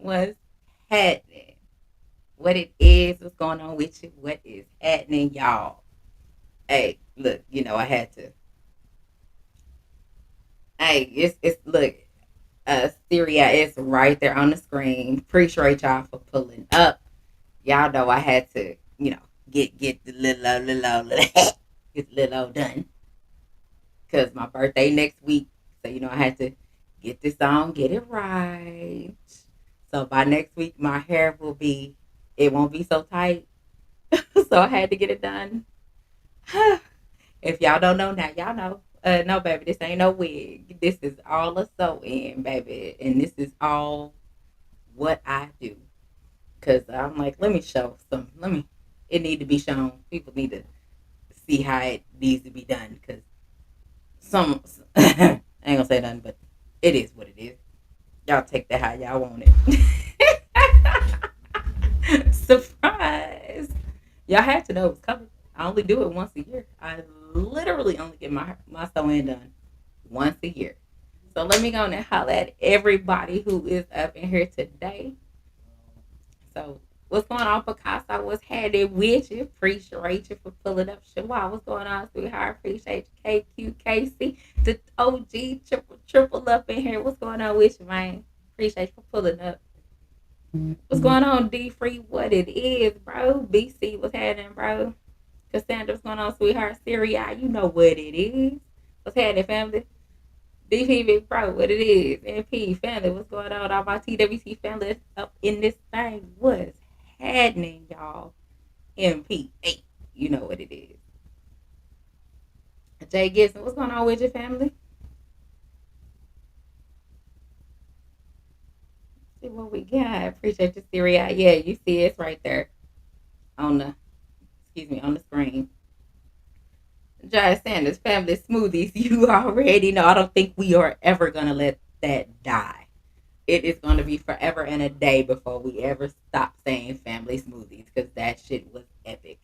What's happening? What it is? What's going on with you? What is happening, y'all? Hey, look, I had to. Hey, it's look, Syria is right there on the screen. Appreciate y'all for pulling up. Y'all know I had to, get the get the little done because my birthday next week. So I had to get this on, get it right. So by next week, my hair it won't be so tight. So I had to get it done. If y'all don't know now, y'all know. No, baby, this ain't no wig. This is all a sew in, baby, and this is all what I do. Cause I'm like, let me show some. Let me. It need to be shown. People need to see how it needs to be done. Cause some, I ain't gonna say nothing, but it is what it is. Y'all take that how y'all want it. Surprise! Y'all had to know it was coming. I only do it once a year. I literally only get my sewing done once a year. So let me go and holler at everybody who is up in here today. So what's going on, Picasso? What's happening with you? Appreciate you for pulling up. Wow, what's going on, sweetheart? Appreciate you, KQKC, the OG triple up in here. What's going on with you, man? Appreciate you for pulling up. What's going on, D Free? What it is, bro? BC, what's happening, bro? Cassandra, what's going on, sweetheart? Syria, you know what it is. What's happening, family? DP Pro, what it is. MP family, what's going on? All my TWC family up in this thing. What's happening, y'all? MP, hey, you know what it is. Jay Gibson, what's going on with your family? See what we got. Appreciate the Syria. Yeah, you see it's right there on the on the screen. Jai Sanders, family smoothies. You already know. I don't think we are ever gonna let that die. It is gonna be forever and a day before we ever stop saying family smoothies because that shit was epic.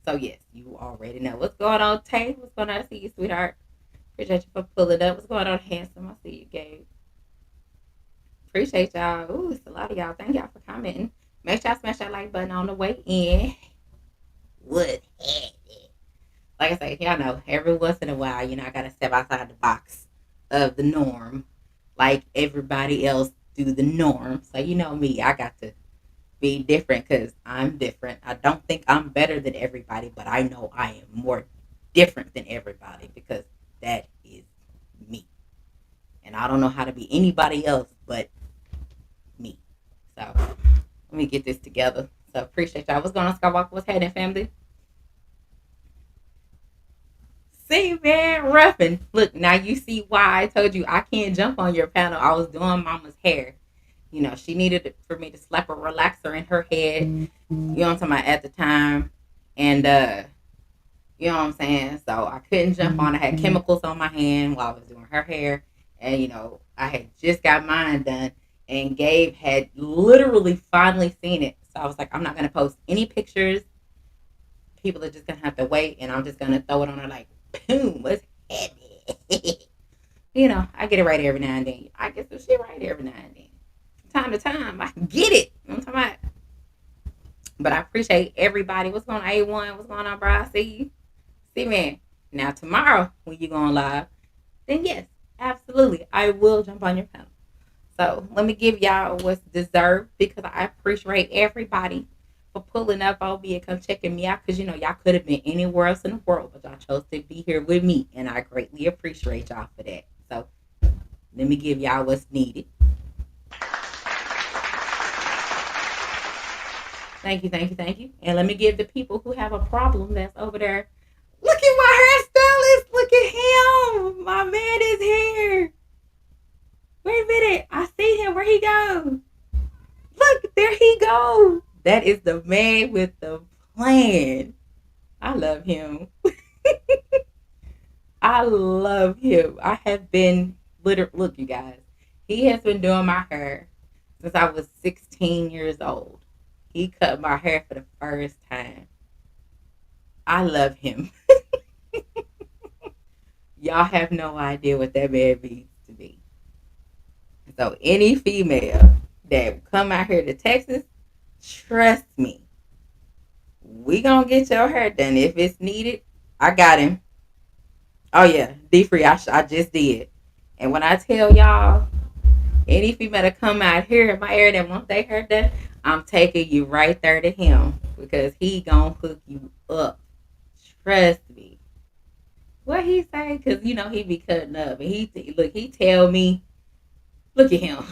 So yes, you already know what's going on, Tay. What's going on? I see you, sweetheart. Appreciate you for pulling up. What's going on, handsome? I see you, Gabe. Appreciate y'all. Ooh, it's a lot of y'all. Thank y'all for commenting. Make sure y'all smash that like button on the way in. What happened? Like I say, y'all know, every once in a while, I gotta step outside the box of the norm, like everybody else do the norm. So you know me, I got to be different because I'm different. I don't think I'm better than everybody, but I know I am more different than everybody because that is me, and I don't know how to be anybody else but me. So let me get this together. So appreciate y'all. What's going on, Skywalker? What's happening, family? See, man, roughing. Look, now you see why I told you I can't jump on your panel. I was doing mama's hair. She needed it for me to slap a relaxer in her head. You know what I'm talking about at the time. And you know what I'm saying? So I couldn't jump on. I had chemicals on my hand while I was doing her hair. And I had just got mine done. And Gabe had literally finally seen it. So I was like, I'm not gonna post any pictures. People are just gonna have to wait, and I'm just gonna throw it on her like, boom, what's happening? I get it right every now and then. I get some shit right every now and then. From time to time, I get it. You know what I'm talking about? But I appreciate everybody. What's going on, A1? What's going on, bro? I see you. See, man. Now, tomorrow, when you go on live, then yes, absolutely, I will jump on your panel. So let me give y'all what's deserved because I appreciate everybody for pulling up, albeit come checking me out because y'all could have been anywhere else in the world, but y'all chose to be here with me, and I greatly appreciate y'all for that. So let me give y'all what's needed. Thank you, thank you, thank you. And let me give the people who have a problem that's over there. Look at my hairstylist. Look at him. My man is here. Wait a minute. I see him. Where he go? Look, there he go. That is the man with the plan. I love him. I love him. I have been literally, look, you guys, he has been doing my hair since I was 16 years old. He cut my hair for the first time. I love him. Y'all have no idea what that man means to me. So any female that come out here to Texas, trust me, we gonna get your hair done if it's needed. I got him. Oh yeah, D free. I just did. And when I tell y'all, any female that come out here in my area that want their hair done, I'm taking you right there to him because he gonna hook you up. Trust me. What he say? Cause you know he be cutting up, and look. He tell me, look at him.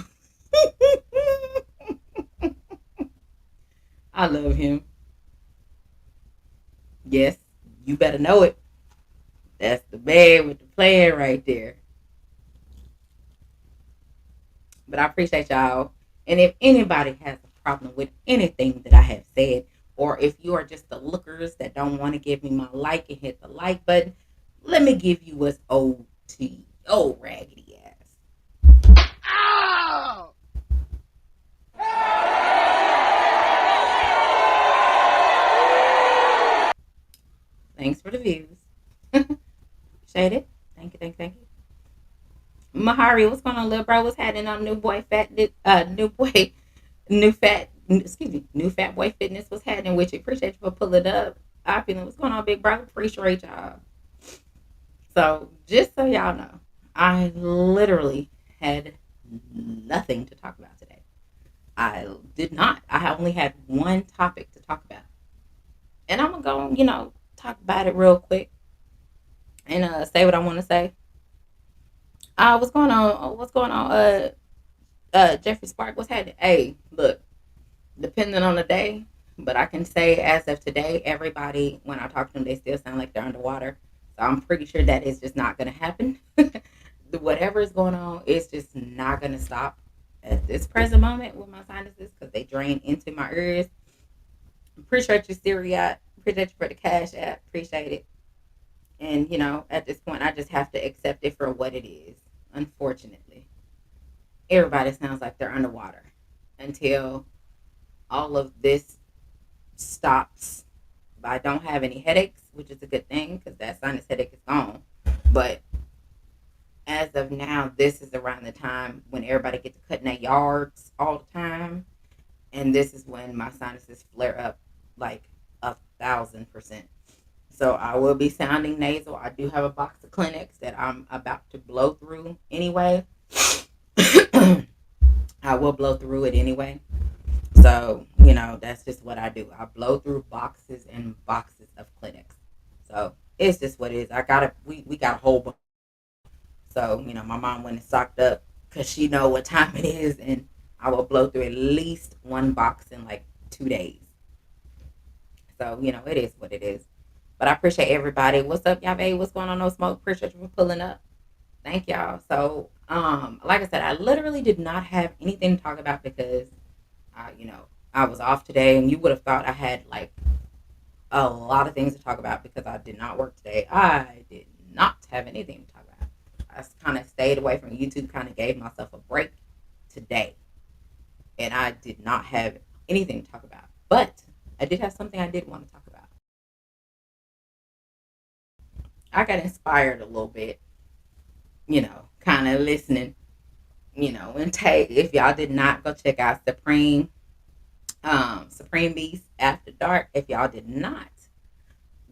I love him. Yes, you better know it. That's the man with the plan right there. But I appreciate y'all. And if anybody has a problem with anything that I have said, or if you are just the lookers that don't want to give me my like and hit the like button, let me give you what's old to you. Oh, raggedy ass. Ow! Thanks for the views. Shaded. Thank you, thank you, thank you. Mahari, what's going on, little bro? What's happening on new fat, excuse me, new fat boy fitness? What's happening with you? Appreciate you for pulling up. I feel what's going on, big bro? Appreciate y'all. So just so y'all know, I literally had nothing to talk about today. I did not. I only had one topic to talk about, and I'm gonna go, talk about it real quick and say what I want to say. What's going on? What's going on? Jeffrey Spark, what's happening? Hey, look, depending on the day, but I can say as of today, everybody, when I talk to them, they still sound like they're underwater. So I'm pretty sure that is just not going to happen. Whatever is going on, it's just not going to stop at this present moment with my sinuses because they drain into my ears. Appreciate you, Siri. Appreciate you for the cash app. Appreciate it. And, at this point, I just have to accept it for what it is, unfortunately. Everybody sounds like they're underwater until all of this stops. I don't have any headaches, which is a good thing because that sinus headache is gone. But as of now, this is around the time when everybody gets to cutting their yards all the time. And this is when my sinuses flare up like 1,000%. So I will be sounding nasal. I do have a box of clinics that I'm about to blow through anyway. I will blow through it anyway. So, that's just what I do. I blow through boxes and boxes of clinics. So it's just what it is. We got a whole bunch. So, my mom went and stocked up because she know what time it is, and I will blow through at least one box in like 2 days. So, it is what it is. But I appreciate everybody. What's up, y'all? Hey, what's going on? No smoke. Appreciate you for pulling up. Thank y'all. So, like I said, I literally did not have anything to talk about because, I was off today, and you would have thought I had like a lot of things to talk about because I did not work today. I did not have anything to talk about. I kind of stayed away from YouTube, kind of gave myself a break today, and I did not have anything to talk about. But I did have something I did want to talk about. I got inspired a little bit, kind of listening, and take if y'all did not go check out Supreme Beast After Dark. If y'all did not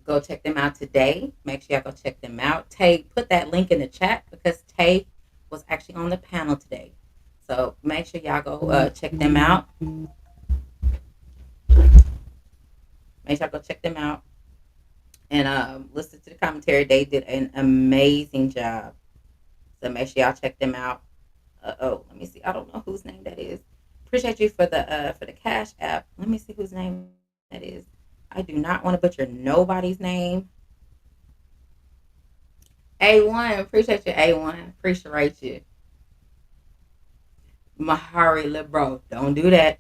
go check them out today, make sure y'all go check them out. Tay put that link in the chat because Tay was actually on the panel today. So make sure y'all go check them out. Make sure y'all go check them out and listen to the commentary. They did an amazing job. So make sure y'all check them out. Let me see. I don't know whose name that is. Appreciate you for the Cash App. Let me see whose name that is. I do not want to butcher nobody's name. A1, appreciate you, A1. Appreciate you. Mahari Libro, don't do that.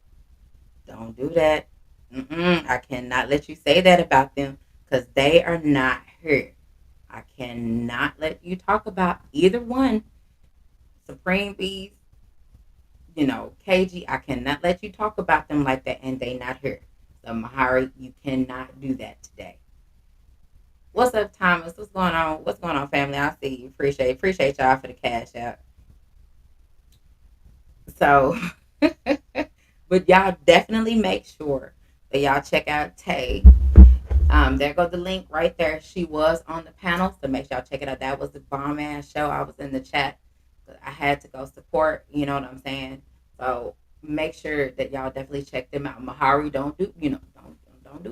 Don't do that. I cannot let you say that about them because they are not here. I cannot let you talk about either one. Supreme Beast, KG. I cannot let you talk about them like that and they not here. So Mahari, you cannot do that today. What's up, Thomas? What's going on? What's going on, family? I see you. Appreciate y'all for the cash out. So But y'all definitely make sure that y'all check out Tay. There goes the link right there. She was on the panel, so make sure y'all check it out. That was a bomb ass show. I was in the chat. I had to go support. You know what I'm saying? So make sure that y'all definitely check them out. Mahari, don't do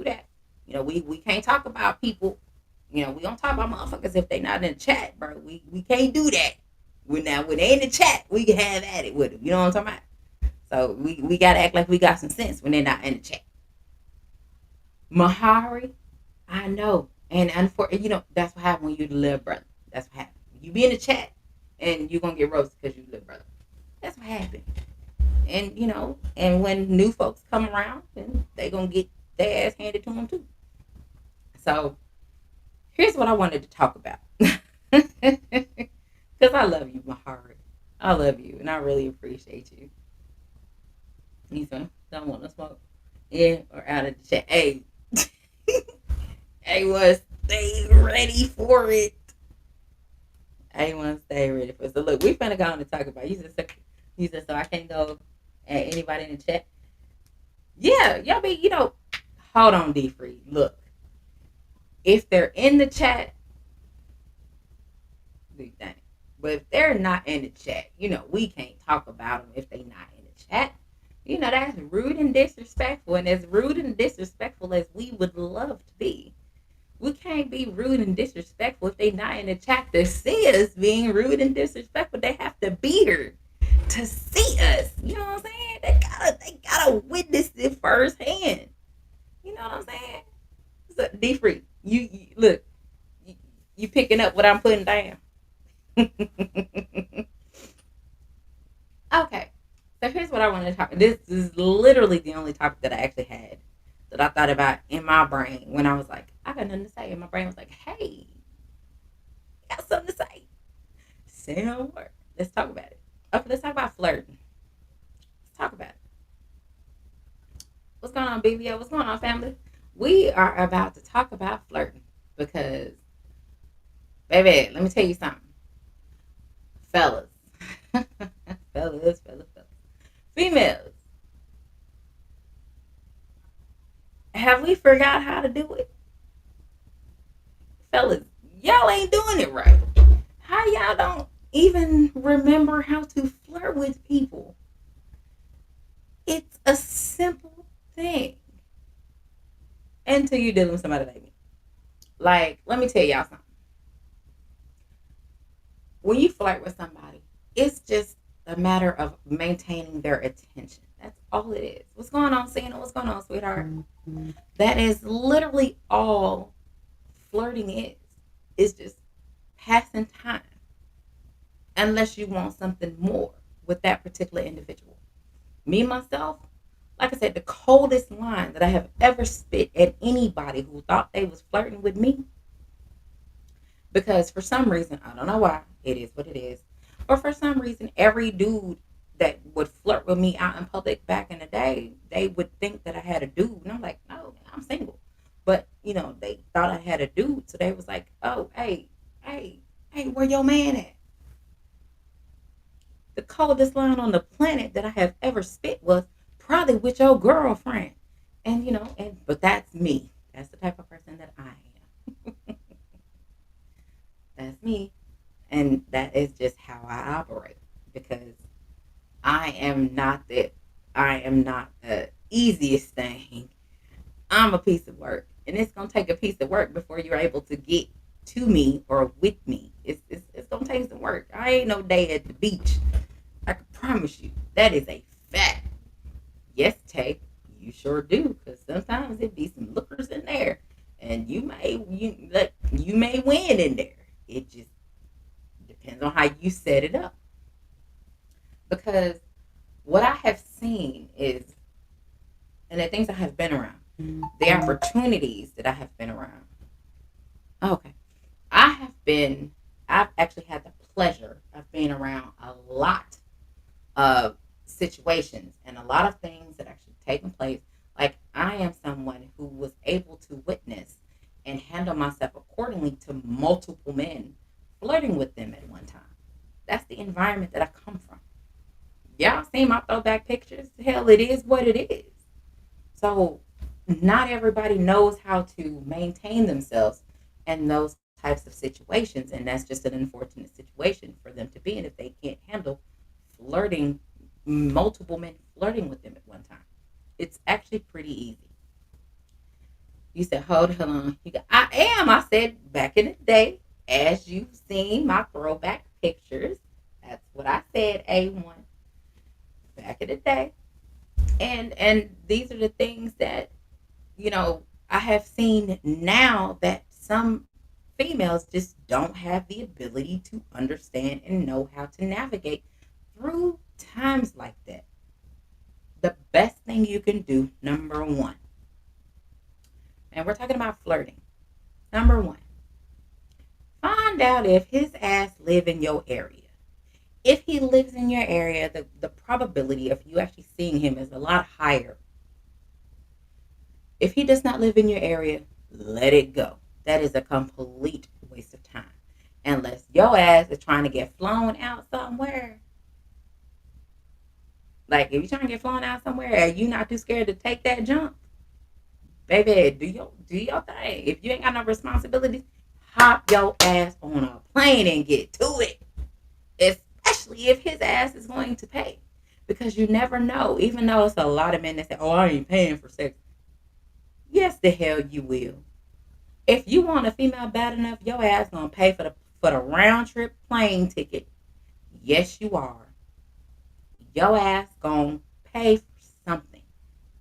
that. We can't talk about people. We don't talk about motherfuckers if they not in the chat, bro. We can't do that. When they in the chat, we can have at it with them. You know what I'm talking about? So we gotta act like we got some sense when they're not in the chat. Mahari, I know. And unfortunately, that's what happened when you the little brother. That's what happened. You be in the chat and you're gonna get roasted because you the little brother. That's what happened. And when new folks come around, then they gonna get their ass handed to them too. So here's what I wanted to talk about. Because I love you, Mahari. I love you and I really appreciate you. Ethan, don't want to smoke in or out of the chat. Hey, A1, stay ready for it. A1, stay ready for it. So look, we finna go on and talk about. You said so I can't go at anybody in the chat. Yeah, y'all be hold on, D Free. Look, if they're in the chat, do that. But if they're not in the chat, we can't talk about them if they not in the chat. That's rude and disrespectful, and as rude and disrespectful as we would love to be, we can't be rude and disrespectful if they not in the chat to see us being rude and disrespectful. They have to be here to see us. You know what I'm saying? They gotta witness it firsthand. You know what I'm saying? So, D Free, you look, you picking up what I'm putting down. Okay. So here's what I want to talk. This is literally the only topic that I actually had that I thought about in my brain when I was like, I got nothing to say. And my brain was like, hey, I got something to say. Say no word. Let's talk about it. Okay, let's talk about flirting. Let's talk about it. What's going on, BBO? What's going on, family? We are about to talk about flirting because, baby, let me tell you something. Fellas. fellas. Females. Have we forgot how to do it? Fellas, y'all ain't doing it right. How y'all don't even remember how to flirt with people? It's a simple thing. Until you're dealing with somebody like me. Like, let me tell y'all something. When you flirt with somebody, it's just a matter of maintaining their attention. That's all it is. What's going on, Sienna? What's going on, sweetheart? That is literally all flirting is. It's just passing time. Unless you want something more with that particular individual. Me, myself, like I said, the coldest line that I have ever spit at anybody who thought they was flirting with me, because for some reason, I don't know why, it is what it is, or for some reason, every dude that would flirt with me out in public back in the day, they would think that I had a dude. And I'm like, no, I'm single. But, they thought I had a dude. So they was like, oh, hey, where your man at? The coldest line on the planet that I have ever spit was probably with your girlfriend. And but that's me. That's the type of person that I am. That's me. And that is just how I operate. Because I am not the easiest thing. I'm a piece of work. And it's gonna take a piece of work before you're able to get to me or with me. It's gonna take some work. I ain't no day at the beach. I can promise you. That is a fact. Yes, Tay, you sure do. Because sometimes it be some lookers in there. And you may win in there. It just depends on how you set it up. Because what I have seen is, and the things I have been around, the opportunities that I have been around. Okay. I've actually had the pleasure of being around a lot of situations and a lot of things that actually taken place. Like, I am someone who was able to witness and handle myself accordingly to multiple men flirting with them at one time. That's the environment that I come from. Y'all seen my throwback pictures. Hell, it is what it is. So not everybody knows how to maintain themselves in those types of situations, and that's just an unfortunate situation for them to be in if they can't handle flirting, multiple men flirting with them at one time. It's actually pretty easy. You said, hold on. I am. I said back in the day, as you've seen my throwback pictures. That's what I said, A1. Back in the day. And these are the things that, I have seen now that some females just don't have the ability to understand and know how to navigate through times like that. The best thing you can do, number one, and we're talking about flirting. Number one, find out if his ass live in your area. If he lives in your area, the probability of you actually seeing him is a lot higher. If he does not live in your area, let it go. That is a complete waste of time. Unless your ass is trying to get flown out somewhere. Like, if you're trying to get flown out somewhere, are you not too scared to take that jump? Baby, do your thing. If you ain't got no responsibilities, hop your ass on a plane and get to it. Especially if his ass is going to pay. Because you never know. Even though it's a lot of men that say, oh, I ain't paying for sex. Yes, the hell you will. If you want a female bad enough, your ass gonna pay for the round trip plane ticket. Yes, you are. Your ass gonna pay for something.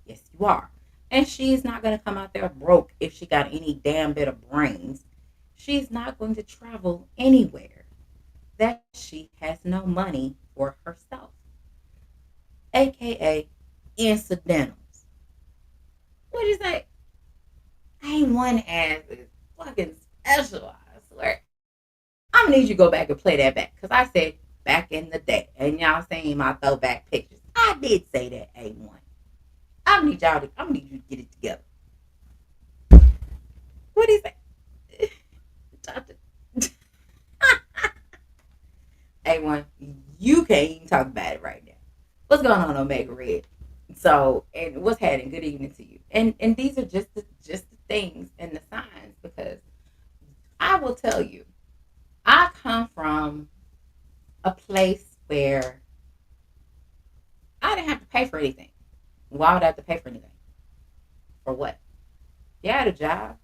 Yes, you are. And she's not gonna come out there broke if she got any damn bit of brains. She's not going to travel anywhere that she has no money for herself. AKA incidentals. What do you say? Ain't one ass is fucking special, I swear. I'm gonna need you to go back and play that back. Because I said back in the day. And y'all saying my throwback pictures. I did say that, A1. I'm gonna need you to get it together. What do you say? A1, you can't even talk about it right now. What's going on, Omega Red? So, and what's happening? Good evening to you. And these are just the things and the signs, because I will tell you, I come from a place where I didn't have to pay for anything. Why would I have to pay for anything? For what? Yeah, I had a job.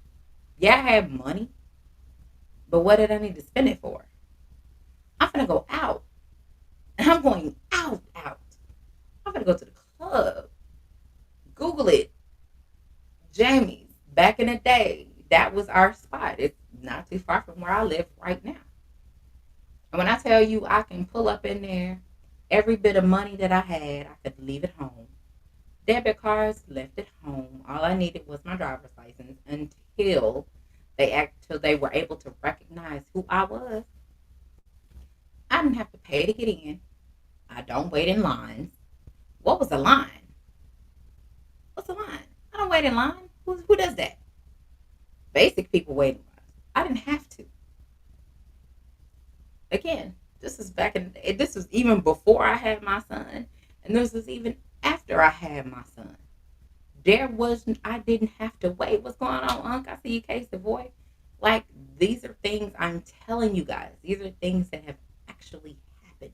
Yeah, I had money. But what did I need to spend it for? I'm gonna go out. And I'm going out. I'm gonna go to the club. Google it. Jamie's. Back in the day, that was our spot. It's not too far from where I live right now. And when I tell you I can pull up in there, every bit of money that I had, I could leave at home. Debit cards left at home. All I needed was my driver's license until they were able to recognize who I was. I didn't have to pay to get in. I don't wait in lines. What was a line? What's a line? I don't wait in line. Who does that? Basic people wait in lines. I didn't have to. Again, this was even before I had my son, and this was even after I had my son. I didn't have to wait. What's going on, Unc? I see you, Casey boy. Like, these are things I'm telling you guys. These are things that have actually happened.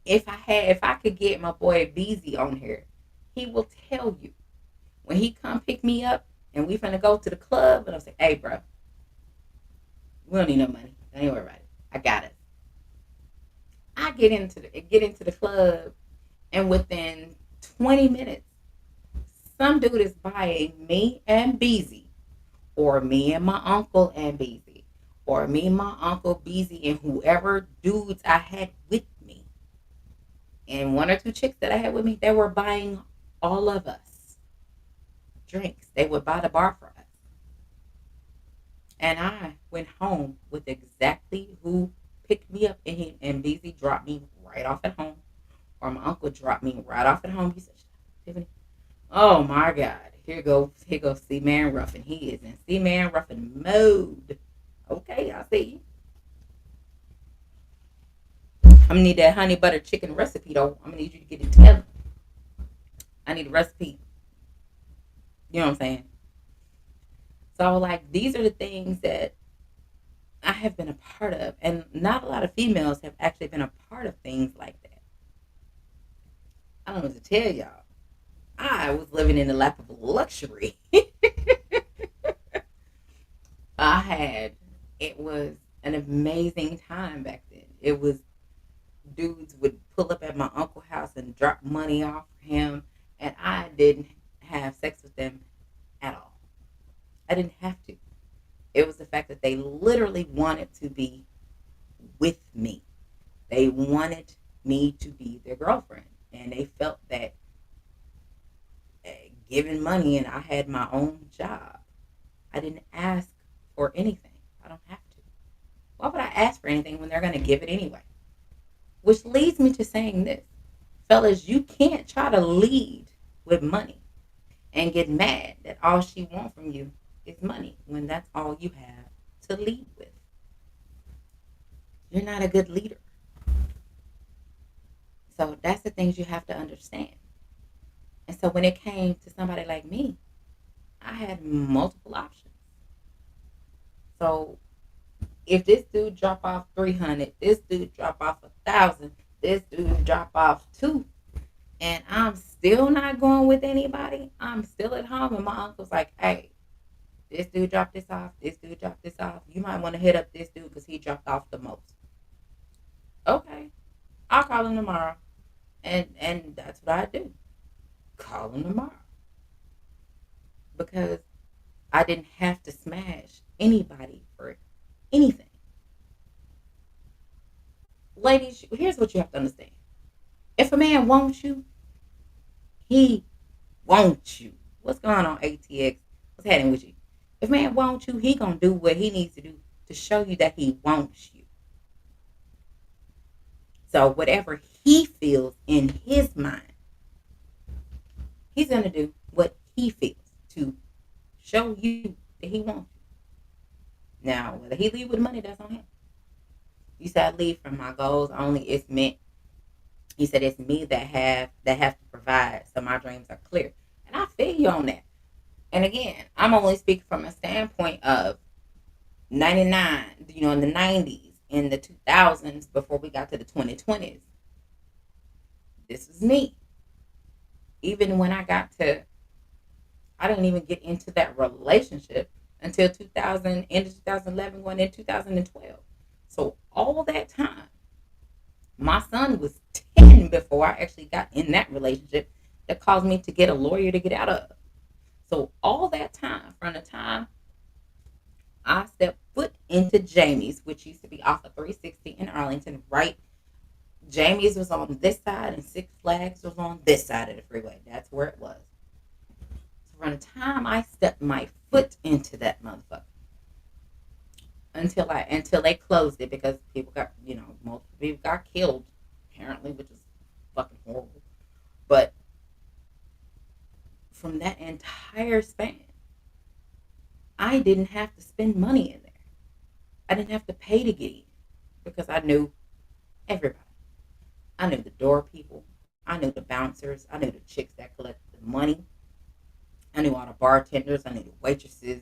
If I could get my boy Beezy on here, he will tell you when he come pick me up and we finna go to the club, and I'll say, hey, bro, we don't need no money. Don't even worry about it. I got it. I get into the club, and within 20 minutes, some dude is buying me and Beezy, or me and my uncle and Beezy, or me and my uncle Beezy and whoever dudes I had with me, and one or two chicks that I had with me, they were buying all of us drinks. They would buy the bar for us. And I went home with exactly who picked me up, and Beezy dropped me right off at home, or my uncle dropped me right off at home. He said, Tiffany, oh my God, here goes C-Man Ruffin. He is in C-Man Ruffin mode. Okay, I see you. I'm gonna need that honey butter chicken recipe though. I'm gonna need you to get it together. I need a recipe. You know what I'm saying? So like these are the things that I have been a part of, and not a lot of females have actually been a part of things like that. I don't know what to tell y'all. I was living in the lap of luxury. I had it was an amazing time back then. It was dudes would pull up at my uncle's house and drop money off for him, and I didn't have sex with them at all. I didn't have to. It was the fact that they literally wanted to be with me. They wanted me to be their girlfriend, and they felt that giving money, and I had my own job. I didn't ask for anything. I don't have to. Why would I ask for anything when they're going to give it anyway? Which leads me to saying this. Fellas, you can't try to lead with money and get mad that all she wants from you is money when that's all you have to lead with. You're not a good leader. So that's the things you have to understand. And so when it came to somebody like me, I had multiple options. So if this dude drop off 300, this dude drop off 1,000, this dude drop off two, and I'm still not going with anybody, I'm still at home, and my uncle's like, "Hey, this dude dropped this off. This dude dropped this off. You might want to hit up this dude because he dropped off the most." Okay, I'll call him tomorrow, and that's what I do. Call him tomorrow because I didn't have to smash anybody for anything. Ladies, here's what you have to understand. If a man wants you, he wants you. What's going on, ATX? What's happening with you? If a man wants you, he gonna do what he needs to do to show you that he wants you. So whatever he feels in his mind, he's gonna do what he feels to show you that he wants you. Now, whether he leave with money, that's on him. You said I leave from my goals only. It's meant. He said it's me that have to provide, so my dreams are clear. And I feel you on that. And again, I'm only speaking from a standpoint of 99, in the 90s, in the 2000s, before we got to the 2020s. This is me. Even when I didn't even get into that relationship until 2000, end of 2011, going into 2012. So all that time, my son was 10 before I actually got in that relationship that caused me to get a lawyer to get out of. So all that time, from the time I stepped foot into Jamie's, which used to be off of 360 in Arlington, right? Jamie's was on this side and Six Flags was on this side of the freeway. That's where it was. So from the time I stepped my foot into that motherfucker until they closed it because people got multiple people got killed apparently, which is fucking horrible. But from that entire span, I didn't have to spend money in there. I didn't have to pay to get in because I knew everybody. I knew the door people. I knew the bouncers. I knew the chicks that collected the money. I knew all the bartenders. I knew the waitresses.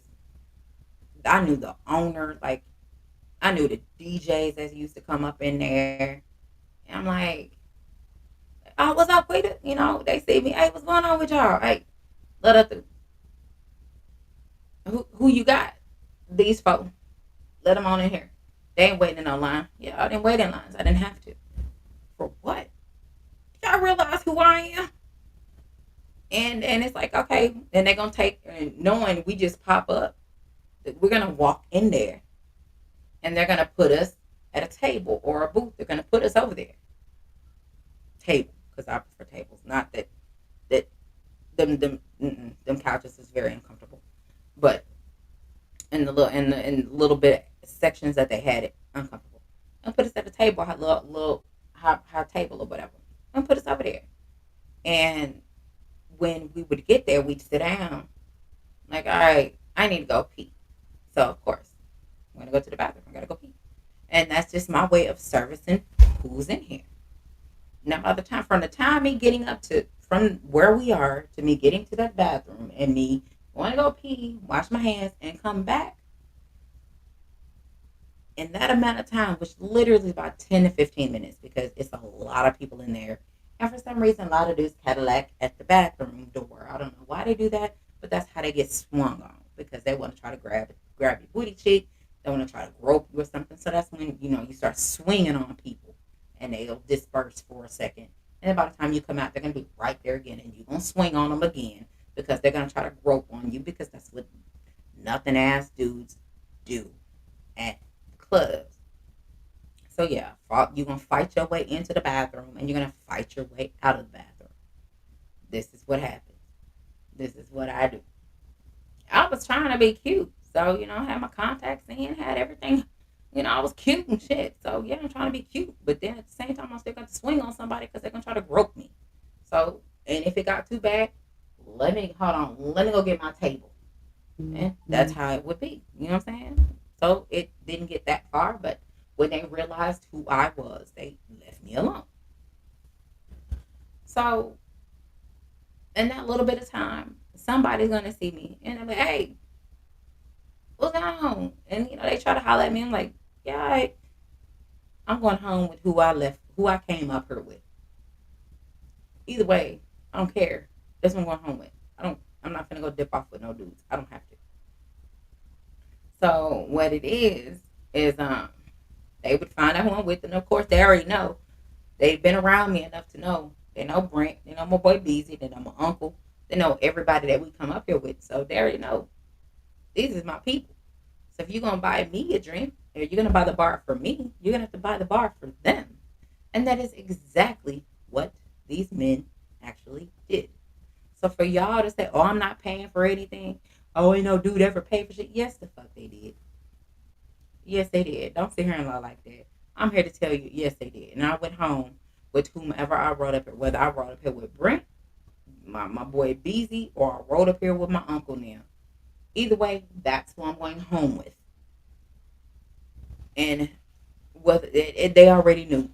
I knew the owner. Like, I knew the DJs that used to come up in there. And I'm like, "Oh, what's up with it?" They see me. "Hey, what's going on with y'all? Hey, let up the who you got? These folks. Let them on in here. They ain't waiting in no line. Yeah, I didn't wait in lines. I didn't have to. For what? Y'all realize who I am?" And it's like, okay, then they're gonna take, and knowing we just pop up, we're gonna walk in there, and they're gonna put us at a table or a booth. They're gonna put us over there. Table, because I prefer tables. Not that them couches is very uncomfortable, but in the little bit sections that they had it uncomfortable, and put us at a table, a little high table or whatever, and put us over there. And when we would get there, we'd sit down. Like, all right, I need to go pee. So of course, I'm gonna go to the bathroom. I gotta go pee, and that's just my way of servicing who's in here. Now, by the time, from the time me getting up to, from where we are to me getting to that bathroom and me going to go pee, wash my hands, and come back, in that amount of time, which literally is about 10 to 15 minutes, because it's a lot of people in there. And for some reason, a lot of dudes Cadillac at the bathroom door. I don't know why they do that, but that's how they get swung on, because they want to try to grab your booty cheek. They want to try to grope you or something. So that's when, you start swinging on people, and they'll disperse for a second. And then by the time you come out, they're going to be right there again, and you're going to swing on them again, because they're going to try to grope on you, because that's what nothing ass dudes do at clubs. So yeah, you're gonna fight your way into the bathroom, and you're gonna fight your way out of the bathroom. This is what happens. This is what I do. I was trying to be cute, so I had my contacts in, had everything. I was cute and shit. So yeah, I'm trying to be cute, but then at the same time, I'm still gonna swing on somebody because they're gonna try to grope me. So, and if it got too bad, let me hold on. Let me go get my table, and that's how it would be. You know what I'm saying? So it didn't get that far, but when they realized who I was, they left me alone. So in that little bit of time, somebody's gonna see me and they're like, "Hey, what's going on?" And they try to holler at me. I'm like, "Yeah, I'm going home with who I came up here with. Either way, I don't care. That's what I'm going home with. I'm not gonna go dip off with no dudes. I don't have to." So what it is they would find out who I'm with, and of course they already know. They've been around me enough to know. They know Brent. They know my boy Beezy. They know my uncle. They know everybody that we come up here with. So they already know these is my people. So if you're gonna buy me a drink, or you're gonna buy the bar for me, you're gonna have to buy the bar for them. And that is exactly what these men actually did. So for y'all to say, "Oh, I'm not paying for anything," "Oh, ain't no dude ever paid for shit," yes, the fuck they did. Yes, they did. Don't sit here and lie like that. I'm here to tell you, yes, they did. And I went home with whomever I rode up here, whether I rode up here with Brent, my boy Beezy, or I rode up here with my uncle now. Either way, that's who I'm going home with. And they already knew.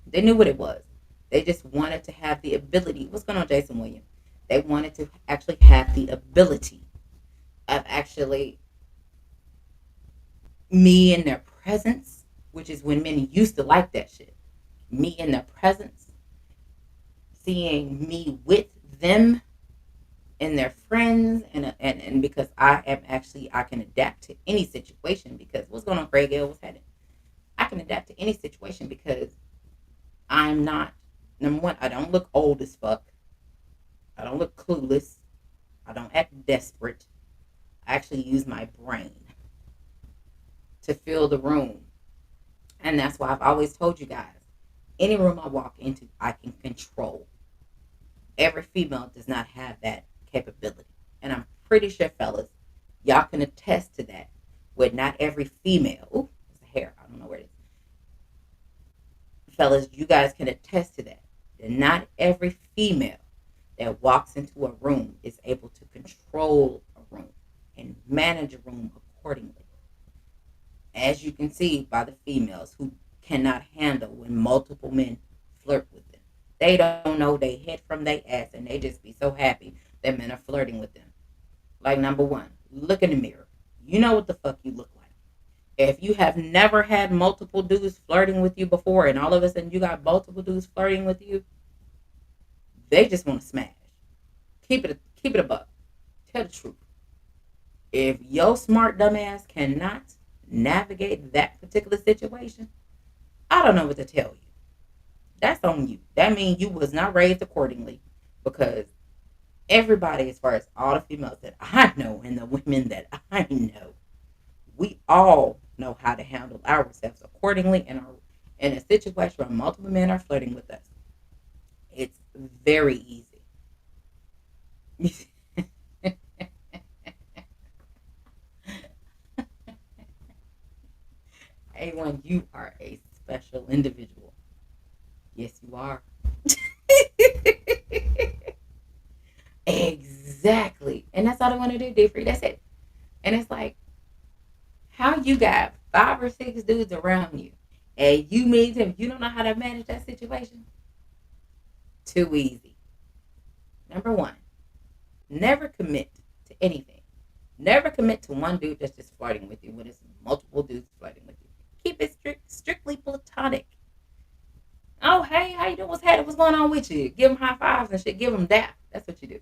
They knew what it was. They just wanted to have the ability. What's going on, Jason Williams? They wanted to actually have the ability of actually me in their presence, which is when men used to like that shit. Me in their presence, seeing me with them and their friends, and because I can adapt to any situation, because what's going on, Craig Hill? What's happening? I can adapt to any situation because I'm not, number one, I don't look old as fuck. I don't look clueless. I don't act desperate. I actually use my brain to fill the room. And that's why I've always told you guys, any room I walk into, I can control. Every female does not have that capability. And I'm pretty sure, fellas, y'all can attest to that. With not every female, ooh, it's a hair, I don't know where it is. Fellas, you guys can attest to that. That not every female that walks into a room is able to control a room and manage a room accordingly. As you can see by the females who cannot handle when multiple men flirt with them. They don't know they head from their ass, and they just be so happy that men are flirting with them. Like, number one, look in the mirror. You know what the fuck you look like. If you have never had multiple dudes flirting with you before, and all of a sudden you got multiple dudes flirting with you, they just want to smash. Keep it a buck. Tell the truth. If your smart dumbass cannot navigate that particular situation, I don't know what to tell you. That's on you. That means you was not raised accordingly, because everybody, as far as all the females that I know and the women that I know, we all know how to handle ourselves accordingly in a situation where multiple men are flirting with us. It's very easy. A1, you are a special individual. Yes, you are. Exactly. And that's all I want to do, free. That's it. And it's like, how you got 5 or 6 dudes around you, And you mean to you don't know how to manage that situation? Too easy. Number one, never commit to anything. Never commit to one dude that's just flirting with you when it's multiple dudes flirting with you. Keep it strictly platonic. Oh, hey, how you doing? What's happening? What's going on with you? Give them high fives and shit. Give them that. That's what you do.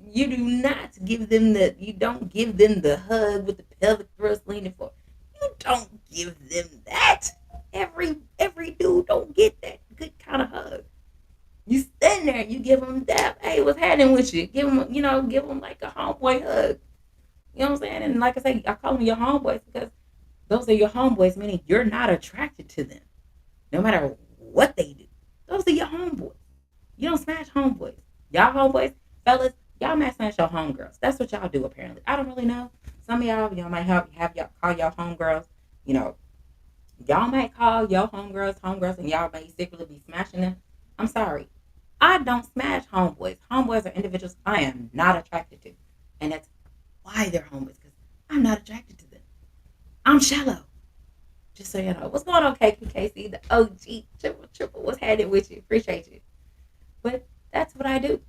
You do not give them the. You don't give them the hug with the pelvic thrust leaning forward. You don't give them that. Every dude don't get that good kind of hug. You stand there, you give them that. Hey, what's happening with you? Give them, give them like a homeboy hug. You know what I'm saying? And like I say, I call them your homeboys because those are your homeboys, meaning you're not attracted to them, no matter what they do. Those are your homeboys. You don't smash homeboys. Y'all homeboys, fellas, y'all might smash your homegirls. That's what y'all do apparently. I don't really know. Some of y'all might have y'all call y'all homegirls. You know, y'all might call your homegirls, and y'all may secretly be smashing them. I'm sorry. I don't smash homeboys. Homeboys are individuals I am not attracted to. And that's why they're homeboys, because I'm not attracted to them. I'm shallow. Just so you know. What's going on, KQKC? The OG triple. What's happening with you? Appreciate you. But that's what I do.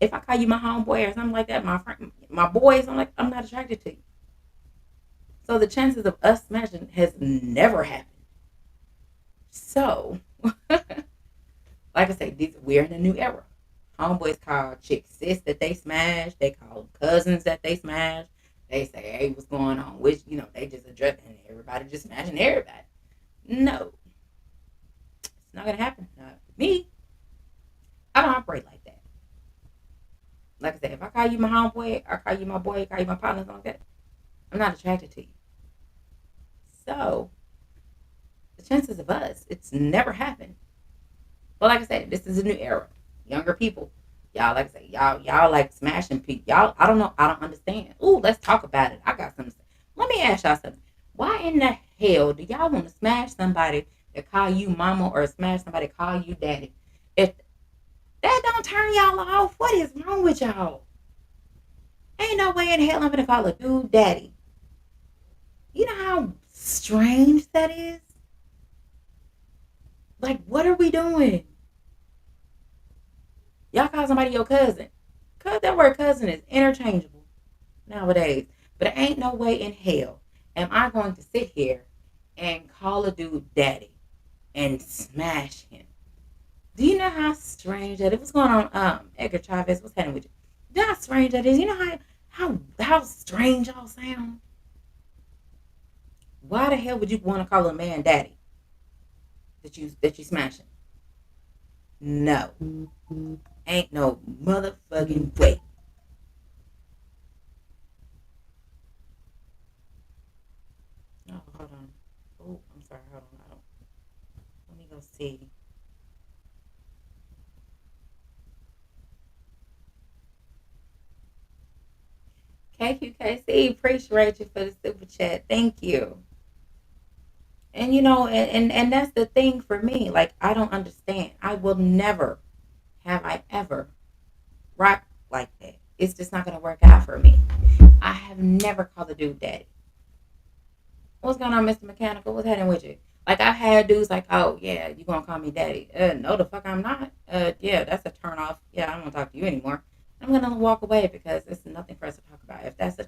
If I call you my homeboy or something like that, my friend, my boys, I'm not attracted to you. So the chances of us smashing has never happened. So, like I say, we're in a new era. Homeboys call chicks sis that they smash. They call cousins that they smash. They say, hey, what's going on? Which, they just address and everybody just smashing everybody. No, it's not going to happen. Not me. I don't operate like that. Like I said, if I call you my homeboy, I call you my boy, I call you my partner, something like that, I'm not attracted to you. So, the chances of us, it's never happened. But like I said, this is a new era. Younger people, y'all like I say, y'all like smashing people. Y'all, I don't know, I don't understand. Ooh, let's talk about it. I got something to say. Let me ask y'all something. Why in the hell do y'all want to smash somebody that call you mama or smash somebody that call you daddy? If that don't turn y'all off, what is wrong with y'all? Ain't no way in hell I'm gonna call a dude daddy. You know how strange that is? Like, what are we doing? Y'all call somebody your cousin. Cause that word cousin is interchangeable nowadays. But there ain't no way in hell am I going to sit here and call a dude daddy and smash him. Do you know how strange that is? What's going on? Edgar Chavez, what's happening with you? Do you know how strange that is? You know how strange y'all sound? Why the hell would you want to call a man daddy that you smashing? No. Ain't no motherfucking way. Oh, hold on. Oh, I'm sorry. Hold on. I don't. Let me go see. KQKC, appreciate you for the super chat. Thank you. And and that's the thing for me. Like, I don't understand. I will never have I ever rock like that. It's just not gonna work out for me. I have never called a dude daddy. What's going on, Mr. Mechanical? What's happening with you? Like, I've had dudes like, oh yeah, you gonna call me daddy? No, the fuck I'm not. Yeah, that's a turn off. Yeah, I don't want to talk to you anymore. I'm gonna walk away because it's nothing for us to talk about. If that's the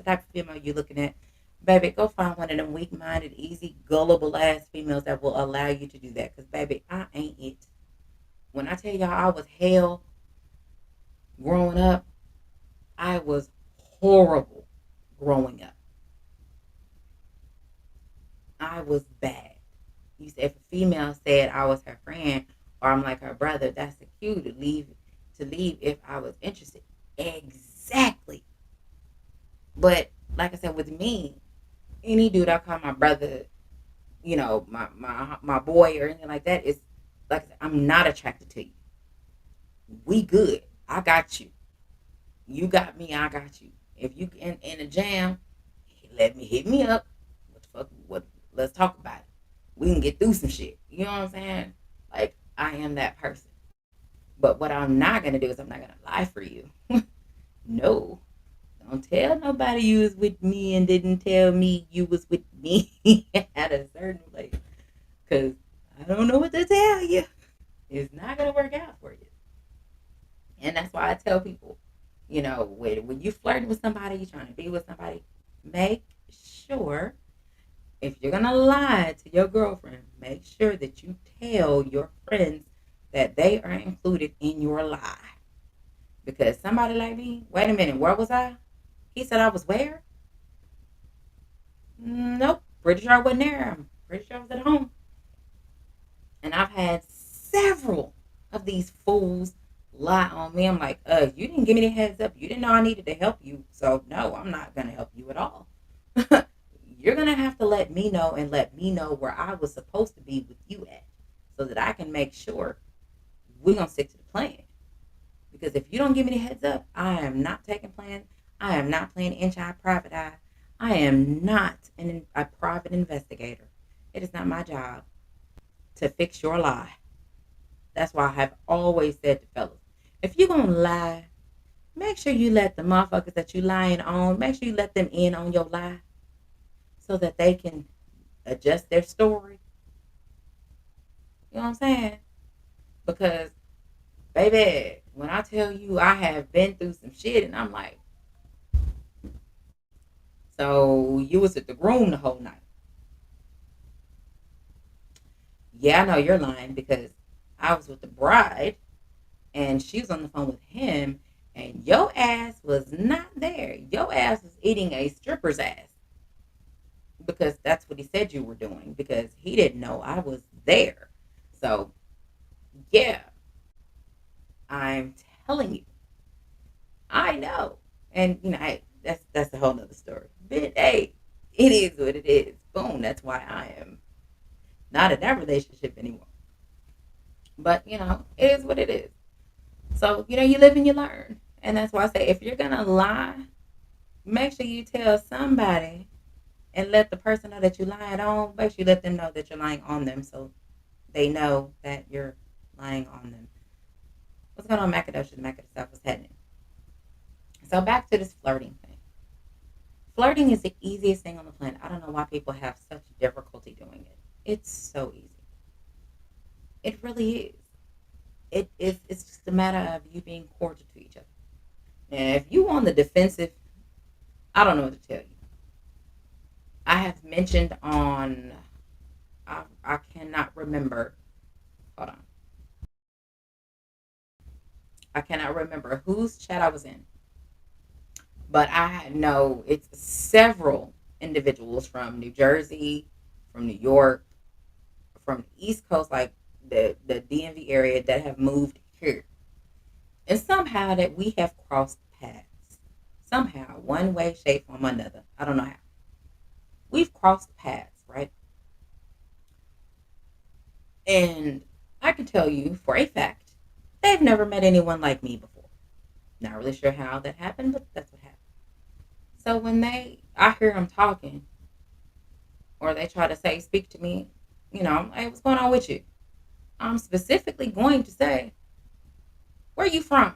type of female you're looking at, baby, go find one of them weak-minded, easy, gullible ass females that will allow you to do that. Cause baby, I ain't it. When I tell y'all I was hell growing up, I was horrible growing up. I was bad. You said if a female said I was her friend or I'm like her brother, that's the cue to leave if I was interested. Exactly. But like I said, with me, any dude I call my brother, my boy or anything like that, is like I said, I'm not attracted to you. We good. I got you. You got me. I got you. If you in a jam, let me hit me up. What the fuck? What? Let's talk about it. We can get through some shit. You know what I'm saying? Like, I am that person. But what I'm not gonna do is I'm not gonna lie for you. No. Don't tell nobody you was with me and didn't tell me you was with me at a certain place. because I don't know what to tell you. It's not gonna work out for you. And that's why I tell people, when you flirting with somebody, you're trying to be with somebody, make sure if you're gonna lie to your girlfriend, make sure that you tell your friends that they are included in your lie. Because somebody like me, wait a minute, where was I? He said I was where? Nope, pretty sure I wasn't there. I'm pretty sure I was at home. And I've had several of these fools lie on me. I'm like, you didn't give me the heads up. You didn't know I needed to help you. So no, I'm not gonna help you at all. You're gonna have to let me know and let me know where I was supposed to be with you at, so that I can make sure we're gonna stick to the plan. Because if you don't give me the heads up, I am not taking plan. I am not playing inch eye, private eye. I am not a private investigator. It is not my job to fix your lie. That's why I have always said to fellas, if you're gonna lie, make sure you let the motherfuckers that you lying on, make sure you let them in on your lie so that they can adjust their story. You know what I'm saying? Because, baby, when I tell you I have been through some shit and I'm like, so you was at the room the whole night. Yeah, I know you're lying because I was with the bride and she was on the phone with him and your ass was not there. Your ass was eating a stripper's ass because that's what he said you were doing because he didn't know I was there. So, yeah, I'm telling you, I know. And, hey, that's a whole nother story. But, hey, it is what it is. Boom, that's why I am not in that relationship anymore. But, it is what it is. So, you live and you learn. And that's why I say if you're going to lie, make sure you tell somebody and let the person know that you're lying on. Make sure you let them know that you're lying on them so they know that you're lying on them. What's going on, Macadocious, Macadocious? What's happening? So back to this flirting thing. Flirting is the easiest thing on the planet. I don't know why people have such difficulty doing it. It's so easy. It really is. It's just a matter of you being cordial to each other. And if you on the defensive, I don't know what to tell you. I have mentioned on, I cannot remember. Hold on. I cannot remember whose chat I was in, but I know it's several individuals from New Jersey, from New York, from the East Coast, like the DMV area, that have moved here, and somehow that we have crossed paths. Somehow, one way, shape, or another. I don't know how. We've crossed paths, right? And I can tell you for a fact, they've never met anyone like me before. Not really sure how that happened, but that's what happened. So when I hear them talking, or they try to say, speak to me, hey, what's going on with you? I'm specifically going to say, where you from?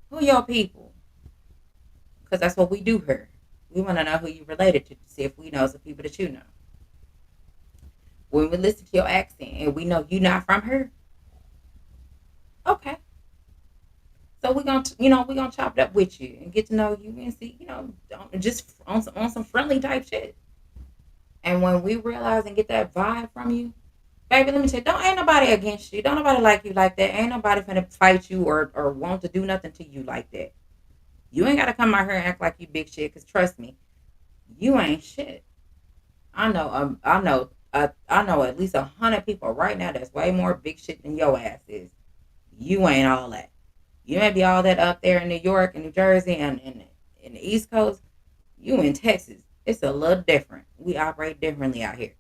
Who are your people? Because that's what we do here. We want to know who you related to see if we know some people that you know. When we listen to your accent and we know you're not from here, okay. So we're gonna chop it up with you and get to know you and see, just on some friendly type shit. And when we realize and get that vibe from you, baby, let me tell you, don't ain't nobody against you. Don't nobody like you like that. Ain't nobody finna fight you or want to do nothing to you like that. You ain't gotta come out here and act like you big shit. Cause trust me, you ain't shit. I know. I know. I know at least 100 people right now that's way more big shit than your ass is. You ain't all that. You may be all that up there in New York and New Jersey and in the East Coast. You in Texas. It's a little different. We operate differently out here.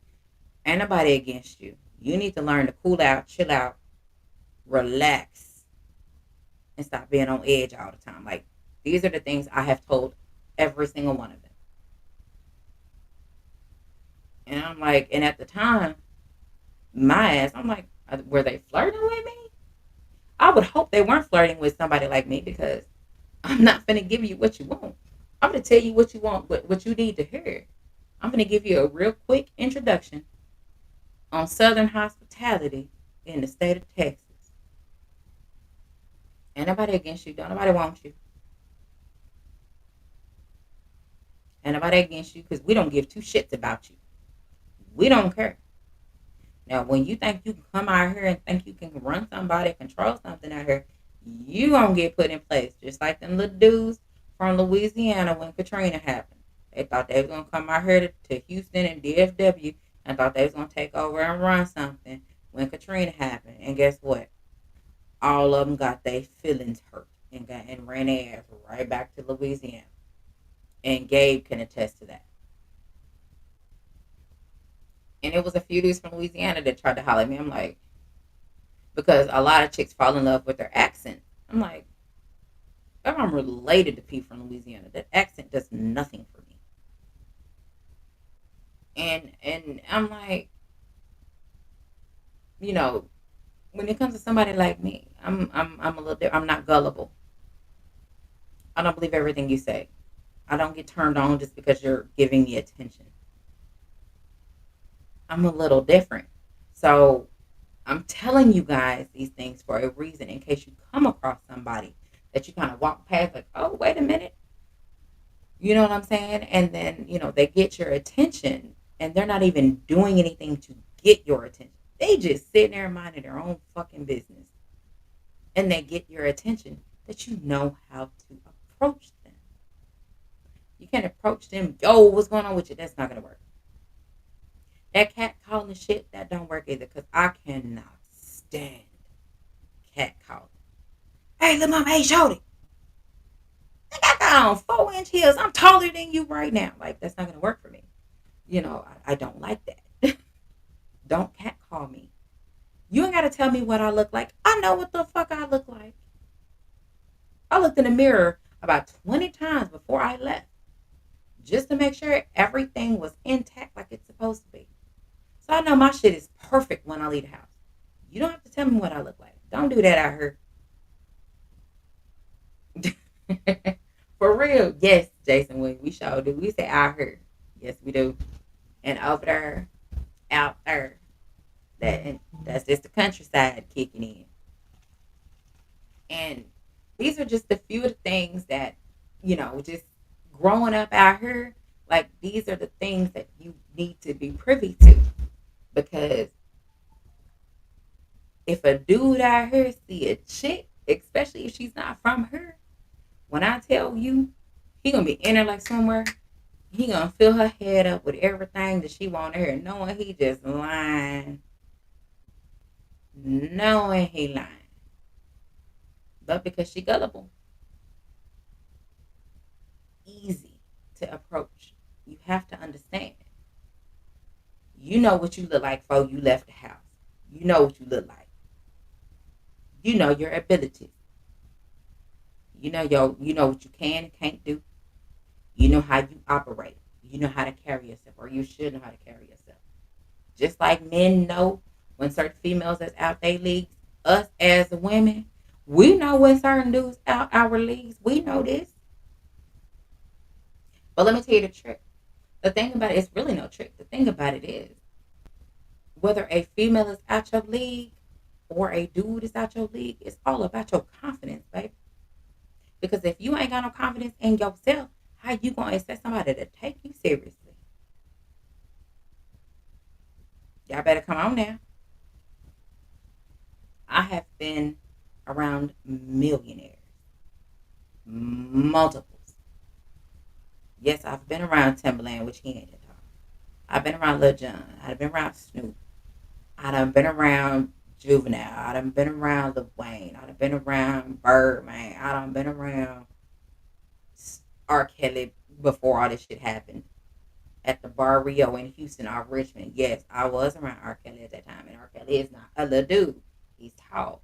Ain't nobody against you. You need to learn to cool out, chill out, relax, and stop being on edge all the time. Like, these are the things I have told every single one of them. And I'm like, and at the time, my ass, I'm like, were they flirting with me? I would hope they weren't flirting with somebody like me because I'm not going to give you what you want. I'm going to tell you what you want, what you need to hear. I'm going to give you a real quick introduction on Southern hospitality in the state of Texas. Ain't nobody against you. Don't nobody want you. Ain't nobody against you because we don't give two shits about you. We don't care. Now, when you think you can come out here and think you can run somebody, control something out here, you gonna get put in place. Just like them little dudes from Louisiana when Katrina happened. They thought they was gonna come out here to Houston and DFW and thought they was gonna take over and run something when Katrina happened. And guess what? All of them got their feelings hurt and ran their ass right back to Louisiana. And Gabe can attest to that. And it was a few dudes from Louisiana that tried to holler at me. I'm like, because a lot of chicks fall in love with their accent. I'm like, if I'm related to people from Louisiana, that accent does nothing for me. And I'm like, you know, when it comes to somebody like me, I'm a little bit. I'm not gullible. I don't believe everything you say. I don't get turned on just because you're giving me attention. I'm a little different. So I'm telling you guys these things for a reason in case you come across somebody that you kind of walk past like, oh, wait a minute. You know what I'm saying? And then, they get your attention and they're not even doing anything to get your attention. They just sitting there minding their own fucking business. And they get your attention that you know how to approach them. You can't approach them, yo, what's going on with you? That's not going to work. That cat calling shit, that don't work either because I cannot stand cat calling. Hey, little mama, hey, shorty. I got on 4-inch heels. I'm taller than you right now. Like, that's not going to work for me. I don't like that. Don't cat call me. You ain't got to tell me what I look like. I know what the fuck I look like. I looked in the mirror about 20 times before I left just to make sure everything was intact like it's supposed to be. So I know my shit is perfect when I leave the house. You don't have to tell me what I look like. Don't do that out here. For real. Yes, Jason, we sure do. We say out here. Yes, we do. And over there, out there. That's just the countryside kicking in. And these are just a few of the things that, just growing up out here, like these are the things that you need to be privy to. Because if a dude out here see a chick, especially if she's not from her, when I tell you, he gonna be in her like somewhere, he gonna fill her head up with everything that she want to hear, knowing he just lying, knowing he lying. But because she gullible, easy to approach. You have to understand. You know what you look like before you left the house. You know what you look like. You know your abilities. You know what you can and can't do. You know how you operate. You know how to carry yourself, or you should know how to carry yourself. Just like men know when certain females is out their leagues, us as women, we know when certain dudes out our leagues. We know this. But let me tell you the trick. The thing about it is really no trick. The thing about it is whether a female is out your league or a dude is out your league, it's all about your confidence, baby. Because if you ain't got no confidence in yourself, how you gonna expect somebody to take you seriously? Y'all better come on now. I have been around millionaires, multiples. Yes, I've been around Timberland, which he ain't at all. I've been around Lil Jon. I've been around Snoop. I done been around Juvenile. I done been around Lil Wayne. I done been around Birdman. I done been around R. Kelly before all this shit happened. At the Bar Rio in Houston or Richmond. Yes, I was around R. Kelly at that time. And R. Kelly is not a little dude. He's tall.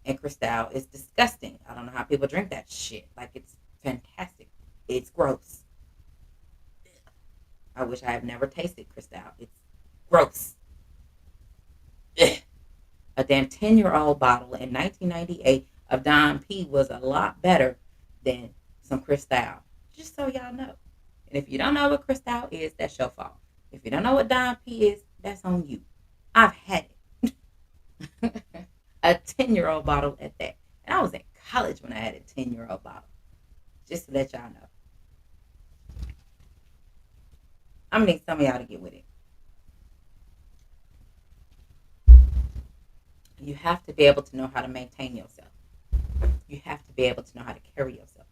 And Cristal is disgusting. I don't know how people drink that shit. Like, it's fantastic. It's gross. I wish I have never tasted Cristal. It's gross. Ugh. A damn 10-year-old bottle in 1998 of Don P was a lot better than some Cristal. Just so y'all know. And if you don't know what Cristal is, that's your fault. If you don't know what Don P is, That's on you. I've had it. A 10-year-old bottle at that. And I was in college when I had a 10-year-old bottle. Just to let y'all know. I'm gonna need some of y'all to get with it. You have to be able to know how to maintain yourself. You have to be able to know how to carry yourself.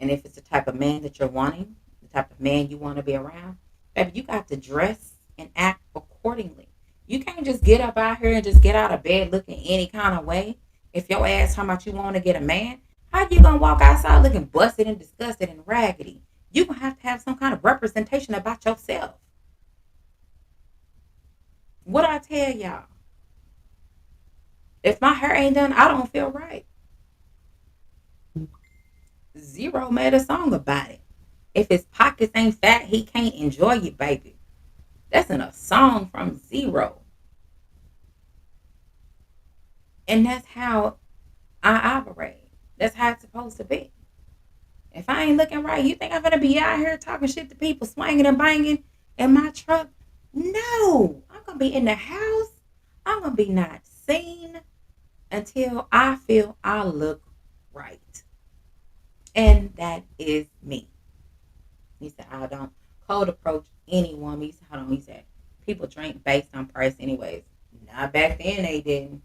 And if it's the type of man that you're wanting, the type of man you want to be around, baby, you got to dress and act accordingly. You can't just get up out here and just get out of bed looking any kind of way. If your ass talking about you want to get a man, how you gonna walk outside looking busted and disgusted and raggedy? You gonna have some kind of representation about yourself. What I tell y'all, if my hair ain't done, I don't feel right. Zero made a song about it. If his pockets ain't fat, he can't enjoy it, baby. That's in a song from Zero. And that's how I operate. That's how it's supposed to be. If I ain't looking right, you think I'm gonna be out here talking shit to people, swinging and banging in my truck? No, I'm gonna be in the house. I'm gonna be not seen until I feel I look right, and that is me. He said, I don't cold approach any woman. He said, hold on. He said, people drink based on price anyways. Not back then they didn't.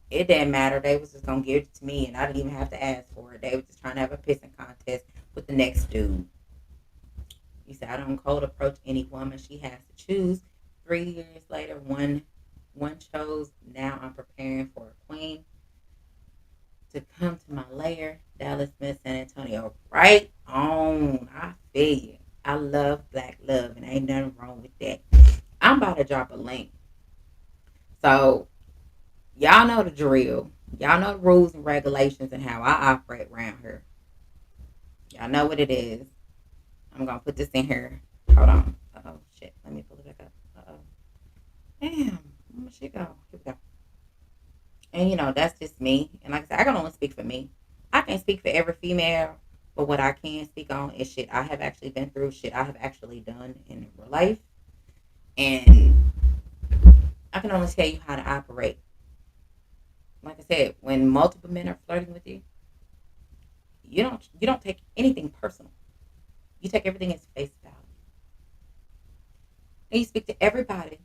It didn't matter. They was just gonna give it to me and I didn't even have to ask for it. They were just trying to have a pissing contest with the next dude. He said, I don't cold approach any woman. She has to choose. 3 years later, one chose. Now I'm preparing for a queen to come to my lair. Dallas, Smith, San Antonio. Right on. I feel you. I love black love and ain't nothing wrong with that. I'm about to drop a link. So y'all know the drill. Y'all know the rules and regulations and how I operate around here. Y'all know what it is. I'm gonna put this in here. Hold on. Oh shit. Let me pull it back up. Oh. Damn. Where she go? Here we go. And that's just me. And like I said, I can only speak for me. I can't speak for every female, but what I can speak on is shit I have actually been through, shit I have actually done in real life. And I can only tell you how to operate. Like I said, when multiple men are flirting with you, you don't take anything personal. You take everything as face value. And you speak to everybody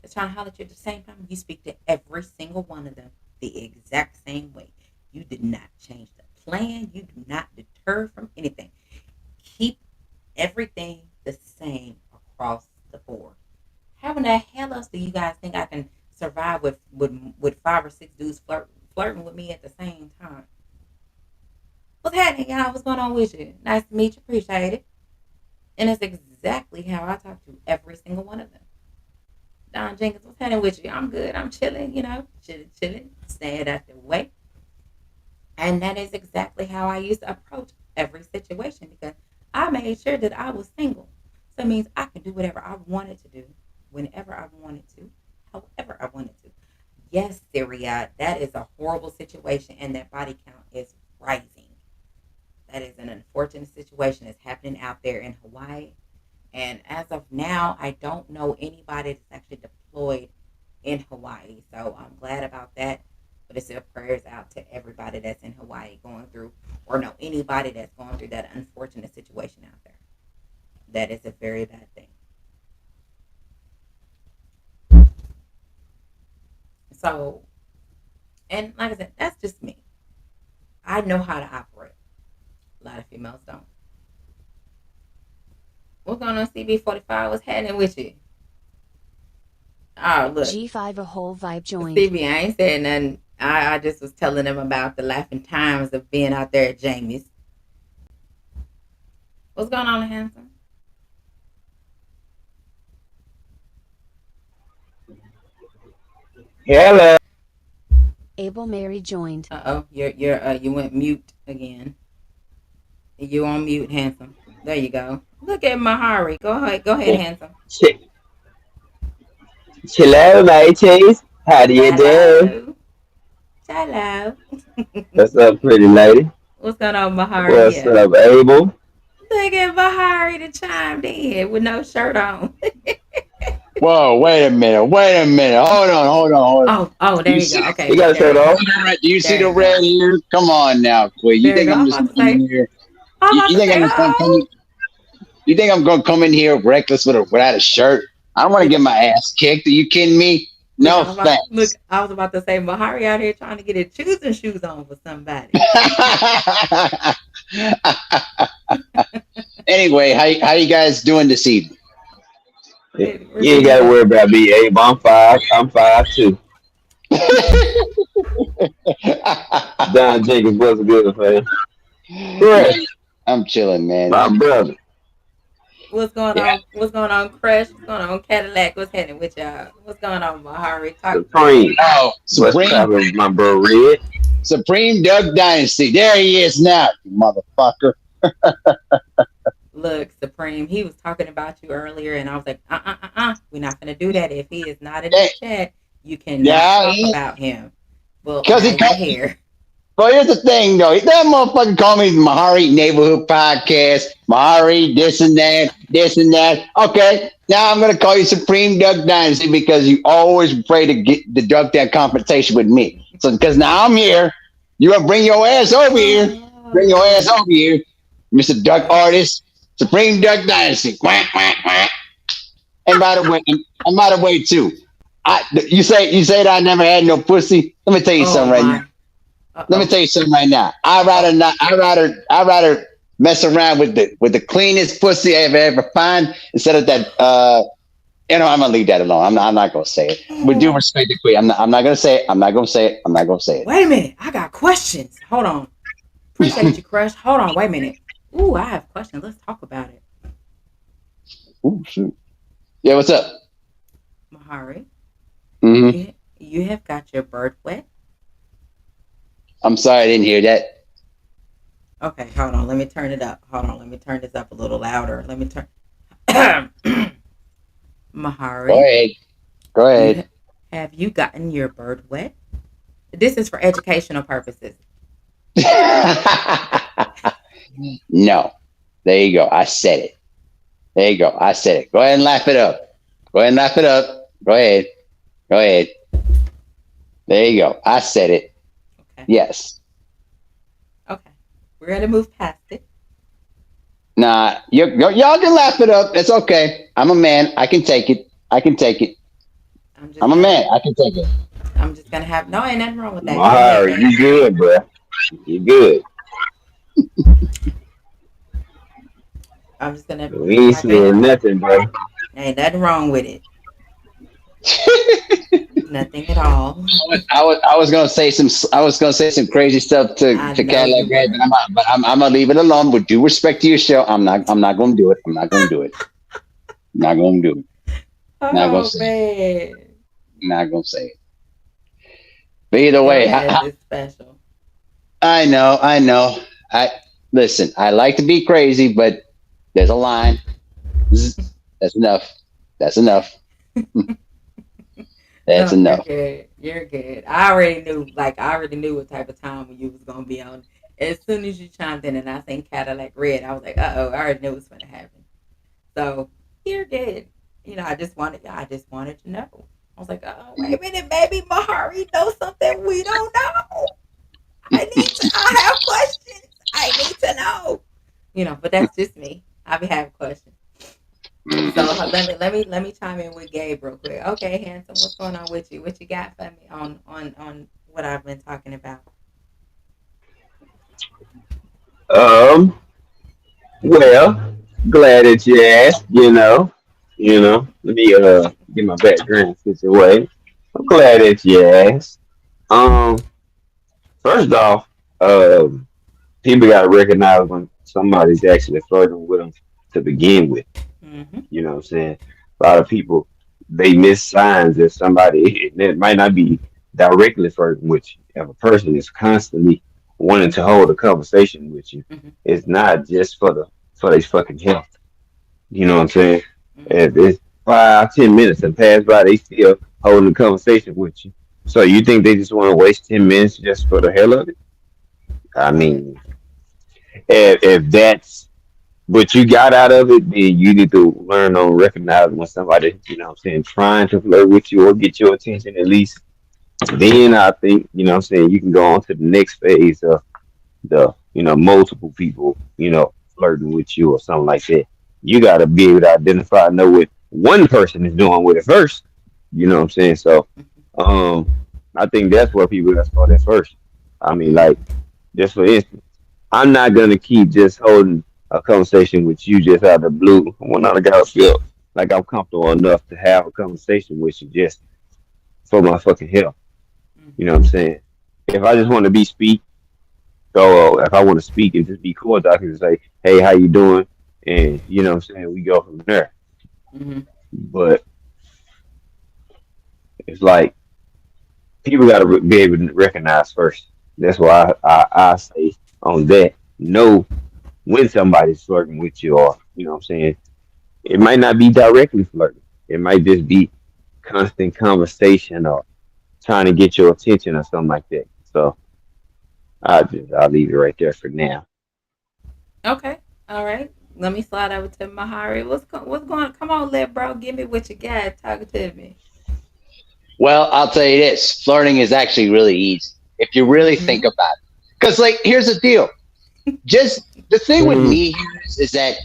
that's trying to holler at you at the same time. You speak to every single one of them the exact same way. You did not change the plan. You do not deter from anything. Keep everything the same across the board. How in the hell else do you guys think I can survive with 5 or 6 dudes flirting with me at the same time? What's happening, y'all? What's going on with you? Nice to meet you. Appreciate it. And it's exactly how I talk to every single one of them. Don Jenkins, what's happening with you? I'm good. I'm chilling, chilling, staying out the way. And that is exactly how I used to approach every situation because I made sure that I was single. So it means I could do whatever I wanted to do, whenever I wanted to, however I wanted to. Yes, Syria, that is a horrible situation and that body count is rising. That is an unfortunate situation that's happening out there in Hawaii. And as of now, I don't know anybody that's actually deployed in Hawaii. So I'm glad about that. But it's still prayers out to everybody that's in Hawaii going through, or know anybody that's going through that unfortunate situation out there. That is a very bad thing. So, and like I said, that's just me. I know how to operate. A lot of females don't. What's going on, CB45? What's happening with you? Oh, look. G5 a whole vibe joined. CB, I ain't saying nothing. I just was telling them about the laughing times of being out there at Jamie's. What's going on, handsome? Hello. Abel Mary joined. Oh, you went mute again. You on mute, handsome. There you go. Look at Mahari. Go ahead, handsome. Ch- Hello, mateys. How do you do? Hello, hello. What's up, pretty lady? What's going on, Mahari? What's Yeah. up, Abel? Look at Bahari that chimed in with no shirt on. Whoa, wait a minute. Hold on. Oh, You there you see, go. Okay, You gotta there show you it you go. off. see the red? Do you see There the you go. red here? Come on now, Quinn. You There you think go. I'm I'm just about gonna to come in say. here? I'm You about to think say. I'm just gonna come? Oh, You think I'm gonna come in here reckless without a shirt? I don't want to look, get my ass kicked. Are you kidding me? look. No I'm about. Look, thanks. I was about to say, Mahari out here trying to get his choosing shoes on for somebody. Anyway, how you guys doing this evening? We're You ain't doing gotta good. worry about me, Abe. I'm five. I'm five too. Don Jenkins was a good fan. Man, Correct. I'm chilling, man. My brother. What's going Yeah. on? What's going on, Crush? What's going on, Cadillac? What's happening with y'all? What's going on, Mahari? Talk to me. Supreme. Oh, What's poppin', my bro Red? Supreme Doug Dynasty. There he is now, you motherfucker. Look, Supreme, he was talking about you earlier, and I was like, we're not going to do that. If he is not in the Hey, chat, you cannot yeah, talk about him. Well, because now he. you're here. But here's the thing, though. That motherfucker called me Mahari Neighborhood Podcast, Mahari this and that. Okay, now I'm gonna call you Supreme Duck Dynasty because you always pray to get the duck that confrontation with me. So because now I'm here, you gonna bring your ass over here. Bring your ass Oh, over here, Mr. Duck okay. Artist, Supreme Duck Dynasty. Quack, quack, quack. And by the way, too, you say that I never had no pussy. Let me tell you Oh, something right now. my. Uh Let me oh. tell you something right now. I'd Uh rather not. I'd rather mess around with the cleanest pussy I ever find instead of that. I'm gonna leave that alone. I'm not gonna say it. With due oh. respect to Queen, I'm not gonna say it. I'm not gonna say it. I'm not gonna say it. Wait a minute. I got questions. Hold on. Appreciate you, Crush. Hold on. Wait a minute. Ooh, I have questions. Let's talk about it. Ooh, shoot. Yeah, what's up? Mahari, Hmm. you have got your bird wet. I'm sorry I didn't hear that. Okay, hold on. Let me turn it up. Hold on. Let me turn this up a little louder. Let me turn. Go Mahari, ahead. Go you ahead. have you gotten your bird wet? This is for educational purposes. No. There you go. I said it. There you go. I said it. Go ahead and laugh it up. Go ahead and laugh it up. Go ahead. Go ahead. There you go. I said it. Okay. Yes. Okay. We're gonna move past it. Nah, y'all can laugh it up. It's okay. I'm a man. I can take it. I can take it. I'm just I'm a gonna. man. I can take it. I'm just gonna have. No, ain't nothing wrong with that. Go ahead, Mahara, babe. you good, bro. You good. I'm just gonna We be ain't like, ain't saying nothing, bro. ain't nothing wrong with it. Nothing at all. I was gonna say some. I was gonna say some crazy stuff to I to know you Cadillac Red, were. but I'm gonna leave it alone. With due respect to your show, I'm not gonna do it. I'm not gonna do it. Not gonna do it. Not gonna Oh say it. man, Not gonna say it. But either your way, ass is special. I know. I know. I listen. I like to be crazy, but there's a line. Zzz, that's enough. That's enough. That's No, you're enough. good. You're good. I already knew. Like I already knew what type of time you was gonna be on. As soon as you chimed in and I seen Cadillac Red, I was like, oh, I already knew it was gonna happen. So you're good. I just wanted to know. I was like, oh, wait a minute, baby, Mahari knows something we don't know. I have questions. I need to know. But that's just me. I be having questions. So let me chime in with Gabe real quick. Okay, handsome, what's going on with you? What you got for me on what I've been talking about? Um, well, glad that you asked, Let me get my background situated. I'm glad that you asked. Um, first off, um, people gotta recognize when somebody's actually flirting with them to begin with. Mm-hmm. You know what I'm saying? A lot of people they miss signs if somebody that might not be directly flirting with you. If a person is constantly wanting to hold a conversation with you, Mm-hmm. it's not just for their fucking health. You know what I'm saying? If Mm-hmm. it's 5, 10 minutes and pass by, they still holding a conversation with you. So you think they just want to waste 10 minutes just for the hell of it? I Right. mean, if that's but you got out of it, then you need to learn on recognize when somebody, what I'm saying, trying to flirt with you or get your attention at least. Then I think, what I'm saying, you can go on to the next phase of multiple people, flirting with you or something like that. You got to be able to identify, know what one person is doing with it first. You know what I'm saying? So, um, I think that's where people got start at first. I mean, like, just for instance, I'm not gonna keep just holding a conversation with you just out of the blue when I gotta feel like I'm comfortable enough to have a conversation with you just for my fucking health. You know what I'm saying? If I just want to be speak, so if I want to speak and just be cool, I can just say, "Hey, how you doing?" And you know what I'm saying, we go from there. Mm-hmm. But it's like people got to be able to recognize first. That's why I say on that, know when somebody's flirting with you, or what I'm saying. It might not be directly flirting. It might just be constant conversation or trying to get your attention or something like that. So I'll leave it right there for now. Okay. All right. Let me slide over to Mahari. What's going on? Come on, little bro. Give me what you got. Talk to me. Well, I'll tell you this: flirting is actually really easy if you really think Mm-hmm. about it. Because, like, here's the deal: just the thing with Mm, me here is that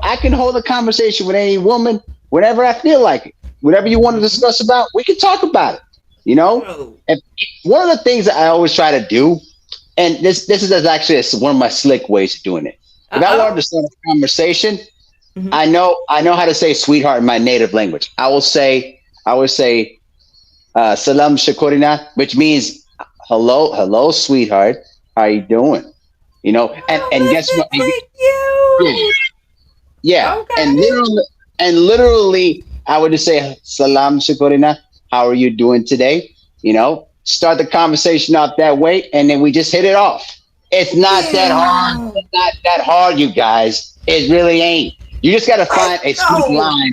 I can hold a conversation with any woman whenever I feel like it. Whatever you want to Mm-hmm. discuss about, we can talk about it. You know, Oh. and one of the things that I always try to do, and this is actually one of my slick ways of doing it. If I wanted Uh to start a conversation, oh. I know how to say sweetheart in my native language. I will say salam shakurina, which means hello, sweetheart. How you doing? And Oh, guess what? listen to Yeah, you. yeah, Okay. and literally, I would just say salam shakurina. How are you doing today? Start the conversation off that way, and then we just hit it off. It's not that hard. Yeah. It's not that hard, you guys. It really ain't. You just got to Let's find a slick go. line.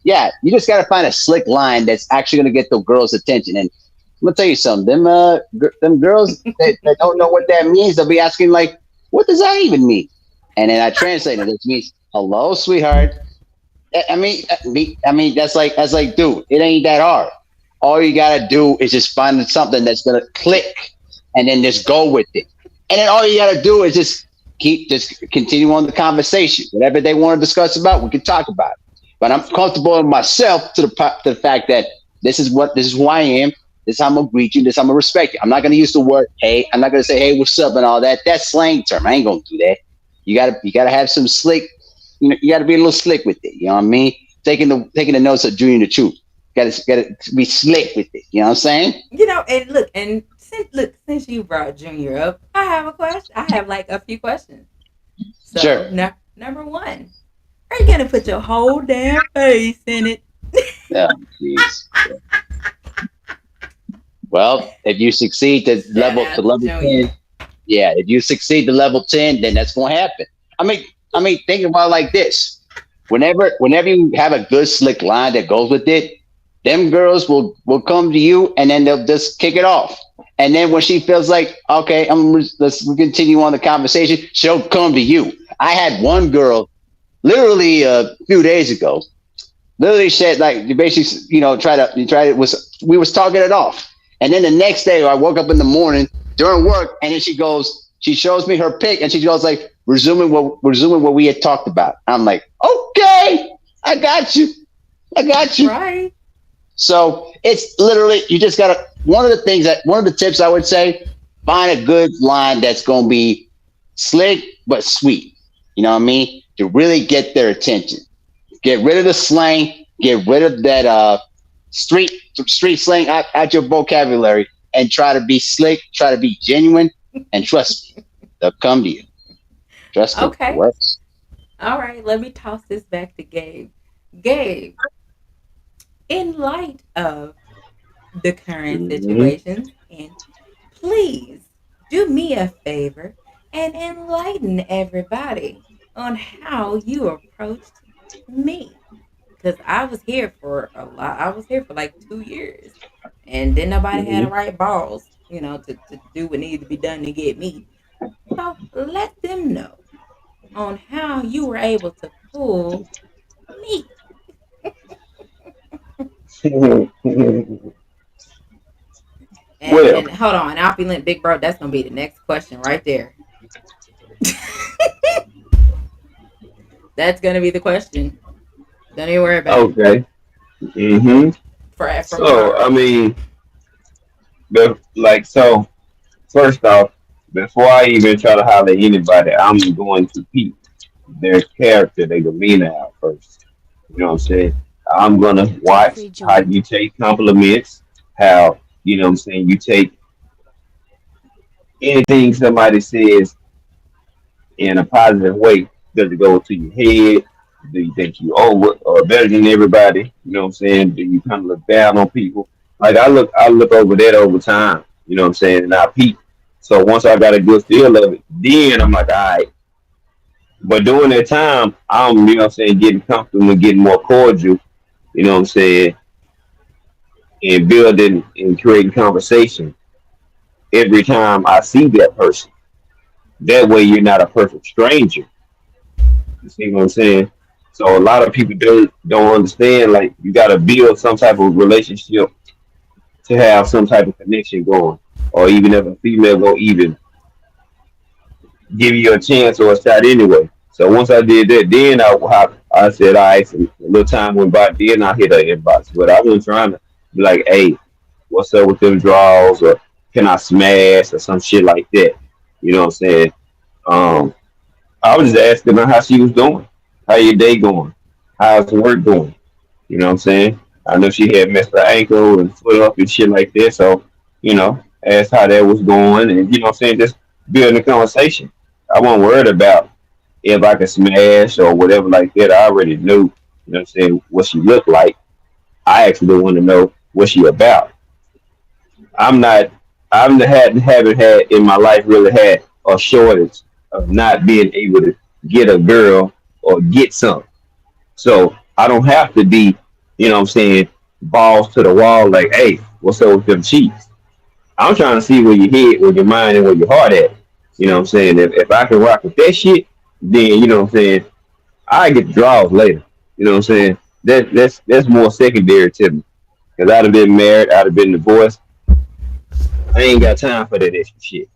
Yeah, you just got to find a slick line that's actually going to get the girl's attention. And I'm gonna tell you something. Them girls that don't know what that means, they'll be asking like, "What does that even mean?" And then I translate it. It means, "Hello, sweetheart." I mean, that's like, dude, it ain't that hard. All you gotta do is just find something that's gonna click, and then just go with it. And then all you gotta do is just continue on the conversation. Whatever they want to discuss about, we can talk about it. But I'm comfortable in myself to the fact that this is who I am. This is how I'm gonna greet you. This is how I'm gonna respect you. I'm not gonna use the word hey. I'm not gonna say hey, what's up, and all that. That's slang term. I ain't gonna do that. You gotta have some slick. You gotta be a little slick with it. You know what I mean? Taking the notes of Junior the Truth. Gotta be slick with it. You know what I'm saying? Since you brought Junior up, I have a question. I have like a few questions. Sure. So, number one, are you gonna put your whole damn face in it? Oh, jeez. Well, if you succeed Shout to out to level 10, Junior. yeah, if you succeed to level 10, then that's gonna happen. I mean, think about it like this. Whenever you have a good slick line that goes with it, them girls will come to you and then they'll just kick it off. And then when she feels like, okay, let's continue on the conversation, she'll come to you. I had one girl literally a few days ago literally said like you basically try to was we was talking it off, and then the next day I woke up in the morning during work, and then she shows me her pic, and she goes like resuming what we had talked about. I'm like, okay, I got you, I got you. Right. So it's literally you just gotta one of the tips I would say, find a good line that's gonna be slick but sweet. You know what I mean? To really get their attention. Get rid of the slang. Get rid of that street street slang out your vocabulary, and try to be slick. Try to be genuine, and trust me, they'll come to you. Trust me, it Okay. works. All right. Let me toss this back to Gabe. Gabe, in light of the current mhm. situations, and please do me a favor and enlighten everybody on how you approached me. Because I was here for a lot. I was here for like 2 years. And then nobody had the Mhm. right balls, to do what needed to be done to get me. So let them know on how you were able to fool me. Well, And hold on, opulent big bro, that's gonna be the next question right there. That's gonna be the question. Don't even worry about it. okay. hmm For So, I Mari. mean, so, first off, before I even try to holler at anybody, I'm going to peep their character, their demeanor out first. You know what I'm saying? I'm gonna watch Jeffrey how joined. you take compliments, how, you know what I'm saying, you take anything somebody says in a positive way. Does it go to your head? Do you think you over or better than everybody? You know what I'm saying? Do you kind of look down on people? Like I look over that over time. You know what I'm saying? And I peep. So once I got a good feel of it, then I'm like, all right. But during that time, I'm, you know what I'm saying, getting comfortable and getting more cordial, you know what I'm saying, and building and creating conversation every time I see that person. That way you're not a perfect stranger. You see what I'm saying? So a lot of people don't understand, like, you gotta build some type of relationship to have some type of connection going. Or even if a female go even give you a chance or a shot anyway. So once I did that, then I said, all right, so a little time went by, then I hit her inbox. But I wasn't trying to be like, hey, what's up with them draws, or can I smash, or some shit like that. You know what I'm saying? Um, I was just asking her how she was doing. How your day going? How's work going? You know what I'm saying? I know she had messed her ankle and foot up and shit like that. So, asked how that was going, and, you know what I'm saying, just building a conversation. I wasn't worried about if I could smash or whatever like that. I already knew, you know what I'm saying, what she looked like. I actually want to know what she about. I'm not. Haven't had in my life really had a shortage of not being able to get a girl or get some. So I don't have to be, you know what I'm saying, balls to the wall like, hey, what's up with them cheeks? I'm trying to see where your head, where your mind, and where your heart at. You know what I'm saying? If I can rock with that shit, then, you know what I'm saying, I get the draws later. You know what I'm saying? That's more secondary to me. Because I'd have been married, I'd have been divorced. I ain't got time for that extra shit.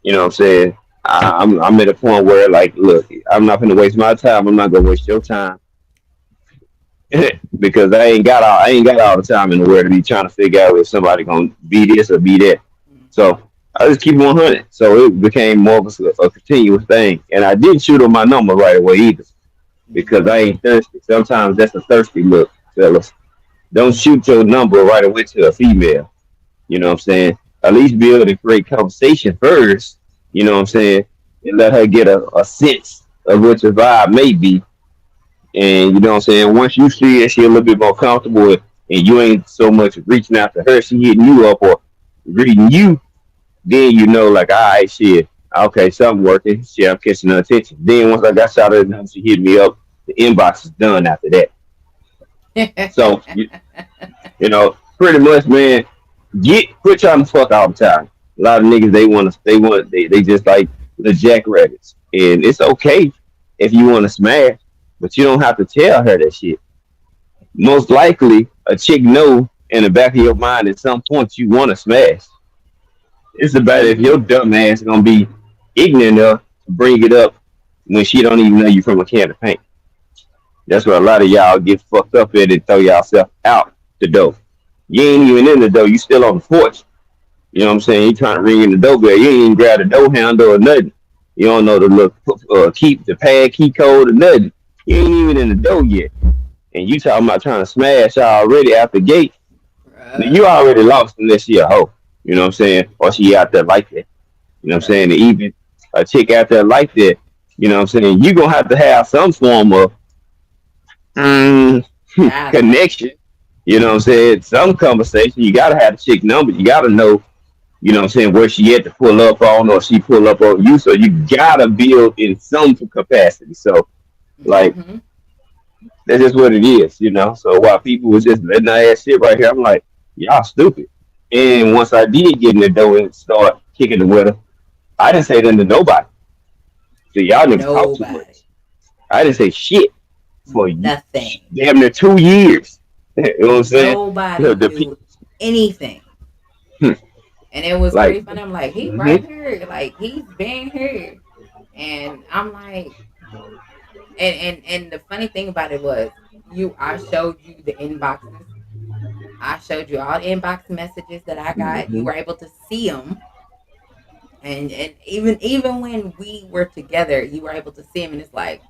You know what I'm saying? I'm at a point where, like, look, I'm not gonna waste my time. I'm not gonna waste your time because I ain't got all the time in the world to be trying to figure out if somebody gonna be this or be that. Mm-hmm. So I just keep 100. So it became more of a continuous thing, and I didn't shoot on my number right away either because I Mm-hmm. ain't thirsty. Sometimes that's a thirsty look, fellas. Don't shoot your number right away to a female. You know what I'm saying? At least build a great conversation first. You know what I'm saying? And let her get a sense of what your vibe may be. And you know what I'm saying? Once you see that she a little bit more comfortable and you ain't so much reaching out to her, she hitting you up or greeting you, then you know, like, all right, shit, okay, something working. Shit, I'm catching her attention. Then once I got shot at her, she hit me up. The inbox is done after that. So, pretty much, man, quit trying to fuck all the time. A lot of niggas, they just like the jackrabbits. And it's okay if you want to smash, but you don't have to tell her that shit. Most likely a chick know in the back of your mind at some point you want to smash. It's about if your Mm-hmm. dumb ass gonna be ignorant enough to bring it up when she don't even know you from a can of paint. That's where a lot of y'all get fucked up at and throw yourself out the door. You ain't even in the door. You still on the porch. You know what I'm saying? You trying to ring in the doorbell. You ain't even grab the door handle or nothing. You don't know the look, keep the pad key code or nothing. You ain't even in the door yet. And you talking about trying to smash already out the gate. You Bruh. already lost unless she a hoe. You know what I'm saying? Or she out there like that. You know what I'm saying? Right. And even a chick out there like that, you know what I'm saying? You gonna have to have some form of mm, Gotta. connection. You know what I'm saying? Some conversation. You gotta have the chick number. You gotta know, you know what I'm saying, where she had to pull up on or she pull up on you. So you gotta build in some capacity. So, like, Mm-hmm. that's just what it is. So while people was just letting that ass shit right here, I'm like, y'all stupid. And once I did get in the door and start kicking the winner, I didn't say nothing to nobody. See, y'all niggas talk too Nobody. much. I didn't say shit for Nothing. damn near 2 years. You know what I'm saying? Nobody The pe- knew anything. hmm, And it was like, pretty funny. I'm like, he hmm right here. Like, he's been here. And I'm like, and the funny thing about it was, I showed you the inboxes. I showed you all the inbox messages that I got. You hmm were able to see them. And even when we were together, you were able to see them. And it's like,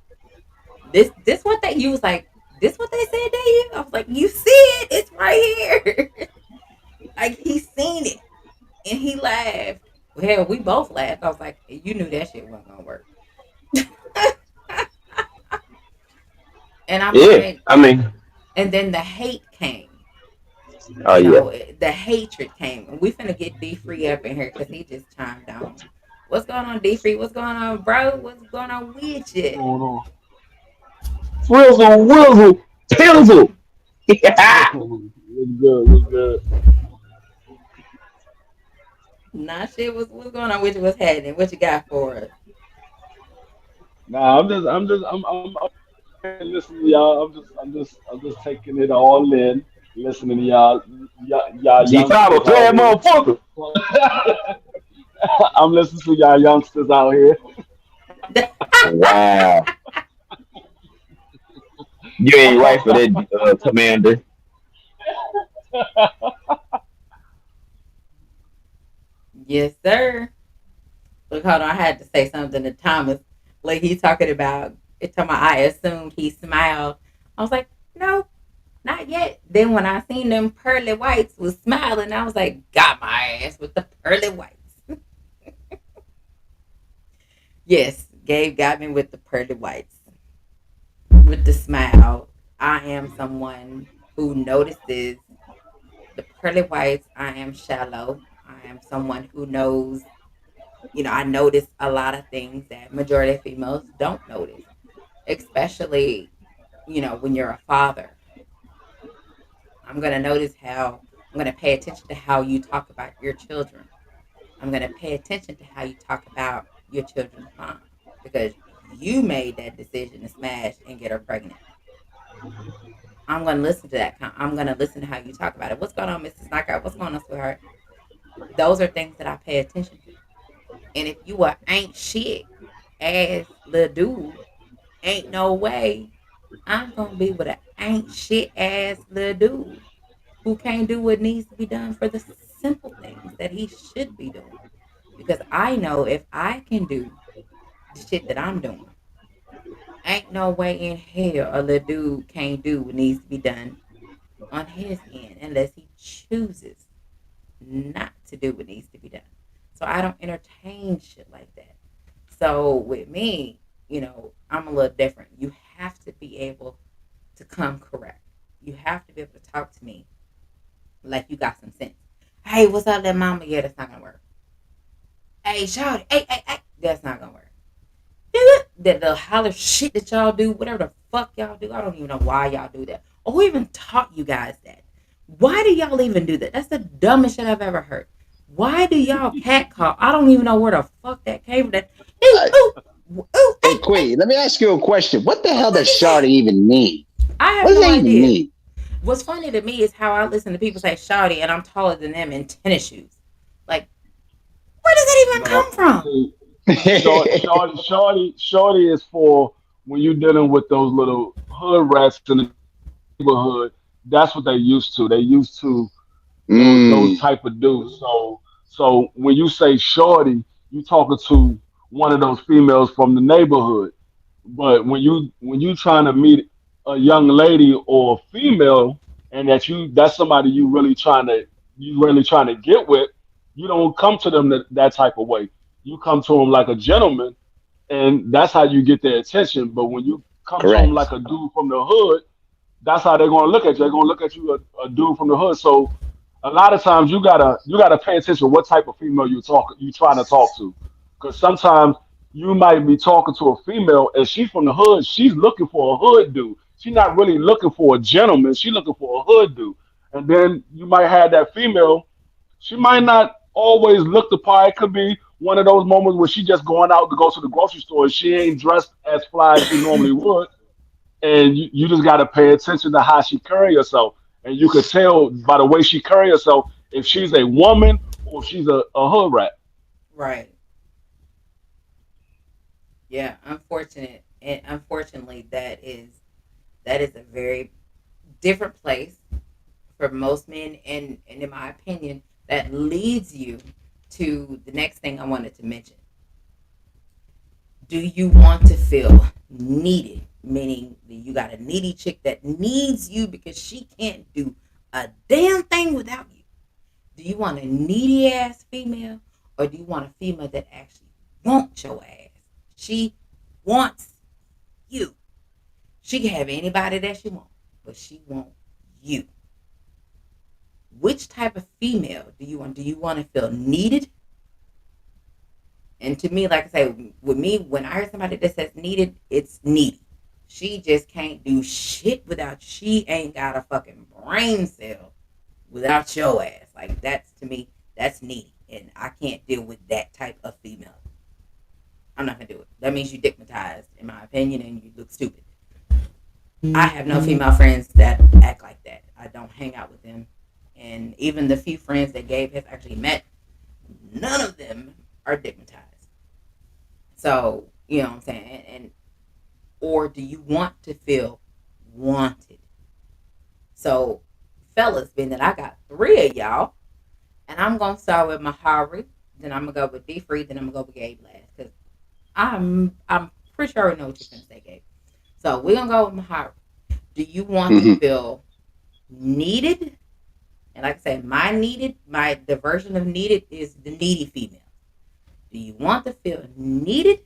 this what they, you was like, this what they said to you? I was like, you see it? It's right here. Like, he seen it. And he laughed. Hell, we both laughed. I was like, you knew that shit wasn't gonna work. And I'm yeah. like, I mean, and then the hate came. oh yeah. The hatred came. And we finna get D Free up in here because he just chimed on. What's going on, D Free? What's going on, bro? What's going on with What's you? going on? Frizzle, whizzle, pizzle. What's good? What's good? Nah, shit. What's going on with you? What's happening? What you got for us? Nah, I'm here listening to y'all. I'm just taking it all in, listening to y'all G5 a youngsters out bad here. motherfucker. I'm listening to y'all youngsters out here. Wow. You ain't right for that, Commander. Yes, sir. Look, hold on. I had to say something to Thomas. Like, he talking about it. Talking about, I assumed he smiled. I was like, no, not yet. Then when I seen them pearly whites was smiling, I was like, got my ass with the pearly whites. Yes, Gabe got me with the pearly whites, with the smile. I am someone who notices the pearly whites. I am shallow. I am someone who knows, I notice a lot of things that majority of females don't notice, especially, when you're a father. I'm going to notice how, I'm going to pay attention to how you talk about your children. I'm going to pay attention to how you talk about your children's mom because you made that decision to smash and get her pregnant. I'm going to listen to that. I'm going to listen to how you talk about it. What's going on, Mrs. Knockout? What's going on, sweetheart? Those are things that I pay attention to. And if you ain't shit ass little dude, ain't no way I'm going to be with an ain't shit ass little dude who can't do what needs to be done for the simple things that he should be doing. Because I know if I can do the shit that I'm doing, ain't no way in hell a little dude can't do what needs to be done on his end unless he chooses not to do what needs to be done. So I don't entertain shit like that. So with me, I'm a little different. You have to be able to come correct. You have to be able to talk to me like you got some sense. Hey, what's up, little mama? Yeah, that's not gonna work. Hey, shout it. Hey, that's not gonna work. That the holler shit that y'all do, whatever the fuck y'all do, I don't even know why y'all do that. Or who even taught you guys that? Why do y'all even do that? That's the dumbest shit I've ever heard. Why do y'all cat call? I don't even know where the fuck that came from. That ooh, Uh, ooh, ooh, hey, hey, hey, Queen, let me ask you a question. What the hell what does is that? shawty even mean? I What have does no that even idea. mean? What's funny to me is how I listen to people say shawty and I'm taller than them in tennis shoes. Like, where does that even No, come from? see, shorty is for when you're dealing with those little hood rats in the neighborhood. That's what they used to. They used to those type mm, of dudes. So when you say shorty, you talking to one of those females from the neighborhood. But when you trying to meet a young lady or a female, and that's somebody you really trying to get with, you don't come to them that type of way. You come to them like a gentleman, and that's how you get their attention. But when you come to them like correct. a dude from the hood, that's how they're gonna look at you. They're gonna look at you a dude from the hood. So a lot of times you gotta pay attention to what type of female you trying to talk to, because sometimes you might be talking to a female and she's from the hood. She's looking for a hood dude. She's not really looking for a gentleman. She's looking for a hood dude. And then you might have that female. She might not always look the part. It could be one of those moments where she just going out to go to the grocery store and she ain't dressed as fly as she normally would, and you just got to pay attention to how she carry herself, and you could tell by the way she carry herself if she's a woman or if she's a hood rat. Right. Yeah. Unfortunate. And unfortunately, that is a very different place for most men, and in my opinion, that leads you to the next thing I wanted to mention. Do you want to feel needed? Meaning that you got a needy chick that needs you because she can't do a damn thing without you. Do you want a needy ass female, or do you want a female that actually wants your ass? She wants you. She can have anybody that she wants, but she wants you. Which type of female do you want? Do you want to feel needed? And to me, like I say, with me, when I hear somebody that says needed, it's needy. She just can't do shit without. She ain't got a fucking brain cell without your ass. Like that's to me, that's needy, and I can't deal with that type of female. I'm not gonna do it. That means you stigmatized, in my opinion, and you look stupid. I have no female friends that act like that. I don't hang out with them, and even the few friends that Gabe has actually met, none of them are stigmatized. So you know what I'm saying, and or do you want to feel wanted? So, fellas, being that I got three of y'all, and I'm gonna start with Mahari, then I'm gonna go with D Free, then I'm gonna go with Gabe last, because I'm pretty sure I know what you're gonna say, Gabe. So we're gonna go with Mahari. Do you want to Hmm. feel needed? And like I said, my the version of needed is the needy female. Do you want to feel needed,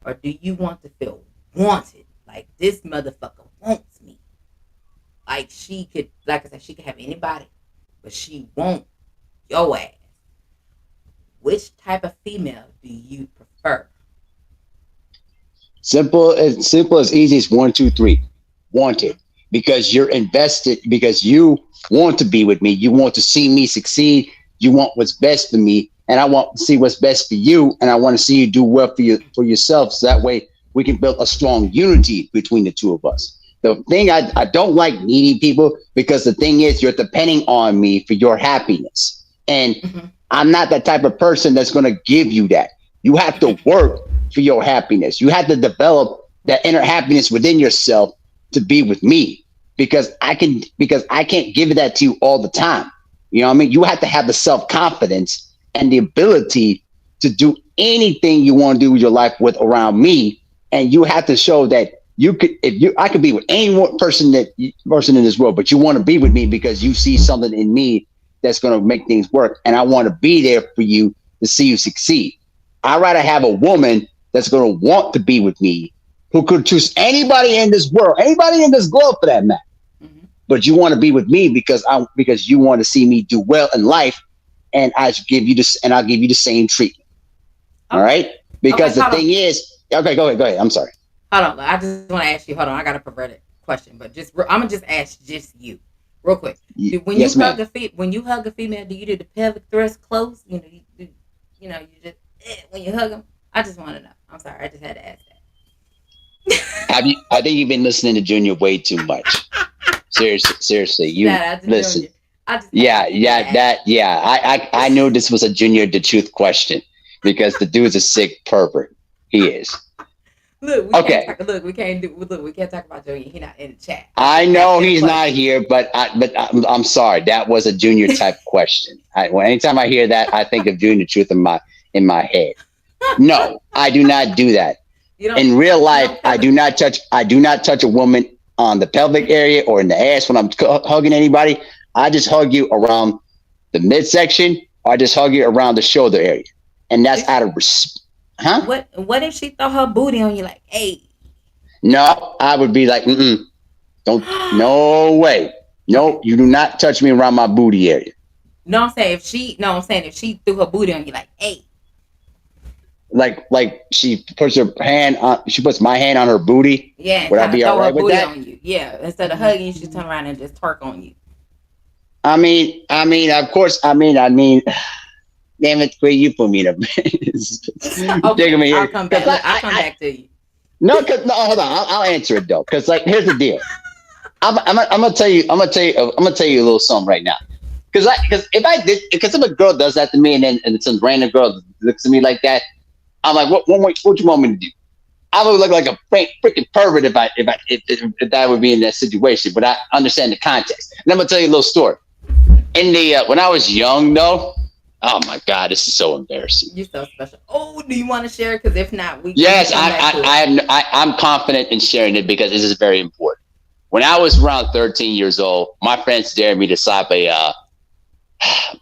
or do you want to feel wanted? Like this motherfucker wants me. Like she could, like I said, she could have anybody, but she won't your ass. Which type of female do you prefer? Simple as easy as one, two, three. Wanted. Because you're invested, because you want to be with me. You want to see me succeed. You want what's best for me. And I want to see what's best for you. And I want to see you do well for yourself. So that way we can build a strong unity between the two of us. The thing I don't like needy people because the thing is you're depending on me for your happiness. And Mm-hmm. I'm not that type of person that's going to give you that. You have to work for your happiness. You have to develop that inner happiness within yourself to be with me because I can't give that to you all the time. You know what I mean? You have to have the self-confidence and the ability to do anything you want to do with your life with around me. And you have to show that you could if you I could be with any one person in this world, but you want to be with me because you see something in me that's going to make things work. And I want to be there for you to see you succeed. I'd rather have a woman that's going to want to be with me who could choose anybody in this world, anybody in this globe for that matter. Mm-hmm. But you want to be with me because you want to see me do well in life, and I'll give you the same treatment. All Okay. right? Okay. Because the Hold on. thing is, okay, go ahead. I'm sorry. Hold on. I just want to ask you. Hold on. I got a perverted question, but I'm gonna just ask just you, real quick. When you Yes, ma'am. hug when you hug a female, do you do the pelvic thrust close? You just when you hug them. I just want to know. I'm sorry. I just had to ask Have you? I think you've been listening to Junior way too much. Seriously, that. you Shout out to listen. Junior. I just had Yeah, to get yeah, that. I knew this was a Junior the truth question because the dude's a sick pervert. He is. Look, we can't Okay, talk. Look, we can't do. Look, we can't talk about Junior. He not in the chat. I I just know asked him a he's not question. here, but I'm sorry. That was a Junior type question. Anytime I hear that, I think of Junior truth in my head. No, I do not do that. You don't. In real You life, don't pelvic. I do not touch a woman on the pelvic area or in the ass when I'm hugging anybody. I just hug you around the midsection, or I just hug you around the shoulder area, and that's If out she, of respect. Huh? what if she throw her booty on you like, hey? No, I would be like, don't, no way, no, Okay. you do not touch me around my booty area. No, I'm saying if she. No, I'm saying if she threw her booty on you like, hey. Like she puts my hand on her booty. Yeah, and Would I kind of be all throw her right with booty that? on you. Yeah, instead of hugging you, she turn around and just twerk on you. Of course, damn it, Quit, you put me in a taking Okay, me I'll here come because back. Look, I'll come back to you. no, cause no, hold on, I'll answer it though, because like here's the deal. I'm gonna tell you, I'm gonna tell you a little something right now. Because if a girl does that to me, and some random girl looks at me like that, I'm like, what you want me to do? I would look like a freaking pervert if that would be in that situation. But I understand the context, and I'm gonna tell you a little story. In the when I was young, though, oh my god, this is so embarrassing. You're so special. Oh, do you want to share? Because if not, we can Yes, come back to it. I'm confident in sharing it because this is very important. When I was around 13 years old, my friends dared me to slap a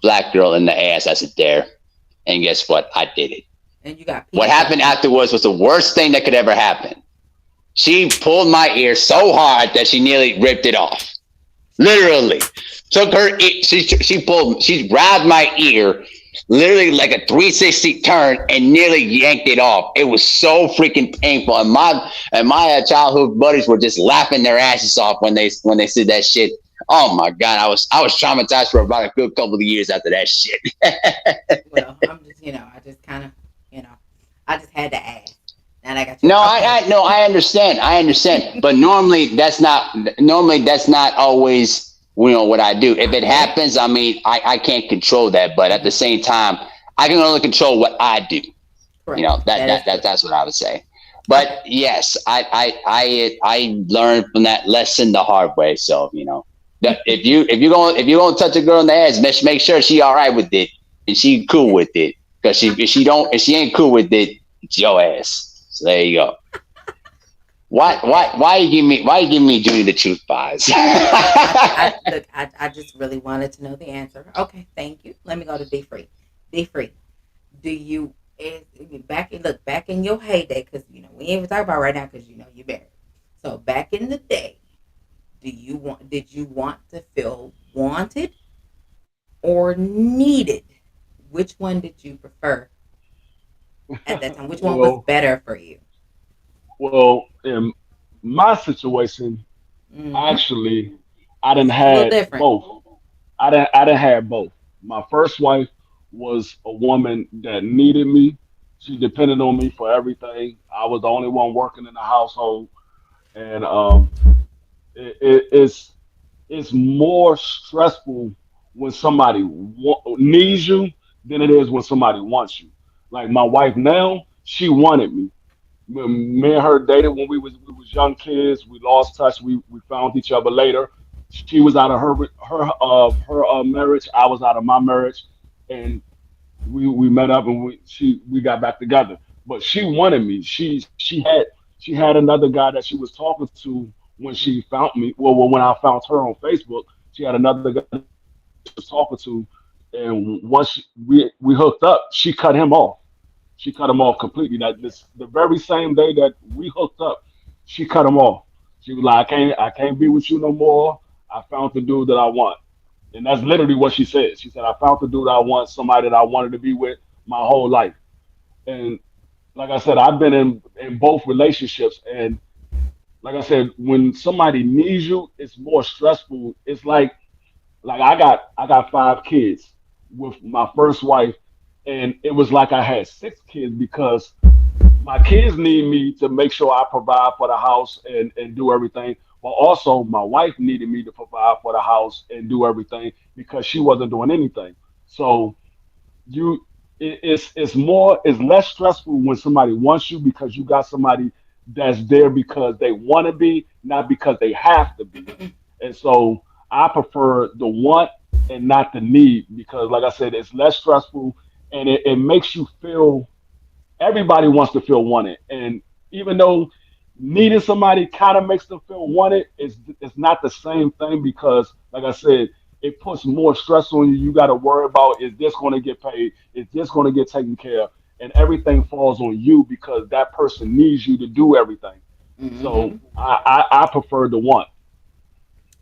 black girl in the ass as a dare, and guess what? I did it. And you got What pizza. happened afterwards was the worst thing that could ever happen. She pulled my ear so hard that she nearly ripped it off. Literally, took her. She grabbed my ear, literally like a 360 turn, and nearly yanked it off. It was so freaking painful, and my childhood buddies were just laughing their asses off when they said that shit. Oh my god, I was traumatized for about a good couple of years after that shit. Well, I'm just, I just kind of, you know, I just had to ask. And I got you. No, Okay. no, I understand. But normally that's not always what I do. If it Correct. happens, I mean, I can't control that. But at the Hmm. same time, I can only control what I do. Correct. That is true. That's what I would say. But Okay. yes, I learned from that lesson the hard way. So that if you gonna touch a girl in the ass, make sure she all right with it and she cool with it. Because if she ain't cool with it, it's your ass. So there you go. Okay. Why you give me Judy the Truth vibes? Look. I just really wanted to know the answer. Okay. Thank you. Let me go to D free. D free. Do you back in your heyday? Because we ain't even talking about right now because you're married. So back in the day, did you want to feel wanted or needed? Which one did you prefer at that time? Which one was Well, better for you? in my situation, Mm-hmm. actually, I Because didn't it's a little had different. both. I didn't have both. My first wife was a woman that needed me. She depended on me for everything. I was the only one working in the household, and it's more stressful when somebody needs you than it is when somebody wants you. Like my wife now, she wanted me. Me and her dated when we was young kids. We lost touch. We found each other later. She was out of her marriage. I was out of my marriage, and we met up and we got back together. But she wanted me. She had another guy that she was talking to when Mm-hmm. she found me. Well, when I found her on Facebook, she had another guy that she was talking to, and once we hooked up, she cut him off. She cut him off completely. That this the very same day that we hooked up, she cut him off. She was like, I can't be with you no more. I found the dude that I want. And that's literally what she said. She said, I found the dude I want, somebody that I wanted to be with my whole life. And like I said, I've been in both relationships. And like I said, when somebody needs you, it's more stressful. It's like I got 5 kids with my first wife, and it was like I had 6 kids because my kids need me to make sure I provide for the house and do everything. But also, my wife needed me to provide for the house and do everything because she wasn't doing anything. So you, it's less stressful when somebody wants you because you got somebody that's there because they want to be, not because they have to be. And so I prefer the want and not the need because, like I said, it's less stressful and it makes you feel everybody wants to feel wanted. And even though needing somebody kind of makes them feel wanted, it's not the same thing because, like I said, it puts more stress on you. You got to worry about is this going to get paid? Is this going to get taken care of? And everything falls on you because that person needs you to do everything. So Mm-hmm. I prefer the want.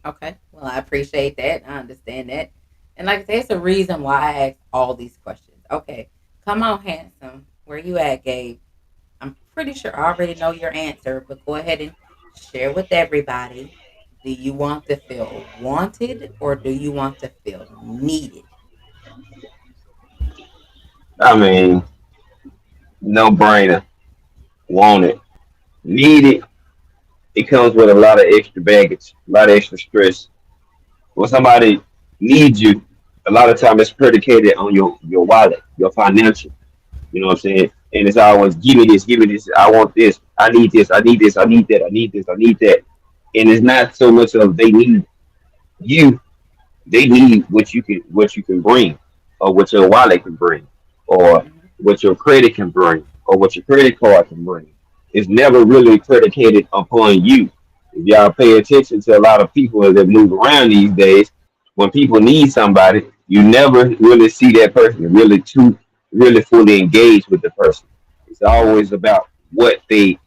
Okay. Well, I appreciate that. I understand that. And like I said, it's a reason why I ask all these questions. Okay. Come on, handsome. Where you at, Gabe? I'm pretty sure I already know your answer, but go ahead and share with everybody. Do you want to feel wanted or do you want to feel needed? I mean, no brainer. Want it, need it. It comes with a lot of extra baggage, a lot of extra stress. When somebody needs you, a lot of time it's predicated on your wallet, your financial. You know what I'm saying? And it's always give me this, I want this, I need this, I need this, I need that, I need this, I need that. And it's not so much of they need you, they need what you can bring, or what your wallet can bring, or Mhm. what your credit can bring, or what your credit card can bring. It's never really predicated upon you. If y'all pay attention to a lot of people that move around these days, when people need somebody, you never really see that person really fully engaged with the person. It's Yep. always about what they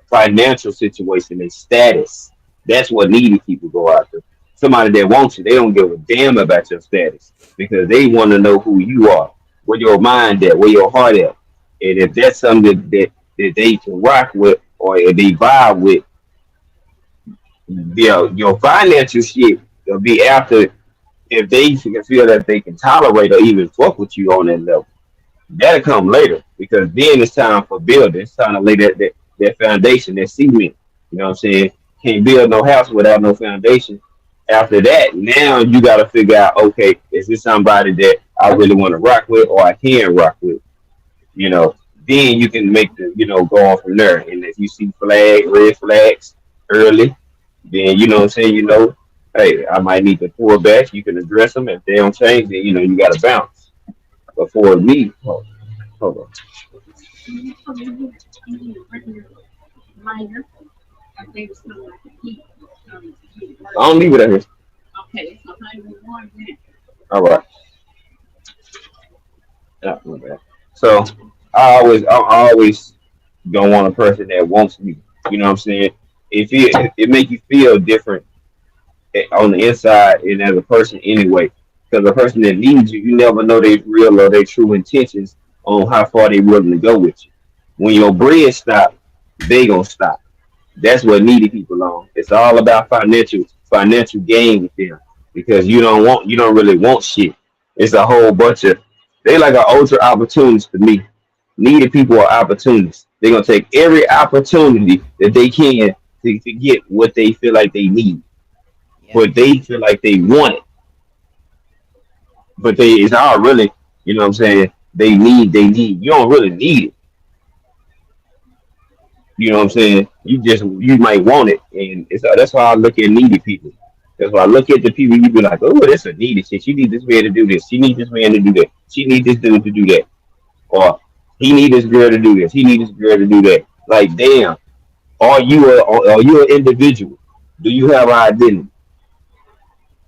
financial situation, their status. That's what needy people go after. Somebody that wants you, they don't give a damn about your status because they want to know who you are, where your mind at, where your heart at. And if that's something that they can rock with or if they vibe with, your financial shit will be after if they can feel that they can tolerate or even fuck with you on that level. That'll come later because then it's time for building. It's time to lay that foundation, that cement. You know what I'm saying? Can't build no house without no foundation. After that, now you got to figure out, okay, is this somebody that I really want to rock with or I can rock with? You know, then you can make go on from there. And if you see red flags early, then you know what I'm saying, hey, I might need to pull back. You can address them. If they don't change, then you got to bounce. But for me, hold on. I don't leave it at here. All right. Yeah, my bad. So I always don't want a person that wants me. You know what I'm saying? It make you feel different on the inside and as a person anyway. Because a person that needs you, you never know their real or their true intentions on how far they willing to go with you. When your bread stop, they gonna stop. That's what needy people on. It's all about financial gain with them because you don't really want shit. It's a whole bunch of they like an ultra opportunist to me. Needy people are opportunists. They're gonna take every opportunity that they can to get what they feel like they need, Yep. but they feel like they want it, but it's all really, you know what I'm saying? They need. You don't really need it. You know what I'm saying? You might want it, and that's why I look at needy people. That's why I look at the people you be like, oh, that's a needy shit. She need this man to do this. She need this man to do that. She need this dude to do that, or he need this girl to do this. He need this girl to do that. Like, damn, are you an individual? Do you have an identity?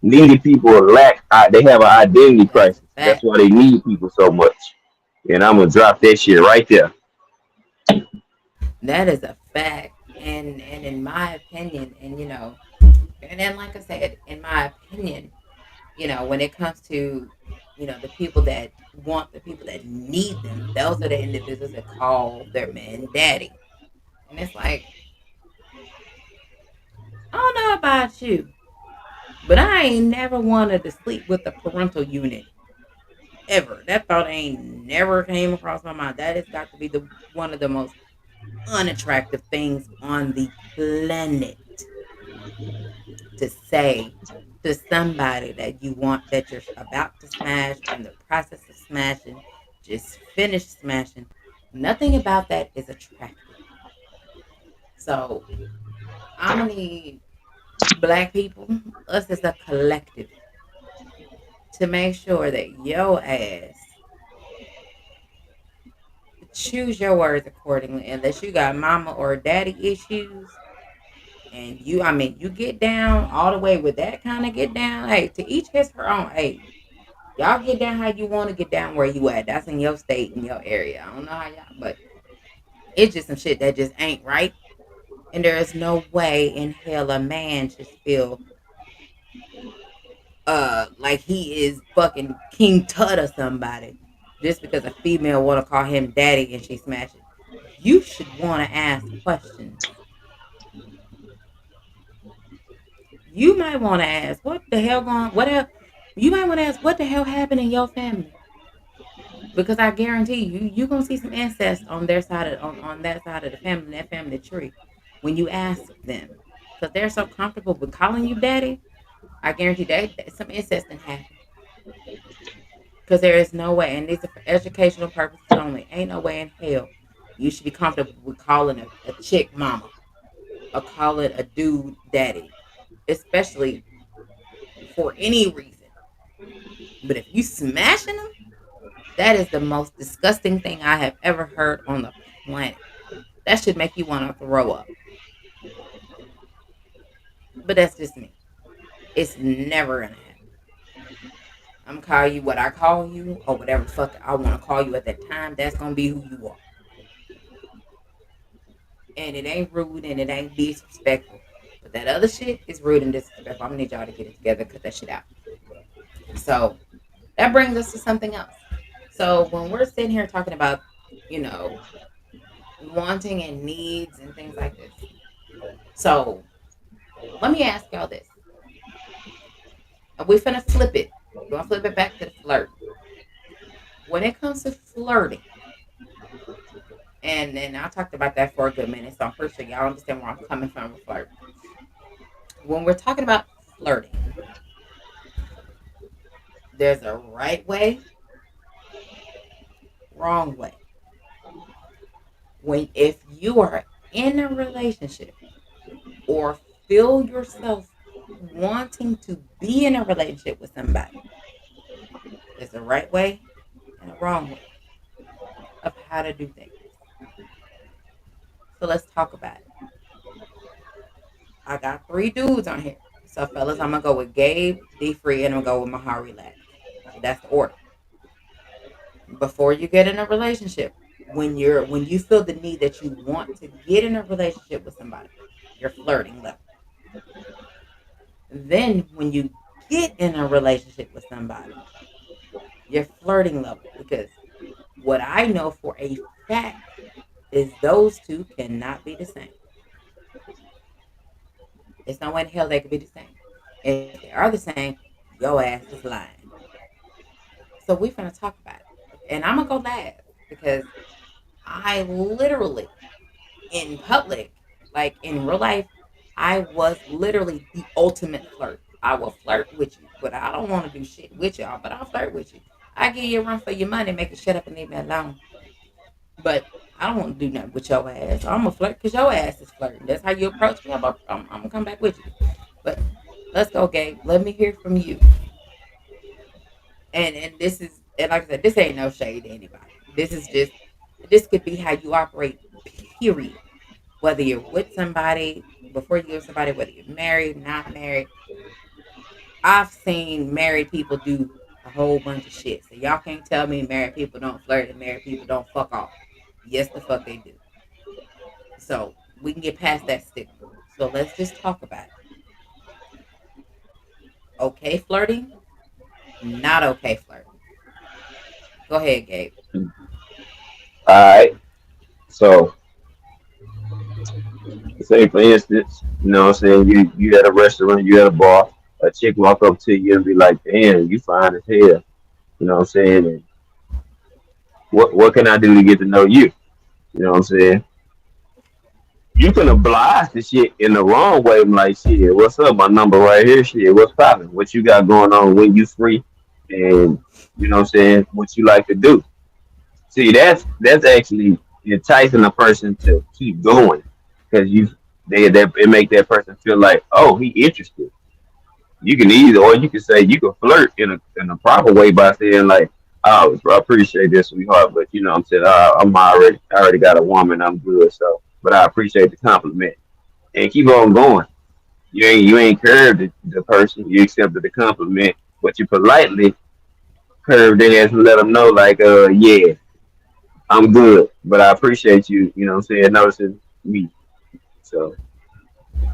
Needy people they have an identity That's a crisis. That's fact. why they need people so much. And I'm gonna drop that shit right there. That is a fact. And in my opinion, and then like I said, in my opinion, when it comes to, the people that want the people that need them, those are the individuals that call their man daddy. And it's like, I don't know about you, but I ain't never wanted to sleep with the parental unit ever. That thought ain't never came across my mind. That has got to be the one of the most unattractive things on the planet to say to somebody that you want, that you're about to smash or in the process of smashing, just finish smashing. Nothing about that is attractive. So I'm gonna need black people, us as a collective, to make sure that your ass choose your words accordingly. Unless you got mama or daddy issues, and you get down all the way with that kind of get down. Hey, to each his her own. Hey, y'all get down how you want to get down where you at. That's in your state, in your area. I don't know how y'all, but it's just some shit that just ain't right. And there is no way in hell a man should feel like he is fucking King Tut or somebody just because a female want to call him daddy and she smash it. You should want to ask questions. You might want to ask what the hell going. What hell? You might want to ask what the hell happened in your family. Because I guarantee you gonna see some incest on their side of on that side of the family, that family tree, when you ask them, because they're so comfortable with calling you daddy. I guarantee that some incest can happen. Because there is no way, and these are for educational purposes only. Ain't no way in hell you should be comfortable with calling a chick mama or calling a dude daddy, especially for any reason. But if you smashing them, that is the most disgusting thing I have ever heard on the planet. That should make you want to throw up. But that's just me. It's never gonna happen. I'm gonna call you what I call you, or whatever the fuck I want to call you at that time. That's gonna be who you are, and it ain't rude and it ain't disrespectful. But that other shit is rude and disrespectful. I'm gonna need y'all to get it together, cut that shit out. So that brings us to something else. So when we're sitting here talking about, you know, wanting and needs and things like this. So let me ask y'all this. We're finna flip it. We're gonna flip it back to the flirt. When it comes to flirting, and I talked about that for a good minute, so I'm pretty sure y'all understand where I'm coming from with flirt. When we're talking about flirting, there's a right way, wrong way. When if you are in a relationship or feel yourself wanting to be in a relationship with somebody, there's a right way and a wrong way of how to do things. So let's talk about it. I got three dudes on here. So fellas, I'm gonna go with Gabe, D Free, and I'm gonna go with Mahari last. So that's the order. Before you get in a relationship, when you feel the need that you want to get in a relationship with somebody, you're flirting level. Then when you get in a relationship with somebody, you're flirting level, because what I know for a fact is those two cannot be the same. There's no way in hell they could be the same. And if they are the same, your ass is lying. So we're gonna talk about it. And I'm gonna go last because I literally in public, like in real life, I was literally the ultimate flirt. I will flirt with you, but I don't want to do shit with y'all, but I'll flirt with you. I give you a run for your money, make it shut up and leave me alone. But I don't want to do nothing with your ass. I'm gonna flirt because your ass is flirting. That's how you approach me. I'm gonna come back with you. But let's go, Gabe. Let me hear from you. And this is, and like I said, this ain't no shade to anybody. This is just, this could be how you operate. Period. Whether you're with somebody, before you get with somebody, whether you're married, not married. I've seen married people do a whole bunch of shit. So y'all can't tell me married people don't flirt and married people don't fuck off. Yes, the fuck they do. So we can get past that stigma. So let's just talk about it. Okay flirting, not okay flirting. Go ahead, Gabe. All right. So, say for instance, you know what I'm saying, you at a restaurant, you at a bar, a chick walk up to you and be like, damn, you fine as hell. You know what I'm saying? And what can I do to get to know you? You know what I'm saying? You can oblige the shit in the wrong way. I'm like, shit, what's up? My number right here. Shit, what's popping? What you got going on when you free? And you know what I'm saying? What you like to do? See, that's actually enticing a person to keep going because they it make that person feel like, oh, he interested. You can either, or you can say you can flirt in a proper way by saying like, oh, bro, I appreciate this, sweetheart, but you know what I'm saying, I already got a woman, I'm good, so, but I appreciate the compliment and keep on going. You ain't curved the person, you accepted the compliment, but you politely curved their ass and let them know like, yeah, I'm good, but I appreciate you, you know what I'm saying, noticing me. So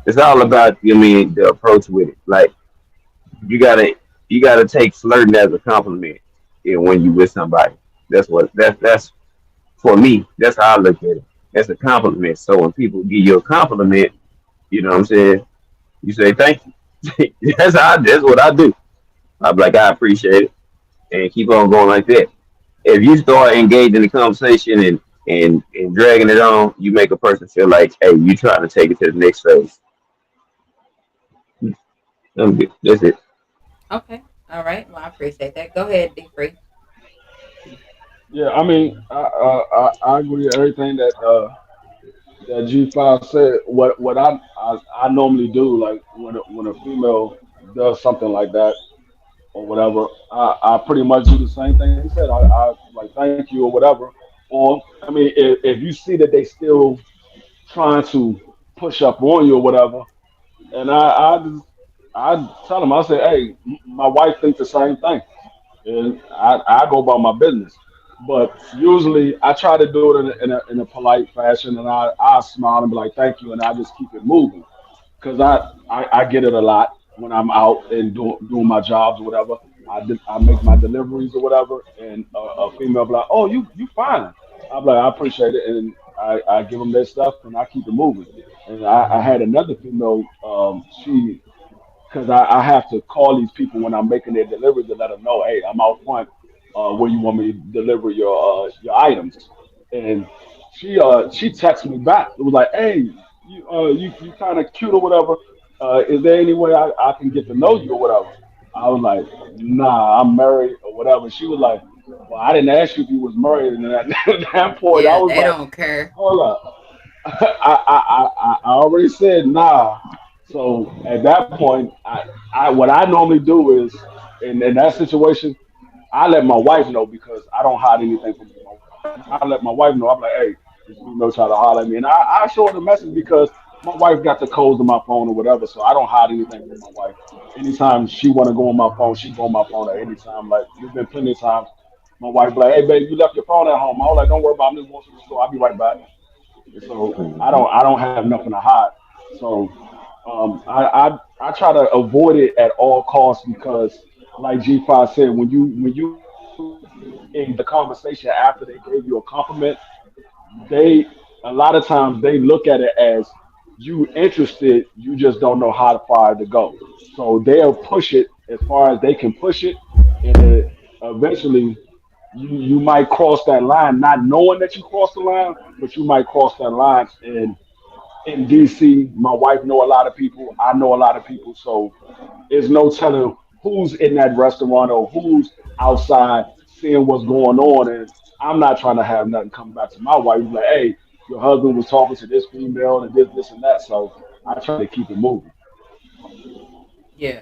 it's all about, you know what I mean, the approach with it. Like you gotta you gotta take flirting as a compliment, when you with somebody. That's for me. That's how I look at it. That's a compliment. So when people give you a compliment, you know what I'm saying. You say thank you. That's what I do. I'm like I appreciate it and keep on going like that. if you start engaging the conversation and dragging it on, you make a person feel like, hey, you trying to take it to the next phase. That's it. Okay. All right. Well, I appreciate that. Go ahead, D free. Yeah, I mean, I agree with everything that G5 said. What I normally do, like when a female does something like that or whatever, I pretty much do the same thing he said. I like thank you or whatever. Or I mean, if you see that they still trying to push up on you or whatever, and I tell them, I say, hey, my wife thinks the same thing, and I go about my business. But usually, I try to do it in a polite fashion, and I smile and be like, thank you, and I just keep it moving because I get it a lot when I'm out and doing my jobs or whatever. I make my deliveries or whatever, and a female be like, "Oh, you fine." I'm like, "I appreciate it," and I give them their stuff and I keep it moving. And I had another female, she because I have to call these people when I'm making their deliveries to let them know, hey, I'm out front. Where you want me to deliver your items? And she texted me back. It was like, hey, you kind of cute or whatever. Is there any way I can get to know you or whatever? I was like, nah, I'm married or whatever. She was like, well, I didn't ask you if you was married. And at that point, I Yeah, was they like, don't care. hold up. I already said nah. So at that point, I what I normally do is in that situation, I let my wife know because I don't hide anything from my wife. I let my wife know. I'm like, hey, this female try to holler at me, and I show her the message because my wife got the codes to my phone or whatever, so I don't hide anything from my wife. Anytime she want to go on my phone, she go on my phone at any time. Like there's been plenty of times my wife be like, hey, babe, you left your phone at home. I was like, don't worry about it. I'm just going to the store. I'll be right back. And so I don't have nothing to hide. So I try to avoid it at all costs because, like G5 said, when you engage the conversation after they gave you a compliment, they a lot of times they look at it as you interested, you just don't know how far to go. So they'll push it as far as they can push it, and eventually you might cross that line, not knowing that you crossed the line, but you might cross that line. And in DC, my wife know a lot of people. I know a lot of people, so there's no telling who's in that restaurant or who's outside seeing what's going on. And I'm not trying to have nothing come back to my wife like, hey, your husband was talking to this female and this and that. So I try to keep it moving. Yeah.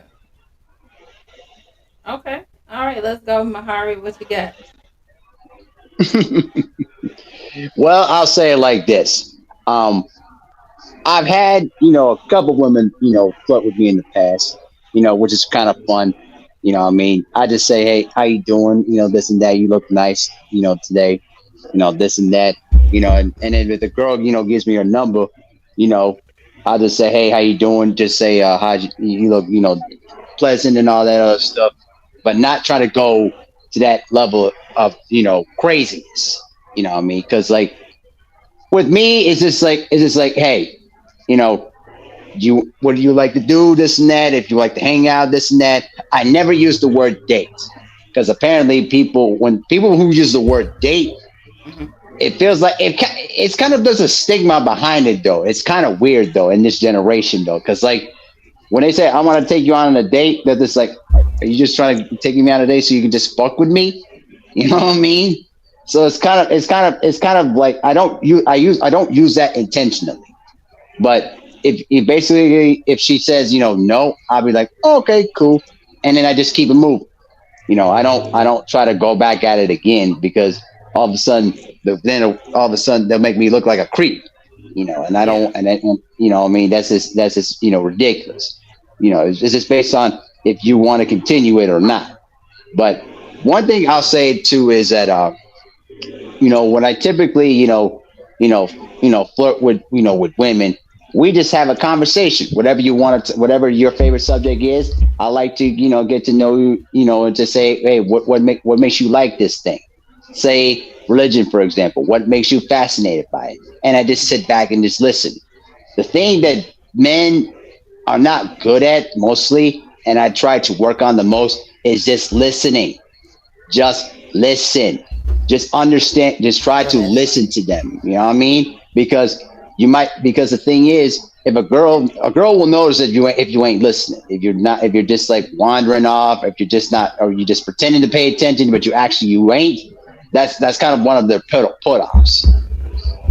Okay. All right. Let's go, Mahari. What you got? Well, I'll say it like this. Um, I've had, a couple women, flirt with me in the past, which is kind of fun. I mean, I just say, hey, how you doing? This and that. You look nice, today, this and that, and then if the girl, gives me her number, you know, I'll just say, hey, how you doing? Just say, how you look, pleasant and all that other stuff, but not try to go to that level of, craziness. What I mean? Because like with me, it's just like, hey, you know, what do you like to do? This and that. If you like to hang out, this and that. I never use the word date because apparently when people who use the word date, Hmm. it feels like it's kind of there's a stigma behind it though. It's kind of weird though in this generation though, because like when they say I want to take you on a date, they're just like, are you just trying to take me on a date so you can just fuck with me? You know what I mean? So it's kind of like I don't use that intentionally. But if basically if she says no, I'll be like, oh, okay, cool, and then I just keep it moving. I don't try to go back at it again because all of a sudden then all of a sudden they'll make me look like a creep. And I Yeah. don't and I mean that's just ridiculous. It's just based on if you want to continue it or not. But one thing I'll say too is that when I typically, flirt with women, we just have a conversation. Whatever you want to, whatever your favorite subject is, I like to, get to know you, and to say, hey, what makes you like this thing? Say religion, for example. What makes you fascinated by it? And I just sit back and just listen. The thing that men are not good at mostly, and I try to work on the most, is just listening. Just listen. just understand, just try Oh, to that's listen funny. to them. You know what I mean? Because the thing is, if a girl will notice that you if you ain't listening, if you're not, if you're just like wandering off, if you're just not, or you're just pretending to pay attention, but you ain't. That's kind of one of their put offs.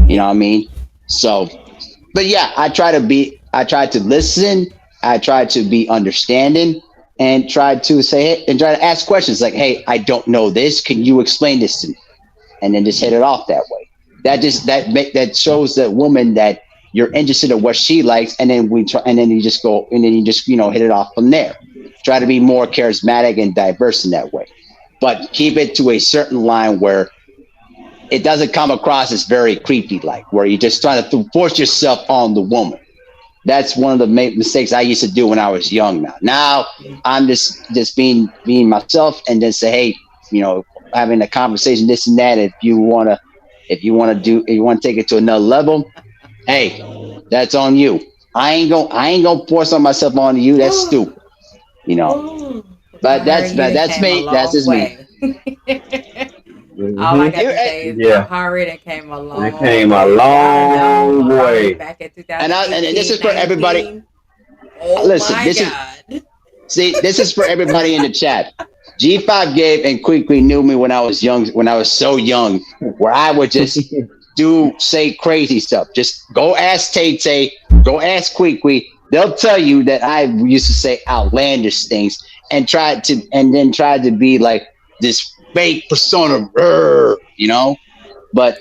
You know Yeah. what I mean? So, but yeah, I try to listen. I try to be understanding and try to say, hey, and try to ask questions like, hey, I don't know this. Can you explain this to me? And then just hit it off that way. That shows that woman that you're interested in what she likes, and then we try, and then you just go, and then you just hit it off from there. Try to be more charismatic and diverse in that way, but keep it to a certain line where it doesn't come across as very creepy, like where you're just trying to force yourself on the woman. That's one of the mistakes I used to do when I was young. Now Mm. I'm just being myself, and then say, hey, having a conversation, this and that. If you want to take it to another level, hey, that's on you. I ain't gonna force on myself onto you. That's stupid, you know. Ooh, But Mahari, you done that's came a me. That's long just me. way. All I Hmm. got to say is It, Mahari done came a It long came a way. If y'all had known long Mahari way. back in and this 2018, is for everybody. 19, oh Listen, my this is God. See, this is for everybody in the chat. G5 gave and quickly knew me when I was young, when I was so young, where I would just say crazy stuff. Just go ask Tay Tay, go ask Quickly. They'll tell you that I used to say outlandish things and then try to be like this fake persona, But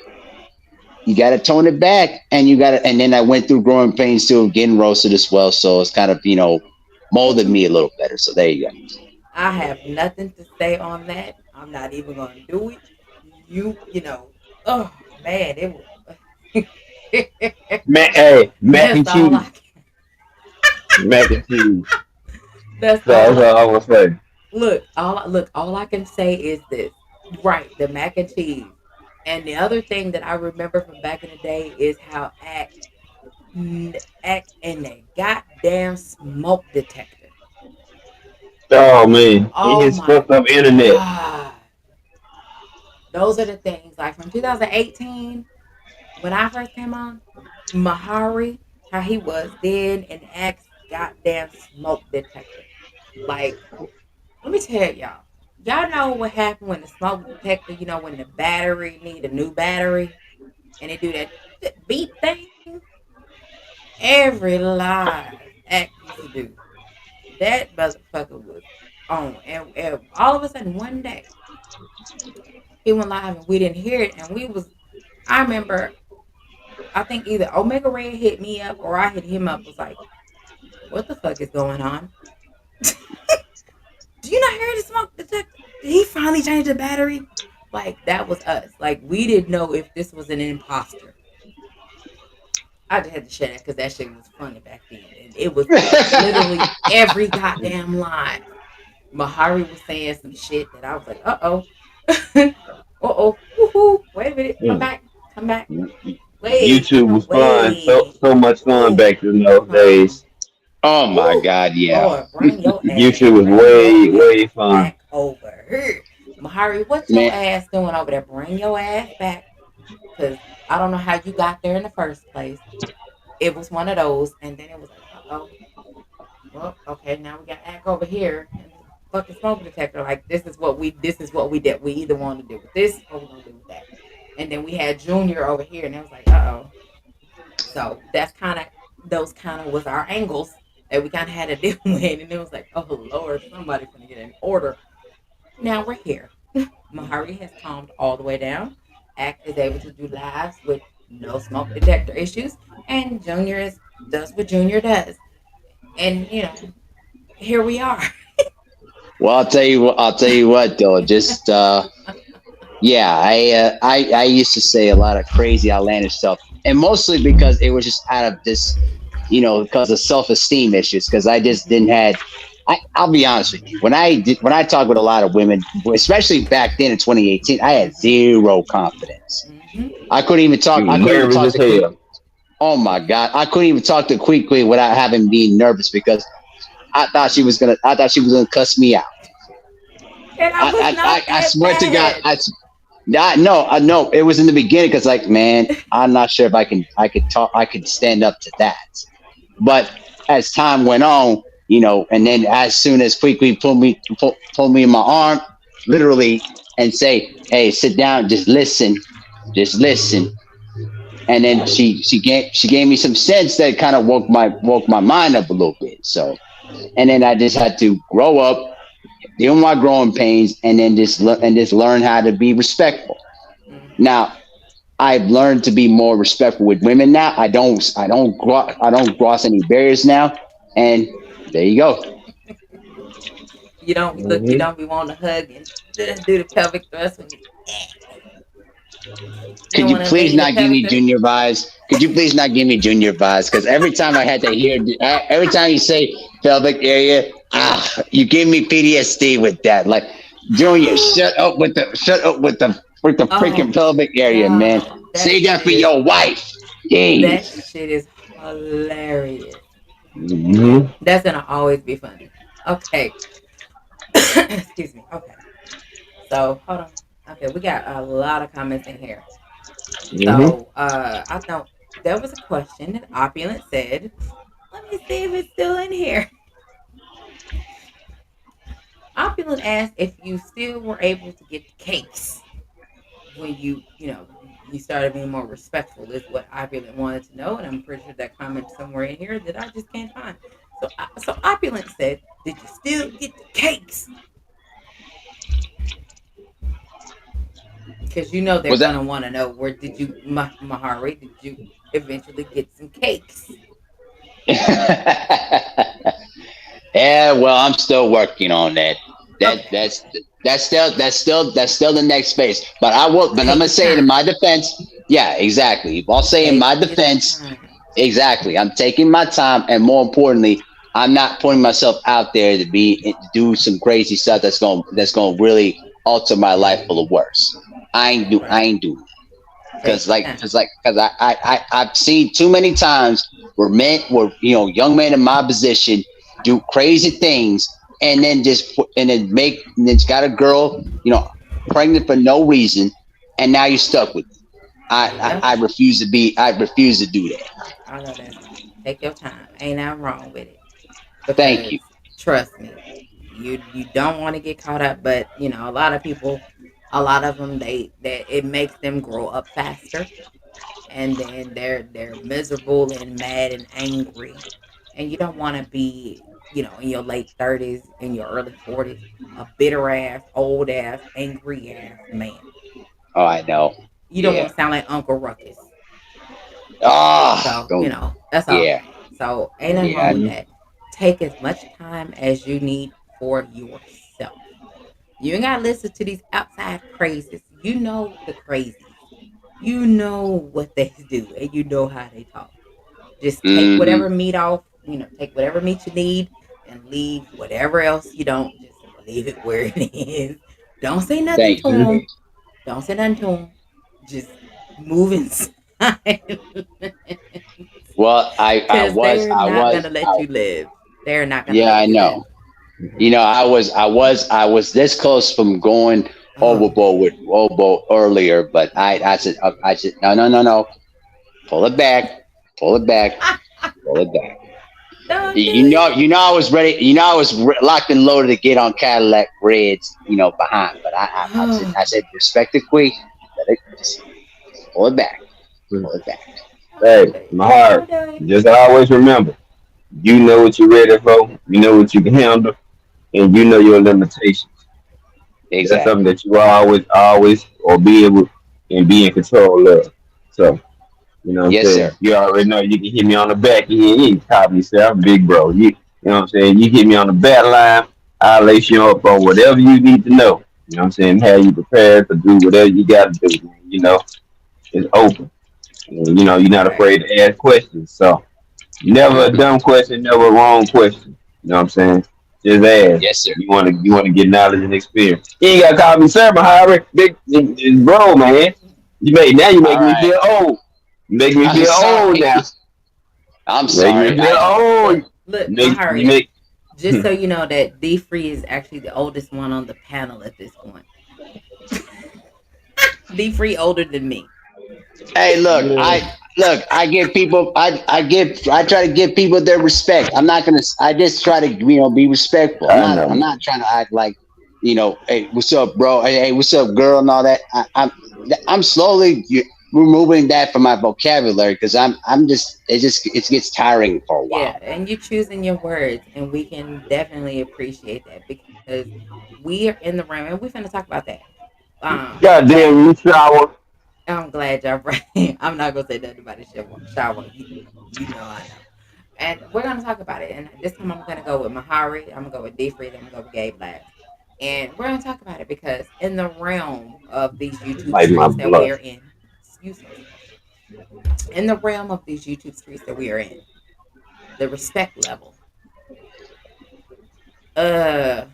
you got to tone it back, and and then I went through growing pains too, getting roasted as well. So it's kind of, molded me a little better. So there you go. I have nothing to say on that. I'm not even going to do it. Oh man, it was. Hey, mac and That's all I cheese. can. Mac and cheese. That's That's all I all I was saying. all I can say is this. Right, the mac and cheese. And the other thing that I remember from back in the day is how act in a goddamn smoke detector. Oh man, in Oh his my fucked up internet. god. Those are the things like from 2018 when I first came on, Mahari, how he was then and X goddamn smoke detector. Like, let me tell y'all. Y'all know what happened when the smoke detector, when the battery need a new battery and they do that beep thing? Every live act used to do. That motherfucker was on. And all of a sudden one day he went live and we didn't hear it and I remember I think either Omega Red hit me up or I hit him up was like, what the fuck is going on? Do you not hear the smoke detector? Did he finally change the battery? Like that was us. Like we didn't know if this was an imposter. I just had to share that because that shit was funny back then. And it was literally every goddamn live. Mahari was saying some shit that I was like, uh oh. uh oh. Woohoo. Wait a minute. Come Mm. back. Come back. Wait. YouTube was fun. Wait. So much fun Wait. back in those Huh. days. Oh my Woo. God, yeah, Lord, YouTube was bring your ass way fun. back over here. Mahari, what your man. ass doing over there? Bring your ass back. Cause I don't know how you got there in the first place. It was one of those, and then it was like, oh, well, okay, now we got act over here and the fucking smoke detector. Like this is what we did. We either want to do with this or we're gonna do with that. And then we had Junior over here, and it was like, oh. So that's kind of those kind of was our angles that we kind of had to deal with, and it was like, oh Lord, somebody finna get in order. Now we're here. Mahari has calmed all the way down. Act is able to do lives with no smoke detector issues, and Junior does what Junior does, and here we are. Well, I'll tell you what though. Just yeah, I used to say a lot of crazy outlandish stuff, and mostly because it was just out of this, because of self esteem issues. Because I just didn't had. I'll be honest with you. When I talk with a lot of women, especially back then in 2018, I had Mm-hmm. zero confidence. Mm-hmm. I couldn't even You talk. was I couldn't even nervous talk as to Quick. hell. Oh my God, I couldn't even talk to Quickly without having being nervous because I thought she was gonna cuss me out. And I was not I that swear to God, bad. Not no, no. It was in the beginning because, like, man, I'm not sure if I could talk, I could stand up to that. But as time went on, and then as soon as quickly pull me in my arm, literally, and say, "Hey, sit down, just listen." And then she gave me some sense that kind of woke my mind up a little bit. So, and then I just had to grow up, deal with my growing pains, and then just learn how to be respectful. Mm-hmm. Now, I've learned to be more respectful with women now. I don't cross any barriers now, and there you go. You don't look. You Mm-hmm. don't be wanting to hug and do the pelvic thrust when you. You Could don't you want to please lay the not give pelvic me thrust. junior vibes? Could you please not give me junior vibes? Because every time I had to hear, every time you say pelvic area, you give me PTSD with that. Like, Junior, shut up with the freaking Oh pelvic area, man. God, that Say that shit for is your wife. that Jeez. shit is hilarious. Mm-hmm. That's gonna always be funny. Okay, excuse me. Okay, so hold on. Okay, we got a lot of comments in here. Mm-hmm. So I know there was a question that Opulent said. Let me see if it's still in here. Opulent asked if you still were able to get the cakes when you started being more respectful. Is what Opulent wanted to know, and I'm pretty sure that comment somewhere in here that I just can't find. So Opulent said, "Did you still get the cakes?" Because they're Was that? gonna want to know where did you, Mahari? Did you eventually get some cakes? Yeah, well, I'm still working on that. That Okay, that's that's still the next phase. But I'm take gonna your say it in time. my defense. Yeah, exactly. I'll say in Take my your defense, time. exactly. I'm taking my time, and more importantly, I'm not putting myself out there to do some crazy stuff that's gonna really alter my life for the worse. I Right. ain't doing that. Take your time. Because I've seen too many times where young men in my position do crazy things, and then and then got a girl pregnant for no reason, and now you're stuck with it. There you go. I refuse to do that. I know that's right. Take your time. Ain't nothing wrong with it. Thank Because you. trust me, you don't want to get caught up. But a lot of people, a lot of them, they that it makes them grow up faster, and then they're miserable and mad and angry, and you don't want to be in your late 30s, in your early 40s, a bitter ass, old ass, angry ass man. Oh, I know. You don't Yeah. want to sound like Uncle Ruckus. Ah, So, don't. that's all I'm Yeah. saying. So, ain't nothing Yeah. wrong with that. Take as much time as you need for yourself. You ain't got to listen to these outside crazies. You know the crazies. You know what they do and you know how they talk. Just take Mm-hmm. whatever meat off, take whatever meat you need and leave whatever else you don't. Just leave it where it is. Don't say nothing Thank to you. Mm-hmm. them. Don't say nothing to them. Just move inside. Well, Because they're not gonna let you live. They're not gonna yeah, let I you live. know. I was this close from going Oh overboard with man. overboard earlier, but I said, no, no, no, no, pull it back, pull it back, pull it back. Don't do it. I was ready. I was locked and loaded to get on Cadillac Reds, behind. But I said, respect the queen. Let it just pull it back, pull it back. Hey, Don't do it. my heart. Don't do it. Just always remember, you know what you're ready for. You know what you can handle, and you know your limitations. That's something Exactly. that you always, or be able and be in control of. So, you know what I'm Yes, sir. saying? You already know you can hit me on the back. You can copy yourself, big bro. You know what I'm saying? You hit me on the back line. I'll lace you up on whatever you need to know. You know what I'm saying? Have you prepared to do whatever you got to do. You know, it's open. And, you're not Right. afraid to ask questions. So, never a Mm-hmm. dumb question, never a wrong question. You know what I'm saying? Just ask. Yes, sir. You want to get knowledge and experience. You ain't gotta call me sir, Mahari. Big bro, man. You All make me right. feel old. You make me I'm feel old sorry. now. I'm You make me sorry. feel I old. Look, You Mahari. make Just so you know that D Free is actually the oldest one on the panel at this point. D Free older than me. Hey, Yeah, I give people, I try to give people their respect. I'm not gonna, I just try to, be respectful. I know. I'm not trying to act like, hey, what's up, bro? Hey, what's up, girl, and all that. I'm slowly removing that from my vocabulary because I'm just, it gets tiring for a while. Yeah, and you choosing your words, and we can definitely appreciate that because we are in the room, and we're finna talk about that. But Goddamn, you shower. I'm glad y'all brought. I'm not gonna say nothing about the shower. You know I know. And we're gonna talk about it. And this time I'm gonna go with Mahari. I'm gonna go with D Freeze. I'm gonna go with Gabe last. And we're gonna talk about it because in the realm of these YouTube Like my streets that we blood. are in, excuse me, sir. In the realm of these YouTube streets that we are in, the respect level. Uh,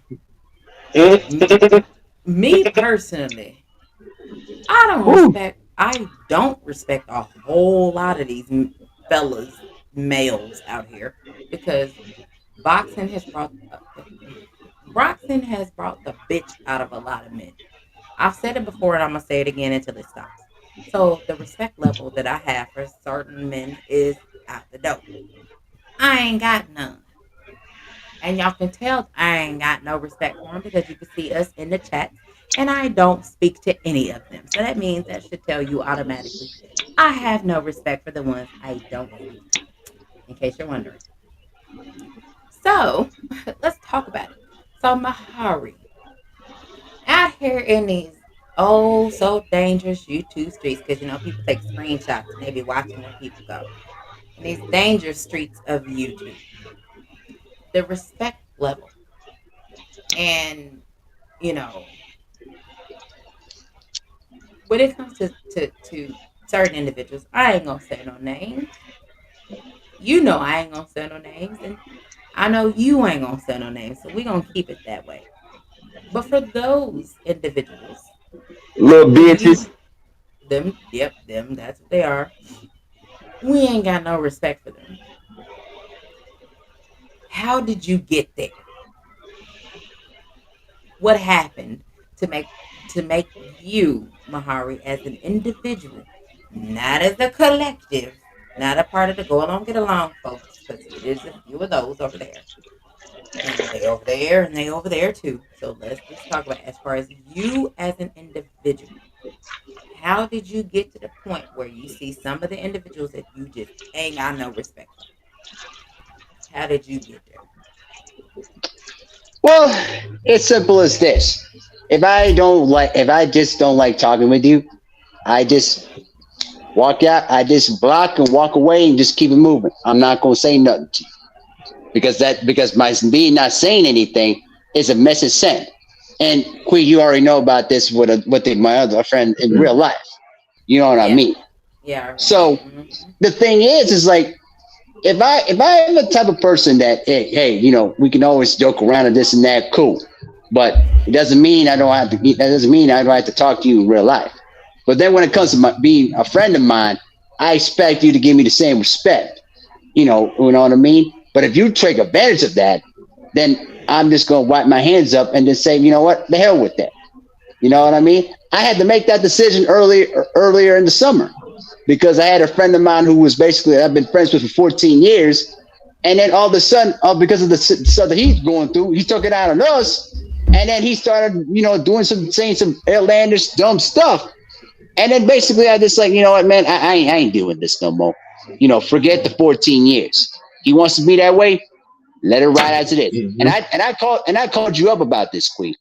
m- me personally, I don't Whew. respect. I don't respect a whole lot of these fellas, males out here because boxing has brought boxing has brought the bitch out of a lot of men. I've said it before and I'm gonna say it again until it stops. So the respect level that I have for certain men is out the door. I ain't got none. And y'all can tell I ain't got no respect for them because you can see us in the chats and I don't speak to any of them. So that means that should tell you automatically I have no respect for the ones I don't speak to, in case you're wondering. So let's talk about it. So Mahari, out here in these oh so dangerous YouTube streets, because people take screenshots and they be watching where people go. In these dangerous streets of YouTube, the respect level and you know when it comes to certain individuals, I ain't gonna say no names. I ain't gonna say no names, and I know you ain't gonna say no names, so we gonna keep it that way. But for those individuals Little who you bitches. them, yep, them, that's what they are. We ain't got no respect for them. How did you get there? What happened to make you, Mahari, as an individual, not as a collective, not a part of the go along, get along, folks, because it is a few of those over there. And they over there and they over there too. So let's just talk about as far as you as an individual. How did you get to the point where you see some of the individuals that you just ain't got no respect for? How did you get there? Well, it's simple as this. If I just don't like talking with you, I just walk out. I just block and walk away and just keep it moving. I'm not gonna say nothing to you because my me not saying anything is a message sent. And Queen, you already know about this my other friend in real life. You know what I Yeah. mean? Yeah, I remember. So the thing is like if I am the type of person that hey, we can always joke around and this and that, cool. But it doesn't mean I don't have to. That doesn't mean I don't have to talk to you in real life. But then when it comes to being a friend of mine, I expect you to give me the same respect. You know what I mean. But if you take advantage of that, then I'm just gonna wipe my hands up and just say, you know what, the hell with that. You know what I mean? I had to make that decision earlier in the summer because I had a friend of mine who was basically I've been friends with for 14 years, and then all of a sudden, because of the stuff that he's going through, he took it out on us, and then he started, doing saying some outlandish, dumb stuff, and then basically I just like, you know what, man, I ain't doing this no more. Forget the 14 years. He wants to be that way. Let it ride as it is. And Mhm. I called you up about this, Queen.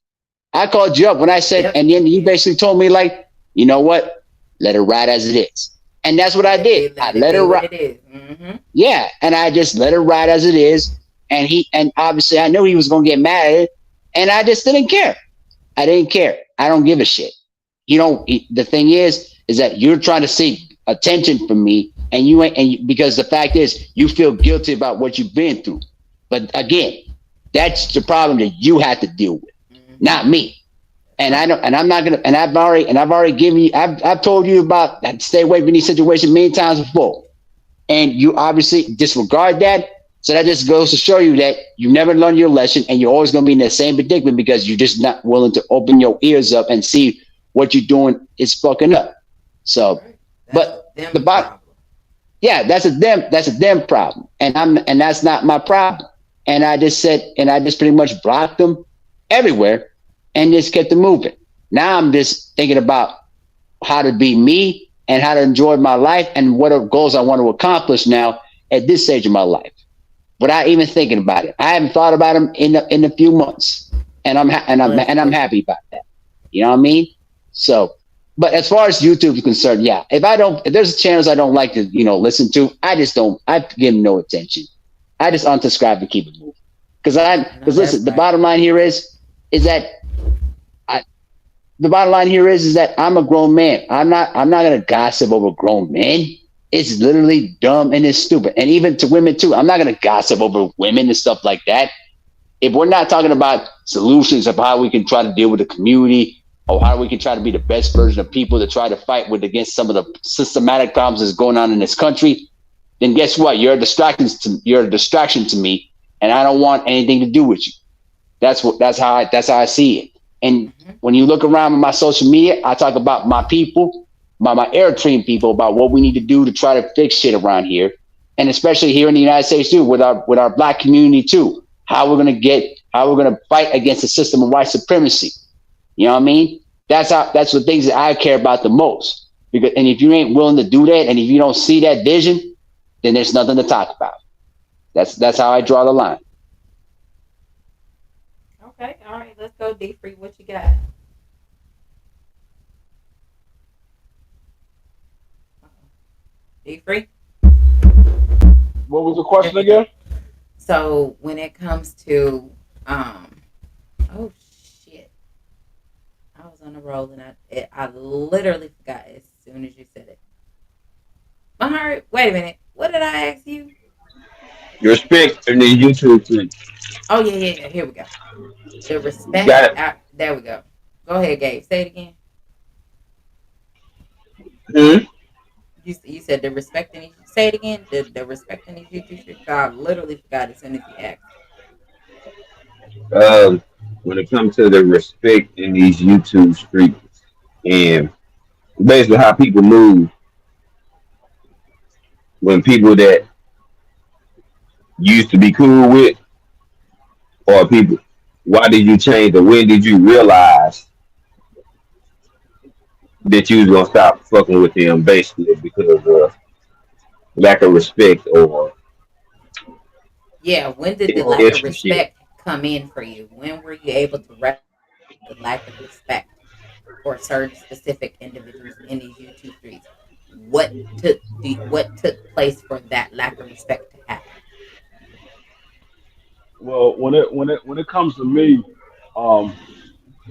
I called you up when I said, Yep, and then you you did. basically told me like, you know what? Let it ride as it is. And that's what I did. I Let it let it be what ride. it is. Mm-hmm. Yeah, and I just let it ride as it is. And obviously I knew he was gonna get mad at it, and I just didn't care. I didn't care. I don't give a shit. The thing is that you're trying to seek attention from me, and you ain't, because the fact is you feel guilty about what you've been through. But again, that's the problem that you have to deal with, Mm-hmm. not me. And I Okay. don't, and I'm not gonna, and I've already given you, I've told you about stay away from these situations many times before, and you obviously disregard that. So that just goes to show you that you never learned your lesson, and you're always gonna be in the same predicament because you're just not willing to open your ears up and see what you're doing is fucking up. So, Right. That's a but the them bot, problem. yeah, that's a them problem, and that's not my problem. And I just said, and I just pretty much blocked them everywhere, and just kept it moving. Now I'm just thinking about how to be me and how to enjoy my life and what are goals I want to accomplish now at this stage of my life without even thinking about it. I haven't thought about them in a few months, and Well, that's I'm good. happy about that. You know what I mean? So, but as far as YouTube is concerned, yeah, if there's channels I don't like to listen to, I just don't. I give them no attention. I just unsubscribe to keep it moving. I know Because that's listen, the right. bottom line here is that I, the bottom line here is that I'm a grown man. I'm not gonna gossip over grown men. It's literally dumb and it's stupid. And even to women too. I'm not gonna gossip over women and stuff like that. If we're not talking about solutions of how we can try to deal with the community or how we can try to be the best version of people to try to fight with against some of the systematic problems that's going on in this country, then guess what? You're a distraction to me, and I don't want anything to do with you. That's how I see it. And Hmm. when you look around my social media, I talk about my people, my Eritrean people, about what we need to do to try to fix shit around here, and especially here in the United States too, with our black community too. How we're gonna fight against the system of white supremacy. You know what I mean? That's the things that I care about the most. Because and if you ain't willing to do that, and if you don't see that vision, then there's nothing to talk about. That's how I Okay. draw the line. Okay. All right. Let's go, D free. What you got? D free. What was the There question you go. again? So when it comes to oh shit, I was on a roll and I literally forgot as soon as you said it. My heart. Wait a minute. What did I ask you? Your respect in the YouTube thing. Oh yeah, yeah, yeah. Here we go. The You respect. got There we go. Go ahead, Gabe. Say it again. it. You said the respect in these. Say it again. The respect in these YouTube streets. I literally forgot as soon as you asked. When it comes to the respect in these YouTube streets and basically how people move when people that used to be cool with or people, why did you change or when did you realize that you was gonna stop fucking with them basically because of lack of respect or Yeah. When did the lack of extra shit? respect come in for you? When were you able to recognize the lack of respect for certain specific individuals in these YouTube streets? What took place for that lack of respect to happen? Well, when it comes to me, um,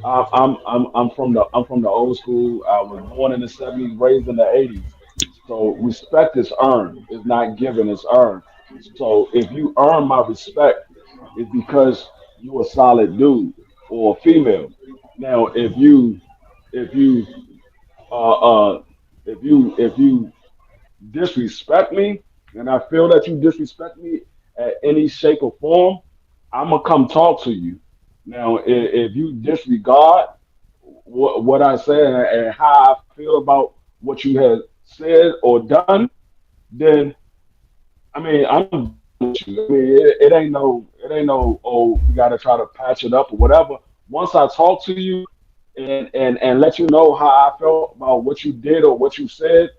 I'm from the old school. I was born in the '70s, raised in the '80s. So respect is earned. It's not given. It's earned. So if you earn my respect, it's because you a solid dude or female. Now, if you uh uh if you disrespect me, and I feel that you disrespect me at any shape or form, I'm gonna come talk to you. Now, if you disregard what I say and how I feel about what you have said or done, then I mean I'm done with you. I mean it ain't no oh we gotta try to patch it up or whatever. Once I talk to you and let you know how I felt about what you did or what you said,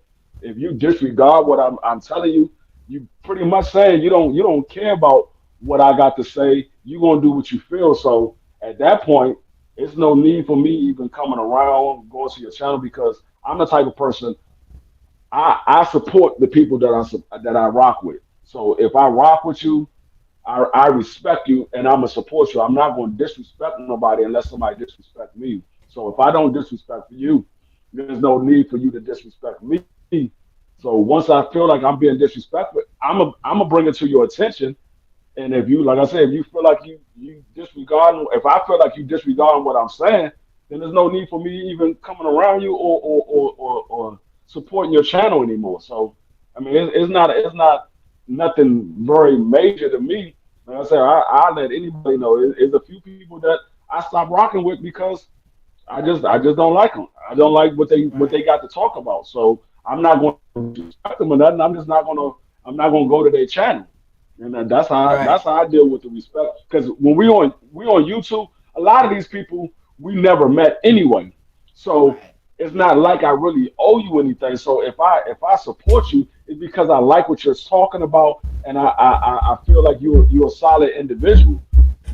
if you disregard what I'm telling you, you pretty much saying you don't care about what I got to say. You're gonna do what you feel. So at that point, it's no need for me even coming around, going to your channel because I'm the type of person I support the people that I rock with. So if I rock with you, I respect you and I'm gonna support you. I'm not gonna disrespect nobody unless somebody disrespect me. So if I don't disrespect you, there's no need for you to disrespect me. So once I feel like I'm being disrespected, I'm gonna bring it to your attention. And if you, like I said, if you feel like you disregarding, if I feel like you disregarding what I'm saying, then there's no need for me even coming around you or supporting your channel anymore. So I mean, it's not nothing very major to me. Like I said, I let anybody know. There's a few people that I stopped rocking with because I just don't like them. I don't like what they Right. got to talk about. So I'm not going to respect them or nothing. I'm not gonna go to their channel, and then that's Right. how I deal with the respect. Because when we on YouTube, a lot of these people we never met anyway. So Right. it's not like I really owe you anything. So if I support you, it's because I like what you're talking about, and I feel like you're a solid individual.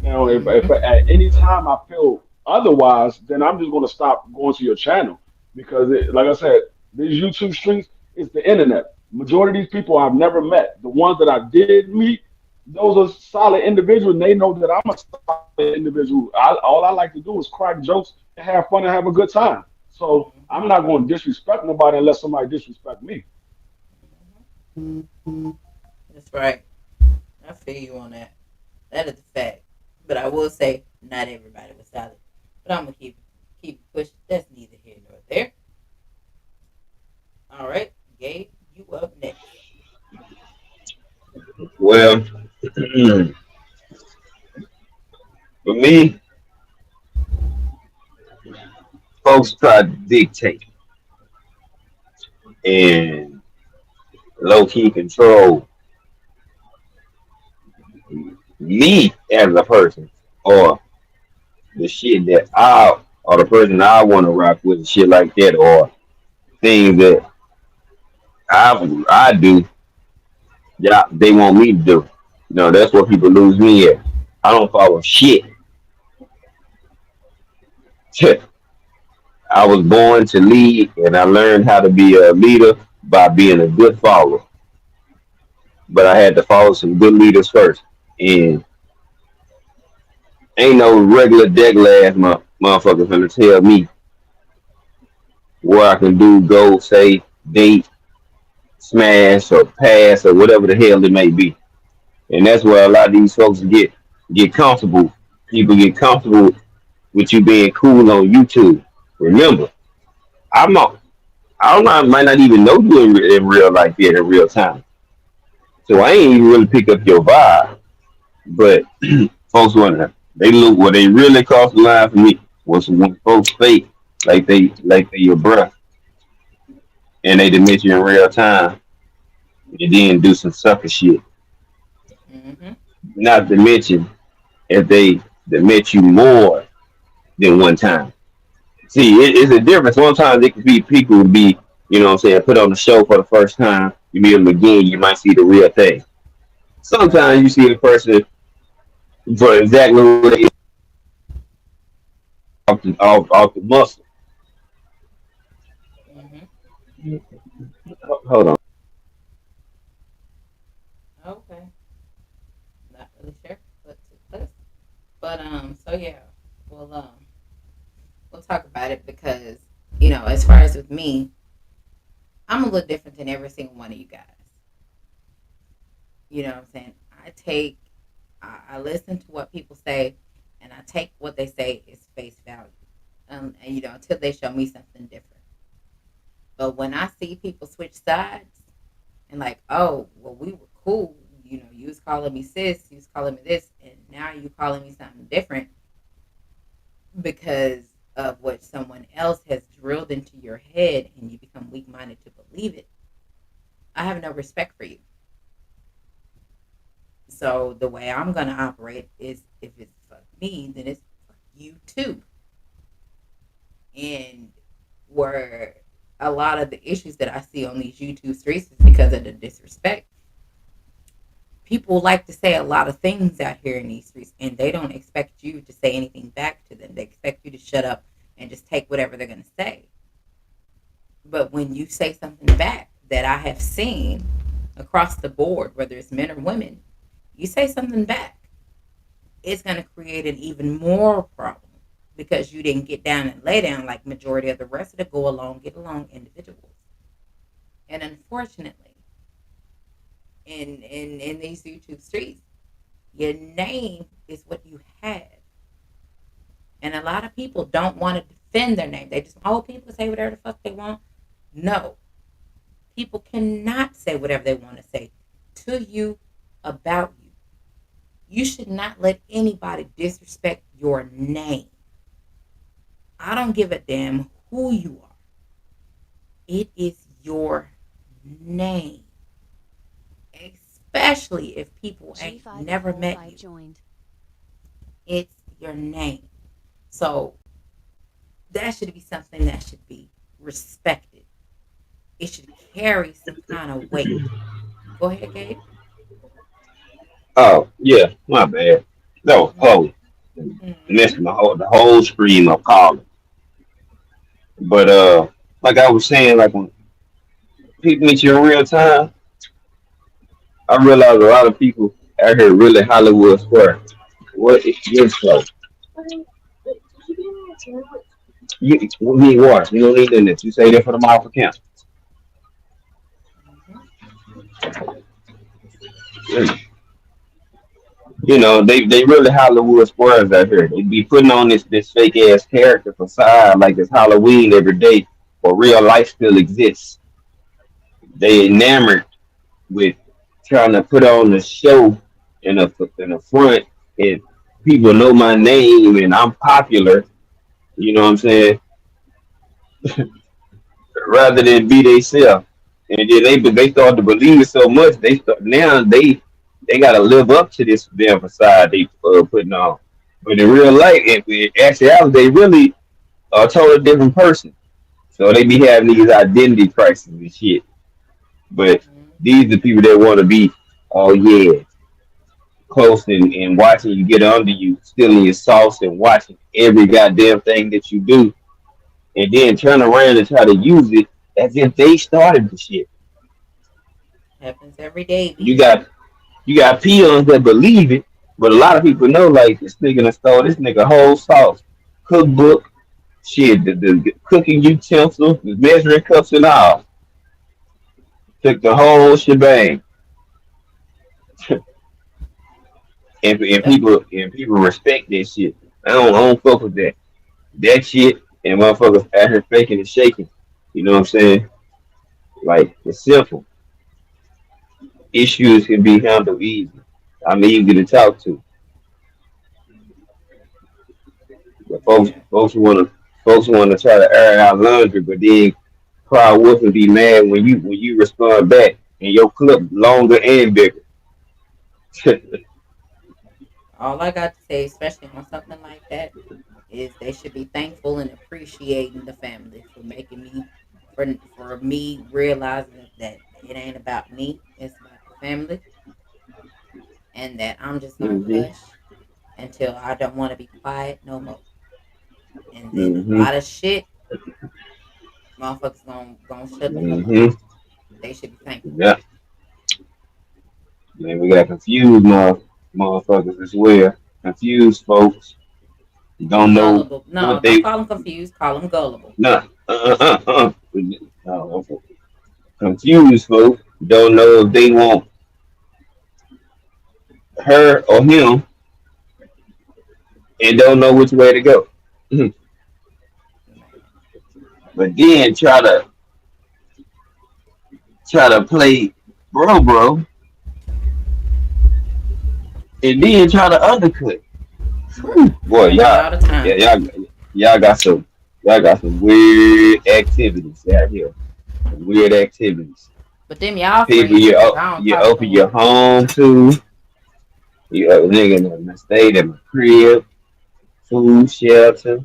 Now, if Mm-hmm. at any time I feel otherwise, then I'm just going to stop going to your channel because, like I said, these YouTube streams, it's the internet. Majority of these people I've never met. The ones that I did meet, those are solid individuals, and they know that I'm a solid individual. All I like to do is crack jokes and have fun and have a good time. So I'm Mm-hmm. not going to disrespect nobody unless somebody disrespect me. That's right. I feel you on that. That is a fact. But I will say, not everybody was solid. But I'm gonna keep pushing. That's neither here nor there. All right, Gabe, you up next. Well, for me, folks try to dictate and low key control me as a person, or the shit that or the person I want to rock with, and shit like that, or things that I do, yeah, they want me to do. No, that's what people lose me at. I don't follow shit. I was born to lead, and I learned how to be a leader by being a good follower. But I had to follow some good leaders first. And ain't no regular degular ass motherfucker gonna tell me what I can do, go, say, date, smash, or pass, or whatever the hell it may be. And that's where a lot of these folks get comfortable. People get comfortable with you being cool on YouTube. Remember, I'm not, might not even know you in real life yet in real time. So I ain't even really pick up your vibe. But folks wanna they look what they really cross the line for me was when folks fake like they your bruh and they admit you in real time and then do some sucker shit. Mm-hmm. Not to mention if they admit you more than one time. See, it's a difference. Sometimes it could be people would be, you know what I'm saying, put on the show for the first time, you meet them again, you might see the real thing. Right. Sometimes you see the person for exactly what they off the muscle. Mm-hmm. Hold on. Okay. Not really sure what took place, but so yeah, we'll we'll talk about it because as far as with me, I'm a little different than every single one of you guys. You know what I'm saying? I listen to what people say, and I take what they say as face value. And until they show me something different. But when I see people switch sides and like, oh, well, we were cool. You was calling me sis, you was calling me this, and now you calling me something different because of what someone else has drilled into your head, and you become weak minded to believe it. I have no respect for you. So the way I'm gonna operate is if it's fuck me, then it's fuck you too. And where a lot of the issues that I see on these YouTube streets is because of the disrespect. People like to say a lot of things out here in these streets, and they don't expect you to say anything back to them. They expect you to shut up and just take whatever they're going to say. But when you say something back that I have seen across the board, whether it's men or women, you say something back, it's going to create an even more problem because you didn't get down and lay down like majority of the rest of the go along, get along individuals. And unfortunately, in these YouTube streets, your name is what you have. And a lot of people don't want to defend their name. They just, oh, people say whatever the fuck they want. No, people cannot say whatever they want to say to you about you. You should not let anybody disrespect your name. I don't give a damn who you are. It is your name. Especially if people ain't G5 a never whole met vibe you. joined. It's your name. So that should be something that should be respected. It should carry some kind of weight. Go ahead, Gabe. Oh yeah, my bad. That was Chloe. And Mm-hmm. missed the whole stream of calling. But like I was saying, like when people meet you in real time, I realize a lot of people out here really Hollywood square. What is your flow? You need water. You don't need internet. You say that for the mile per count. Mm-hmm. You know, they really Hollywood squares out here. They be putting on this fake ass character facade like it's Halloween every day, but real life still exists. They enamored with trying to put on a show in the front, and people know my name and I'm popular. You know what I'm saying? Rather than be themselves. And then they start to believe it so much now they gotta live up to this damn facade they putting on. But in real life, in actuality, they really are a totally different person. So they be having these identity crises and shit. But Mm-hmm. these are the people that want to be, oh yeah, close and watching you get under you, stealing your sauce and watching every goddamn thing that you do, and then turn around and try to use it as if they started the shit. Happens every day, You B. got you got peons that believe it, but a lot of people know like this nigga done stole this nigga whole sauce, cookbook, shit, the cooking utensils, the measuring cups and all. Took the whole shebang. And Yep. people respect that shit. I don't fuck with that. That shit and motherfuckers out here faking and shaking. You know what I'm saying? Like it's simple. Issues can be handled easy. I'm easy to talk to. But Yeah. folks wanna try to air out laundry, but then cry wolf and be mad when you respond back and your clip longer and bigger. All I got to say, especially on something like that, is they should be thankful and appreciating the family for making me, for me realizing that it ain't about me, it's about the family, and that I'm just gonna hmm hush until I don't want to be quiet no more. And then a hmm lot of shit, motherfuckers gonna shut the fuck up. hmm They should be thankful. Yeah. Man, we got confused motherfuckers as well. Confused folks don't know Gullible. what No, don't they call them confused. Call them gullible. nah no, okay. Confused folks don't know if they want her or him and don't know which way to go. Man. But then try to play bro and then try to undercut. Boy, Happens all the yeah, time. y'all got some weird activities out here. Some weird activities. But them y'all People friends, cause I don't you talk to open them. your home to. You nigga done stayed in my crib, food shelter,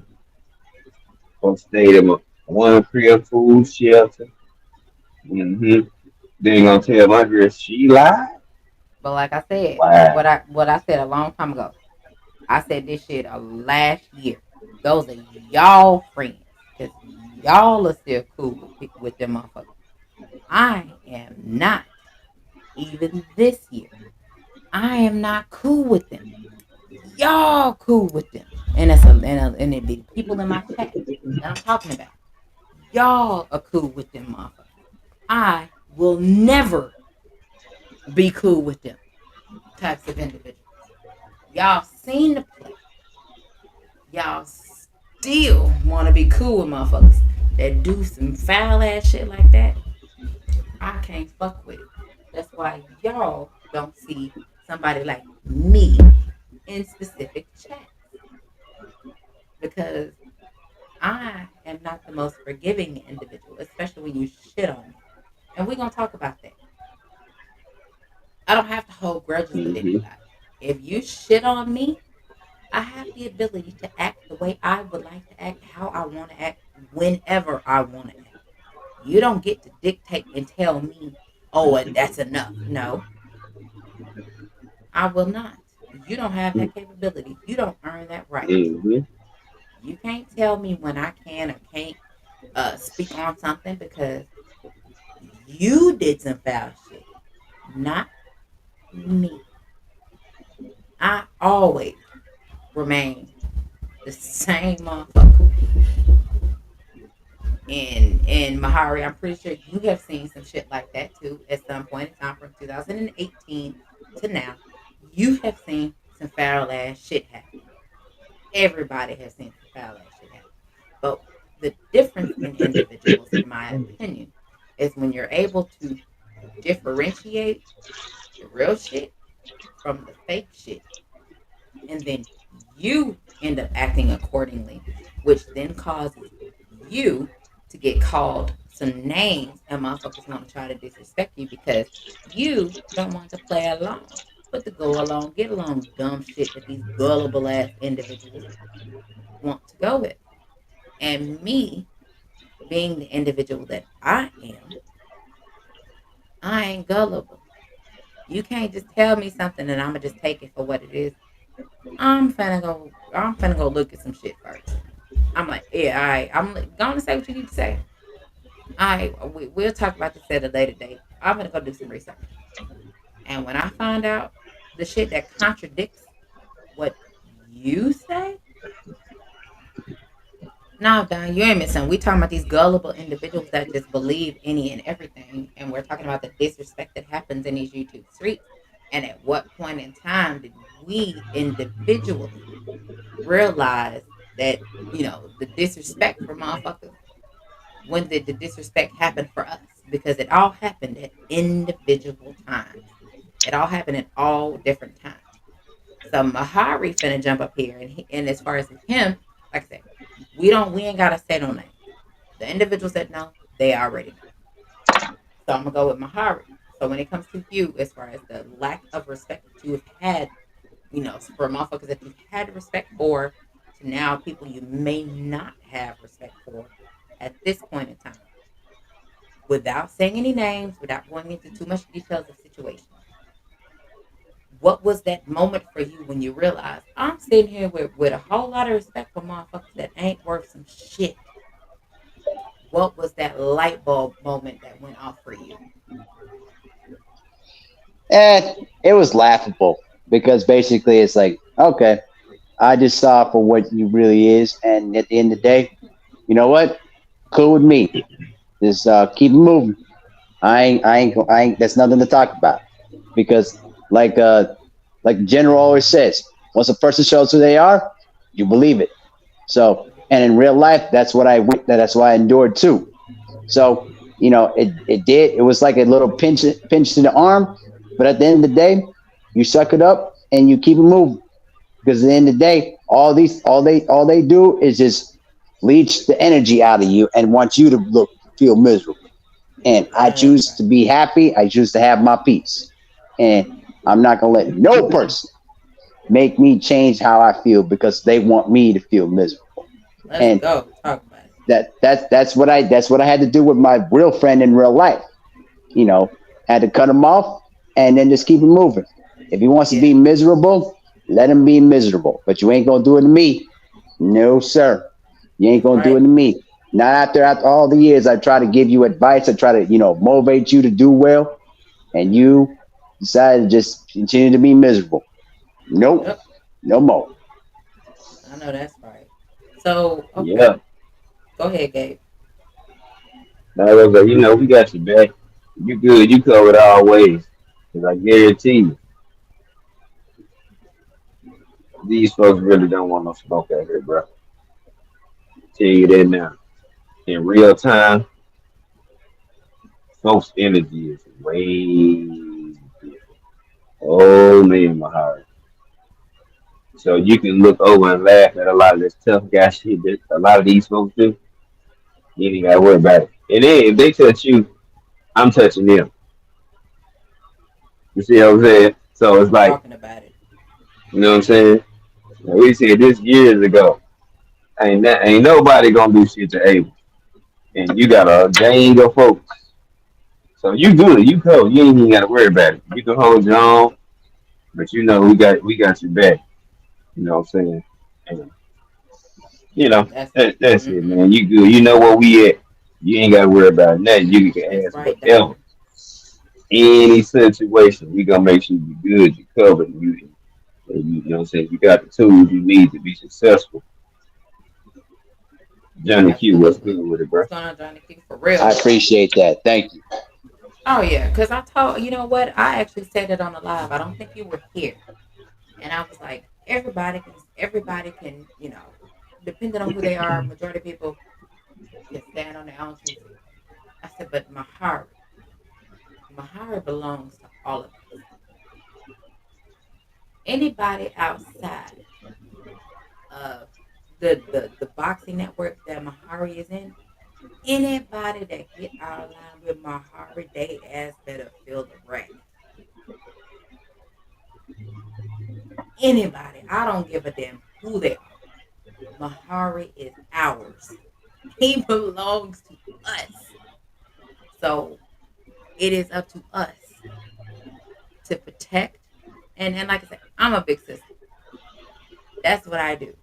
or stayed in my one crib, food shelter. Mm-hmm. Then gonna tell my girl she lied. But like I said, Wow. what I said a long time ago. I said this shit last year. Those are y'all friends, cause y'all are still cool with them motherfuckers. I am not. Even this year, I am not cool with them. Y'all cool with them, and and it be the people in my chat that I'm talking about. Y'all are cool with them motherfuckers. I will never be cool with them types of individuals. Y'all seen the play. Y'all still want to be cool with motherfuckers that do some foul ass shit like that. I can't fuck with it. That's why y'all don't see somebody like me in specific chats because I am not the most forgiving individual, especially when you shit on me. And we're gonna talk about that. I don't have to hold grudges with Hmm. anybody. If you shit on me, I have the ability to act the way I would like to act, how I want to act, whenever I want to act. You don't get to dictate and tell me, oh, that's enough. No, I will not. You don't have that capability. You don't earn that right. Hmm. You can't tell me when I can or can't speak on something because you did some foul shit, not me. I always remain the same motherfucker. And Mahari, I'm pretty sure you have seen some shit like that too at some point in time from 2018 to now. You have seen some foul ass shit happen. Everybody has seen some foul ass shit happen. But the difference in individuals, in my opinion, is when you're able to differentiate the real shit from the fake shit. And then you end up acting accordingly, which then causes you to get called some names and motherfuckers want to try to disrespect you because you don't want to play along with the go along, get along dumb shit that these gullible ass individuals want to go with. And me being the individual that I am, I ain't gullible. You can't just tell me something and I'ma just take it for what it is. I'm finna go look at some shit first. I'm like, yeah, all right. I'm going to say what you need to say. All right, we'll talk about this at a later date. I'm gonna go do some research, and when I find out the shit that contradicts what you say, no, Don, you ain't missing. We talking about these gullible individuals that just believe any and everything, and we're talking about the disrespect that happens in these YouTube streets. And at what point in time did we individually realize that the disrespect for motherfuckers, when did the disrespect happen for us? Because it all happened at individual times. It all happened at all different times. So Mahari finna jump up here, and as far as with him, like I said, we ain't gotta say no names. The individuals that know, they already know. So I'm gonna go with Mahari. So when it comes to you, as far as the lack of respect that you have had, for motherfuckers that you've had respect for, to now people you may not have respect for at this point in time, without saying any names, without going into too much details of situations. What was that moment for you when you realized I'm sitting here with a whole lot of respect for motherfuckers that ain't worth some shit? What was that light bulb moment that went off for you? It was laughable because basically it's like, okay, I just saw it for what you really is, and at the end of the day, you know what? Cool with me. Just keep it moving. I ain't. That's nothing to talk about because, like, like the general always says, once a person shows who they are, you believe it. So, and in real life, that's what I went. That's why I endured too. So, it did. It was like a little pinch in the arm, but at the end of the day, you suck it up and you keep it moving. Because at the end of the day, all they do is just leech the energy out of you and want you to feel miserable. And I I know that's choose right. to be happy. I choose to have my peace. And I'm not gonna let no person make me change how I feel because they want me to feel miserable. Let's And go. Talk about it. that's what I had to do with my real friend in real life. Had to cut him off and then just keep it moving. If he wants to Yeah. be miserable, let him be miserable. But you ain't gonna do it to me. No, sir. You ain't That's gonna do it right. to me. Not after all the years I try to give you advice, I try to, motivate you to do well, and you decide to just continue to be miserable. Nope. Yep. No more. I know that's right. So, okay. Yeah. Go ahead, Gabe. Now, we got you back. You good. You covered all ways. Cause I guarantee you, these folks really don't want no smoke out here, bro. Tell you that now. In real time, folks' energy is way different. Oh man, my heart. So you can look over and laugh at a lot of this tough guy shit that a lot of these folks do. You ain't gotta worry about it. And then if they touch you, I'm touching them. You see what I'm saying? So it's like, Talking about it. you know what I'm saying? Like we said this years ago. Ain't nobody gonna do shit to Abel. And you got a gang of folks. So you good, you cold. You ain't even gotta worry about it. You can hold your own, but you know we got your back. You know what I'm saying? And That's that's it, mm-hmm. man. You good. You know where we at. You ain't gotta worry about nothing. You can That's ask right, whatever. doctor. Any situation, we gonna make sure you good, you covered, and you know what I'm saying, you got the tools you need to be successful. Johnny Q, what's good Absolutely. with it, bro? What's going on, Johnny Q? For I real. appreciate that. Thank you. Oh yeah, because I told you know what I actually said it on the live. I don't think you were here, and I was like, everybody can, depending on who they are, majority of people can stand on their own 2 feet. I said, but Mahari belongs to all of us. Anybody outside of the boxing network that Mahari is in, anybody that get out of line with Mahari, they ass better feel the wrath. Anybody, I don't give a damn who they are. Mahari is ours. He belongs to us. So it is up to us to protect. And like I said, I'm a big sister. That's what I do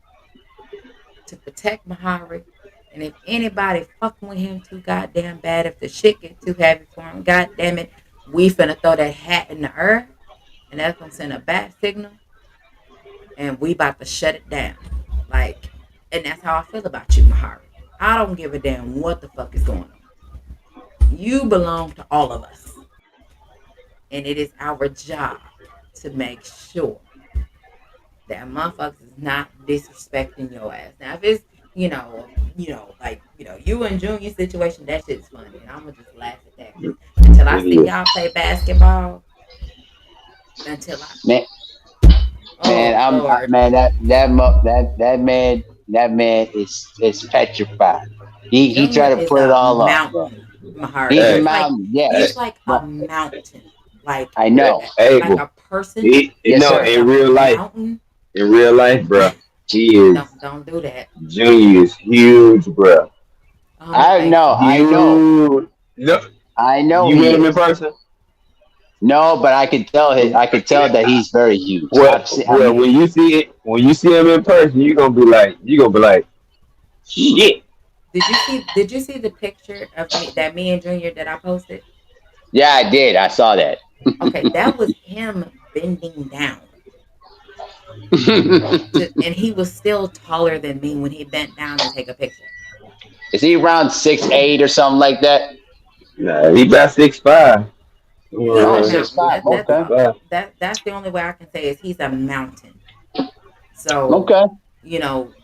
to protect Mahari. And if anybody fucking with him too goddamn bad, if the shit get too heavy for him, god damn it, we finna throw that hat in the earth, and that's gonna send a bad signal, and we about to shut it down. Like, and that's how I feel about you, Mahari. I don't give a damn what the fuck is going on. You belong to all of us, and it is our job to make sure that motherfuckers is not disrespecting your ass. Now, if it's like you and Junior situation, that shit's funny, and I'm gonna just laugh at that because until I It see is. y'all play basketball, until I Man, man, oh Lord, man, that man is petrified. He Junior tried to is put it a all on, bro. mountain, Mahari. He's a Hey, mountain, hey, He's yes, like a but mountain, like I know. like Abel. a person He, Yes, no, that sir. is a mountain. in real life, bro, he is Don't do that. Junior is huge, bro. I Thank know, you. I know, Huge. No, I know you met he him in is. person? No, but I could tell that he's very huge. Well, I've seen. I well, mean, when you see him in person, you gonna be like, hmm. shit. Did you see the picture of me and Junior that I posted? Yeah, I did. I saw that. Okay, that was him bending down and he was still taller than me when he bent down to take a picture. Is he around 6'8" or something like that? Nah, he about 6'5". He's Oh, a six mountain. five. That's Okay, 6'5". that's the only way I can say is he's a mountain. So, okay.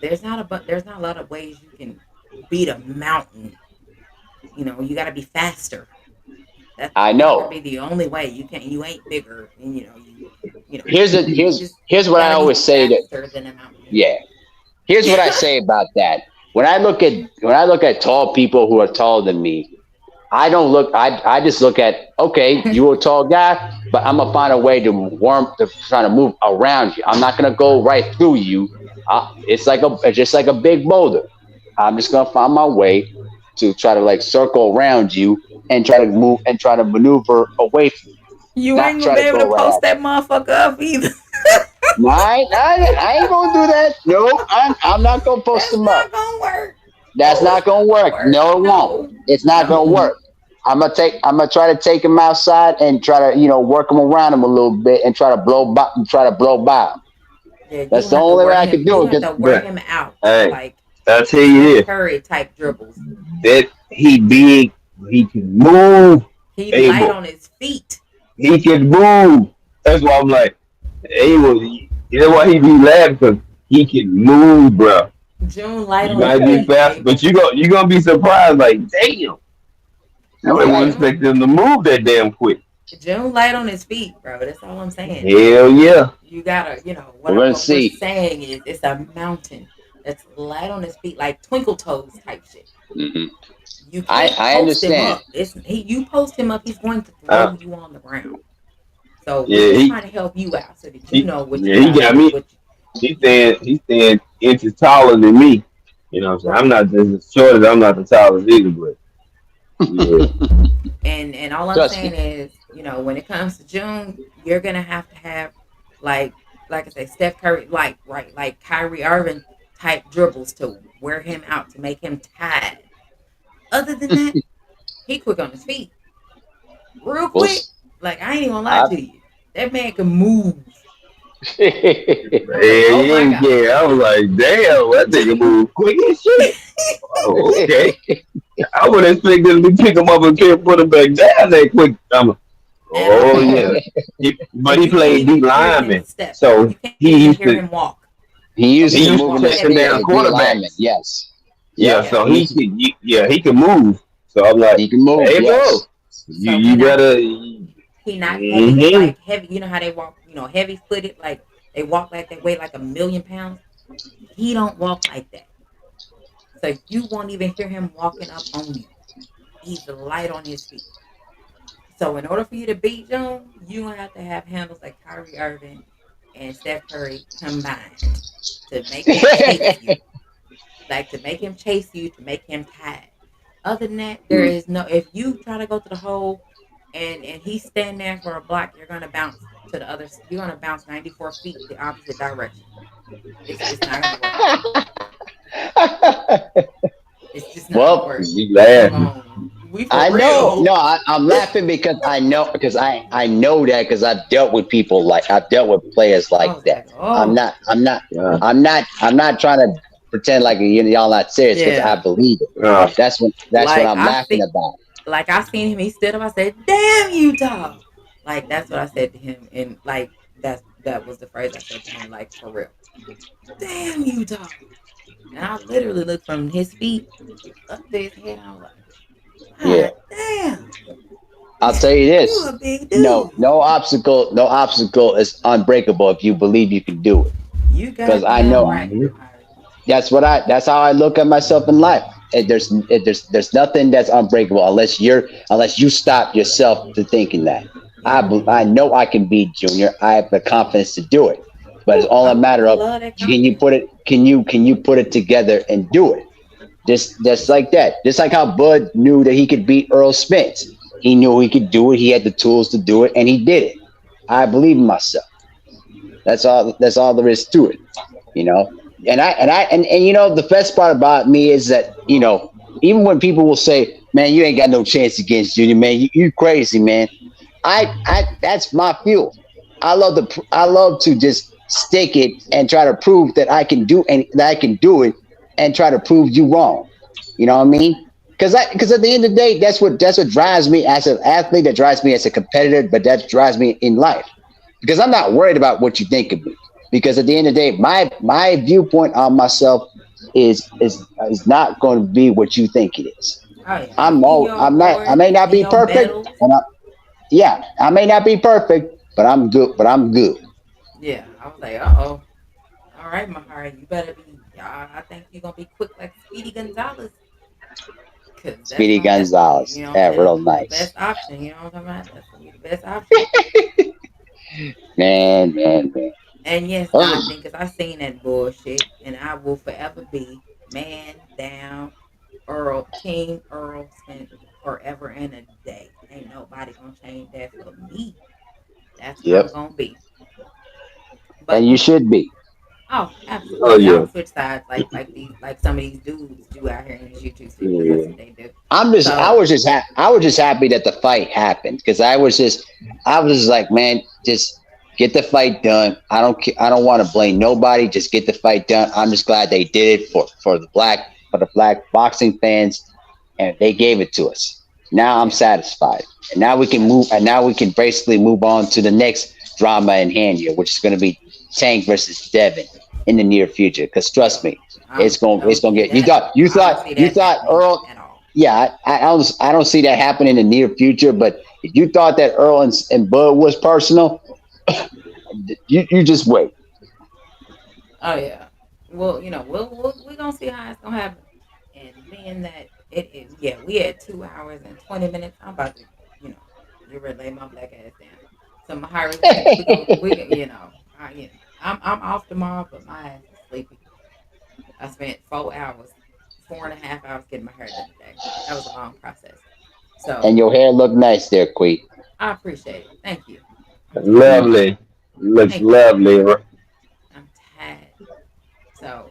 there's not a lot of ways you can beat a mountain. You got to be faster. That's I not gonna know. be the only way. You ain't bigger, and Here's a you here's just here's what got I to be always say that. faster than a mountain. Yeah. Here's what I say about that. When I look at tall people who are taller than me, I don't look. I just look at, okay, you're a tall guy, but I'm gonna find a way to try to move around you. I'm not gonna go right through you. It's just like a big boulder. I'm just gonna find my way to try to like circle around you and try to maneuver away from you, You not ain't gonna try be to able to go right post at that motherfucker up either. you. No, I ain't gonna do that. No, I'm not gonna post That's them up. not gonna work. That's No, it's not gonna not gonna work. work. No, it won't. No, It's not gonna no. work. I'm gonna try to take him outside and try to work him around him a little bit and try to blow by him. Yeah, you That's gonna the have to only way wear I can him. You do it. gonna have 'Cause to wear But him out hey, like I'll tell you Steph this: Curry type dribbles. that he big, he can move. He light Abel, on his feet. he can move. That's why I'm like, Abel. You know why he be laughing? Because he can move, bro. June light You on his might be feet. fast, but Abel. you gonna be surprised. Like, damn, nobody Yeah, would right, expect June. them to move that damn quick. June light on his feet, bro. That's all I'm saying. Hell yeah. You gotta, We're gonna what we're see. saying is it's a mountain that's light on his feet, like twinkle toes type shit. Hmm. You can't I post him understand. up. You post him up, he's going to Uh, throw you on the ground. So we're yeah, just trying to help you out so that you know what you yeah, he gotta got do. me. What you He's staying inches taller than me. You know what I'm saying? I'm right. not just as short as I'm not the tallest either, but yeah. And all I'm Trust saying me. is, when it comes to June, you're gonna have like like I say, Steph Curry, like Kyrie Irving type dribbles to wear him out to make him tired. Other than that, he quick on his feet, real We'll. quick. Like I ain't even gonna lie I, to you, that man can move. I was like, Yeah, oh my yeah, god. yeah. I was like, damn, that nigga move quick as shit. Oh, okay. I would expect them to pick him up and put him back down that quick. And I'm Oh talking yeah. about, But and he you can't played even D hear him lineman, step. so You can't he even used hear to him walk. he So used he he to used don't to moving walk his chasing heavy. feet down as D lineman. quarterbacks. Yes. Yeah, Yep. so He yeah, he can move. So I'm like, he can move. hey bro, Yes. So you better. he not heavy, Mm-hmm. like heavy. You know how they walk, heavy footed, like they walk like they weigh like 1,000,000 pounds. He don't walk like that. So you won't even hear him walking up on you. He's light on his feet. So in order for you to beat June, you gonna have to have handles like Kyrie Irving and Steph Curry combined to make him chase you. Like to make him chase you, to make him tired. Other than that, there is no. If you try to go to the hole, and he's standing there for a block, you're gonna bounce to the other. You're gonna bounce 94 feet the opposite direction. It's not gonna work. It's just not gonna Well, work. You Come laughing? on, we for I know. No, real. I'm laughing because I know that because I've dealt with people like I've dealt with players I like was that. like, oh Yeah. I'm not trying to pretend like y'all not serious because I yeah. believe it. Uh, That's what Like I'm laughing about. I seen him. He stood up. I said, "Damn, Utah!" Like that's what I said to him, and like that was the phrase I said to him. Like for real, damn, Utah. And I literally looked from his feet up to his head. And I was like, Yeah. God damn, I'll tell you you this. a big No, dude. no obstacle is unbreakable if you believe you can do it. You Because I goddamn know right, mhm. Mahari. that's how I look at myself in life. There's nothing that's unbreakable unless you stop yourself to thinking that. Yeah. I know I can beat Junior. I have the confidence to do it, but it's Whew, all a I matter of love that can you confidence. put it can you put it together and do it. Just like that. Just like how Bud knew that he could beat Earl Spence. He knew he could do it. He had the tools to do it, and he did it. I believe in myself. That's all. That's all there is to it. You know. And you know the best part about me is that even when people will say, "Man, you ain't got no chance against Junior, man. You crazy, man." I that's my fuel. I love to just stick it and try to prove that I can do and that I can do it and try to prove you wrong. You know what I mean? Because at the end of the day, that's what drives me as an athlete. That drives me as a competitor, but that drives me in life. Because I'm not worried about what you think of me. Because at the end of the day, my viewpoint on myself is not going to be what you think it is. Oh yeah, you get your I'm not. I awards may not and be your perfect, medals. yeah, I may not be perfect, but I'm good. But I'm good. Yeah, I was like, uh oh. All right, Mahari, you better be. I think you're gonna be quick like Speedy Gonzalez, cause Speedy that's gonna be, Gonzalez. Yeah, real the nice. best option. You know what I'm talking about? That's gonna be the best option. Man, man, man. And yes, Oh, Jonathan, because I seen that bullshit, and I will forever be man down, King Earl Spence forever and a day. Ain't nobody gonna change that for me. That's what I'm yep. gonna be. And But you should be. oh, Oh absolutely. I yeah. don't switch sides like some of these dudes do out here in these YouTube streets because that's Yeah. what they do. I So was just I was just happy that the fight happened because I was just like, man, just get the fight done. I don't want to blame nobody. Just get the fight done. I'm just glad they did it for the black boxing fans, and they gave it to us. Now I'm yeah, satisfied, and now we can yeah, move. And now we can basically move on to the next drama in hand here, which is going to be Tank versus Devin in the near future. Because trust yo, me, I'm it's no gonna see get. that I don't see You that thought happening Earl at all. yeah, I don't see that happening in the near future. But if you thought that Earl and Bud was personal, you just wait. Oh yeah. Well, we're gonna see how it's gonna happen. And being that yeah, we had 2 hours and 20 minutes. I'm about to, you know, get ready to lay my black ass down. So Mahari, I'm off tomorrow, but my ass is sleepy. I spent 4 hours, 4.5 hours getting my hair done today. That was a long process. And So your hair look nice there, Queen. I appreciate it. Thank you. I'm tired. Lovely. Looks Thank you. lovely. I'm tired. So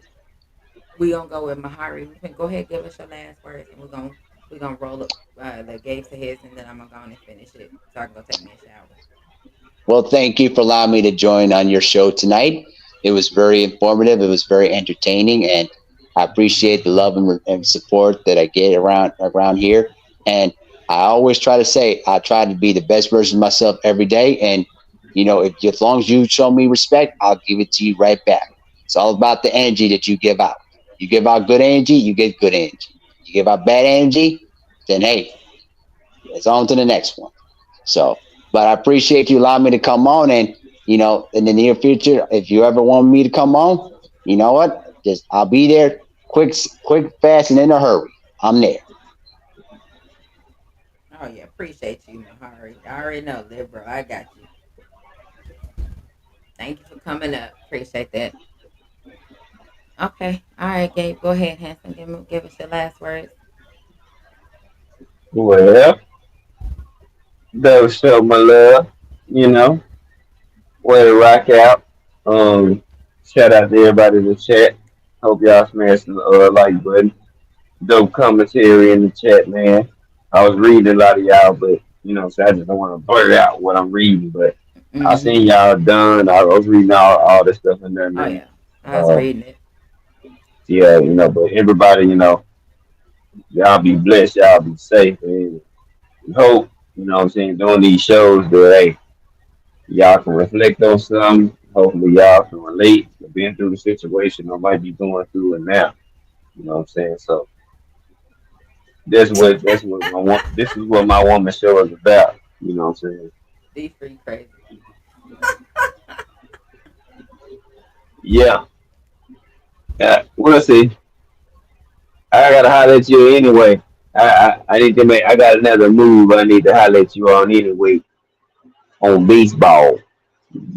we gonna go with Mahari. We can go ahead, give us your last words, and we're gonna roll up the Gabe to his, and then I'm gonna go on and finish it so I can go take me a shower. Well, thank you for allowing me to join on your show tonight. It was very informative. It was very entertaining, and I appreciate the love and support that I get around here. And I always try to say I try to be the best version of myself every day. And if as long as you show me respect, I'll give it to you right back. It's all about the energy that you give out. You give out good energy, you get good energy. You give out bad energy, then hey, it's on to the next one. So, but I appreciate you allowing me to come on. And, in the near future, if you ever want me to come on, you know what? Just, I'll be there quick, fast, and in a hurry. I'm there. Oh yeah, appreciate you, Mahari. I already know, live bro. I got you. Thank you for coming up. Appreciate that. Okay, all right, Gabe. Go ahead, handsome. Give us your last words. Well, that was show my love. You know, way to rock out. Um, Shout out to everybody in the chat. Hope y'all smash the like button. Dope commentary in the chat, man. I was reading a lot of y'all, but so I just don't want to blurt out what I'm reading. But I Mm-hmm. seen y'all done. I was reading all this stuff in there, Oh man. yeah, I was Uh, reading it. yeah, but everybody, y'all be blessed, y'all be safe, and hope, what I'm saying, doing these shows that hey, y'all can reflect on something. Hopefully y'all can relate to being through the situation or might be going through it now. You know what I'm saying? So this is what my woman show is about. You know what I'm saying? Be free, crazy. Yeah. We'll see. I gotta holler at you anyway. I need to make I got another move I need to holler at you on anyway on baseball.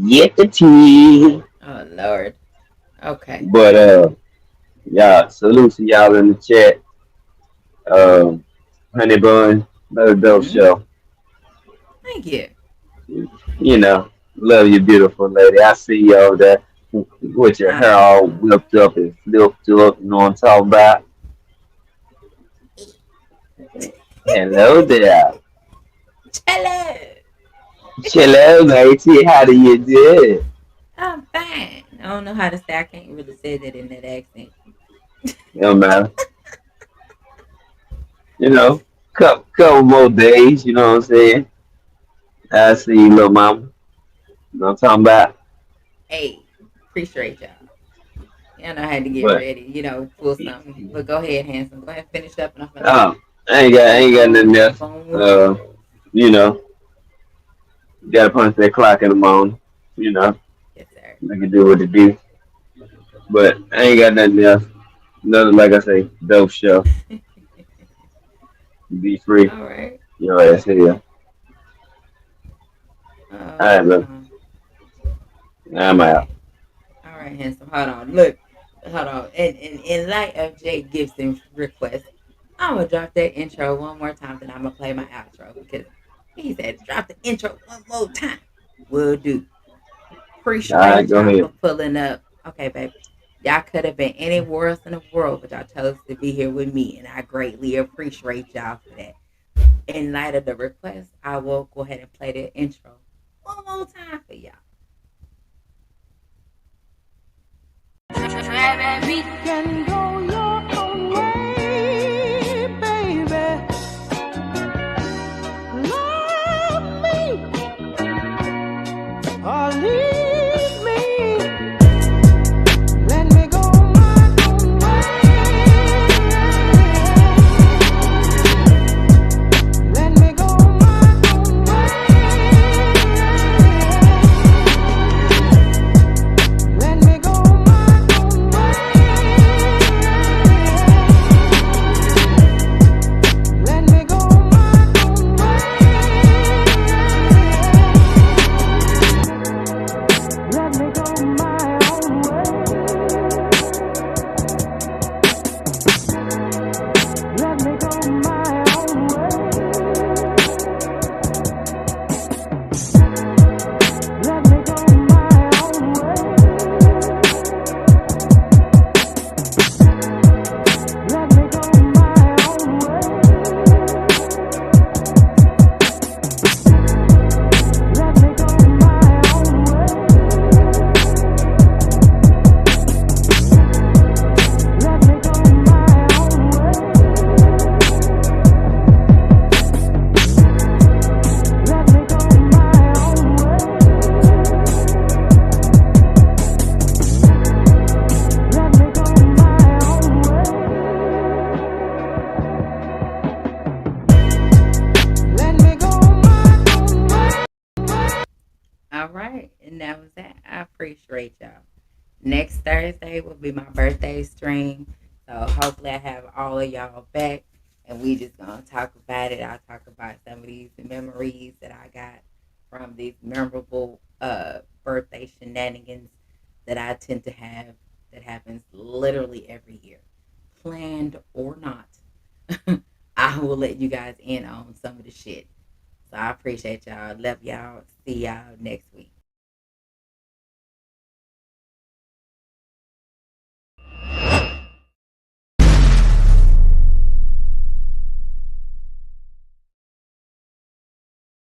Get the tea. Oh Lord. Okay. But yeah, salute to y'all in the chat. Um, Honey Bun, another dope Mm-hmm. show. Thank you. Love you, beautiful lady. I see you over there with your I hair know. all whipped up and flipped up. You know what I'm talking about? Hello there. Hello. Hello, matey. How do you do? I'm fine. I don't know how to say. I can't really say that in that accent. Man. Couple more days. You know what I'm saying? I see you, little mama. You know what I'm talking about? Hey, appreciate y'all. Y'all know I had to get But ready. Pull something. But go ahead, handsome. Go ahead, and finish up, and I'm gonna um, I jump ain't got nothing on else. up on with you. Uh, you know, gotta punch that clock in the morning. You know, Yes, sir. I can do what it do. But I ain't got nothing else. Another, like I say, dope show. Be free. All right. Your ass here. All right, bro. Uh, I'm out. okay. All right, handsome. Hold on. Look. Hold on. In light of Jay Gibson's request, I'm gonna drop that intro one more time. Then I'm gonna play my outro because he said drop the intro one more time. Will do. All right, Appreciate go y'all for ahead. pulling up. Okay, baby. Y'all could have been anywhere else in the world, but y'all chose to be here with me, and I greatly appreciate y'all for that. In light of the request, I will go ahead and play the intro one more time for y'all. We can go your own way, baby. Love me or leave me. Let me go my own way. that was that. I appreciate y'all. Next Thursday will be my birthday stream. So hopefully I have all of y'all back and we just gonna talk about it. I'll talk about some of these memories that I got from these memorable birthday shenanigans that I tend to have that happens literally every year. Planned or not. I will let you guys in on some of the shit. So I appreciate y'all. Love y'all. See y'all next week.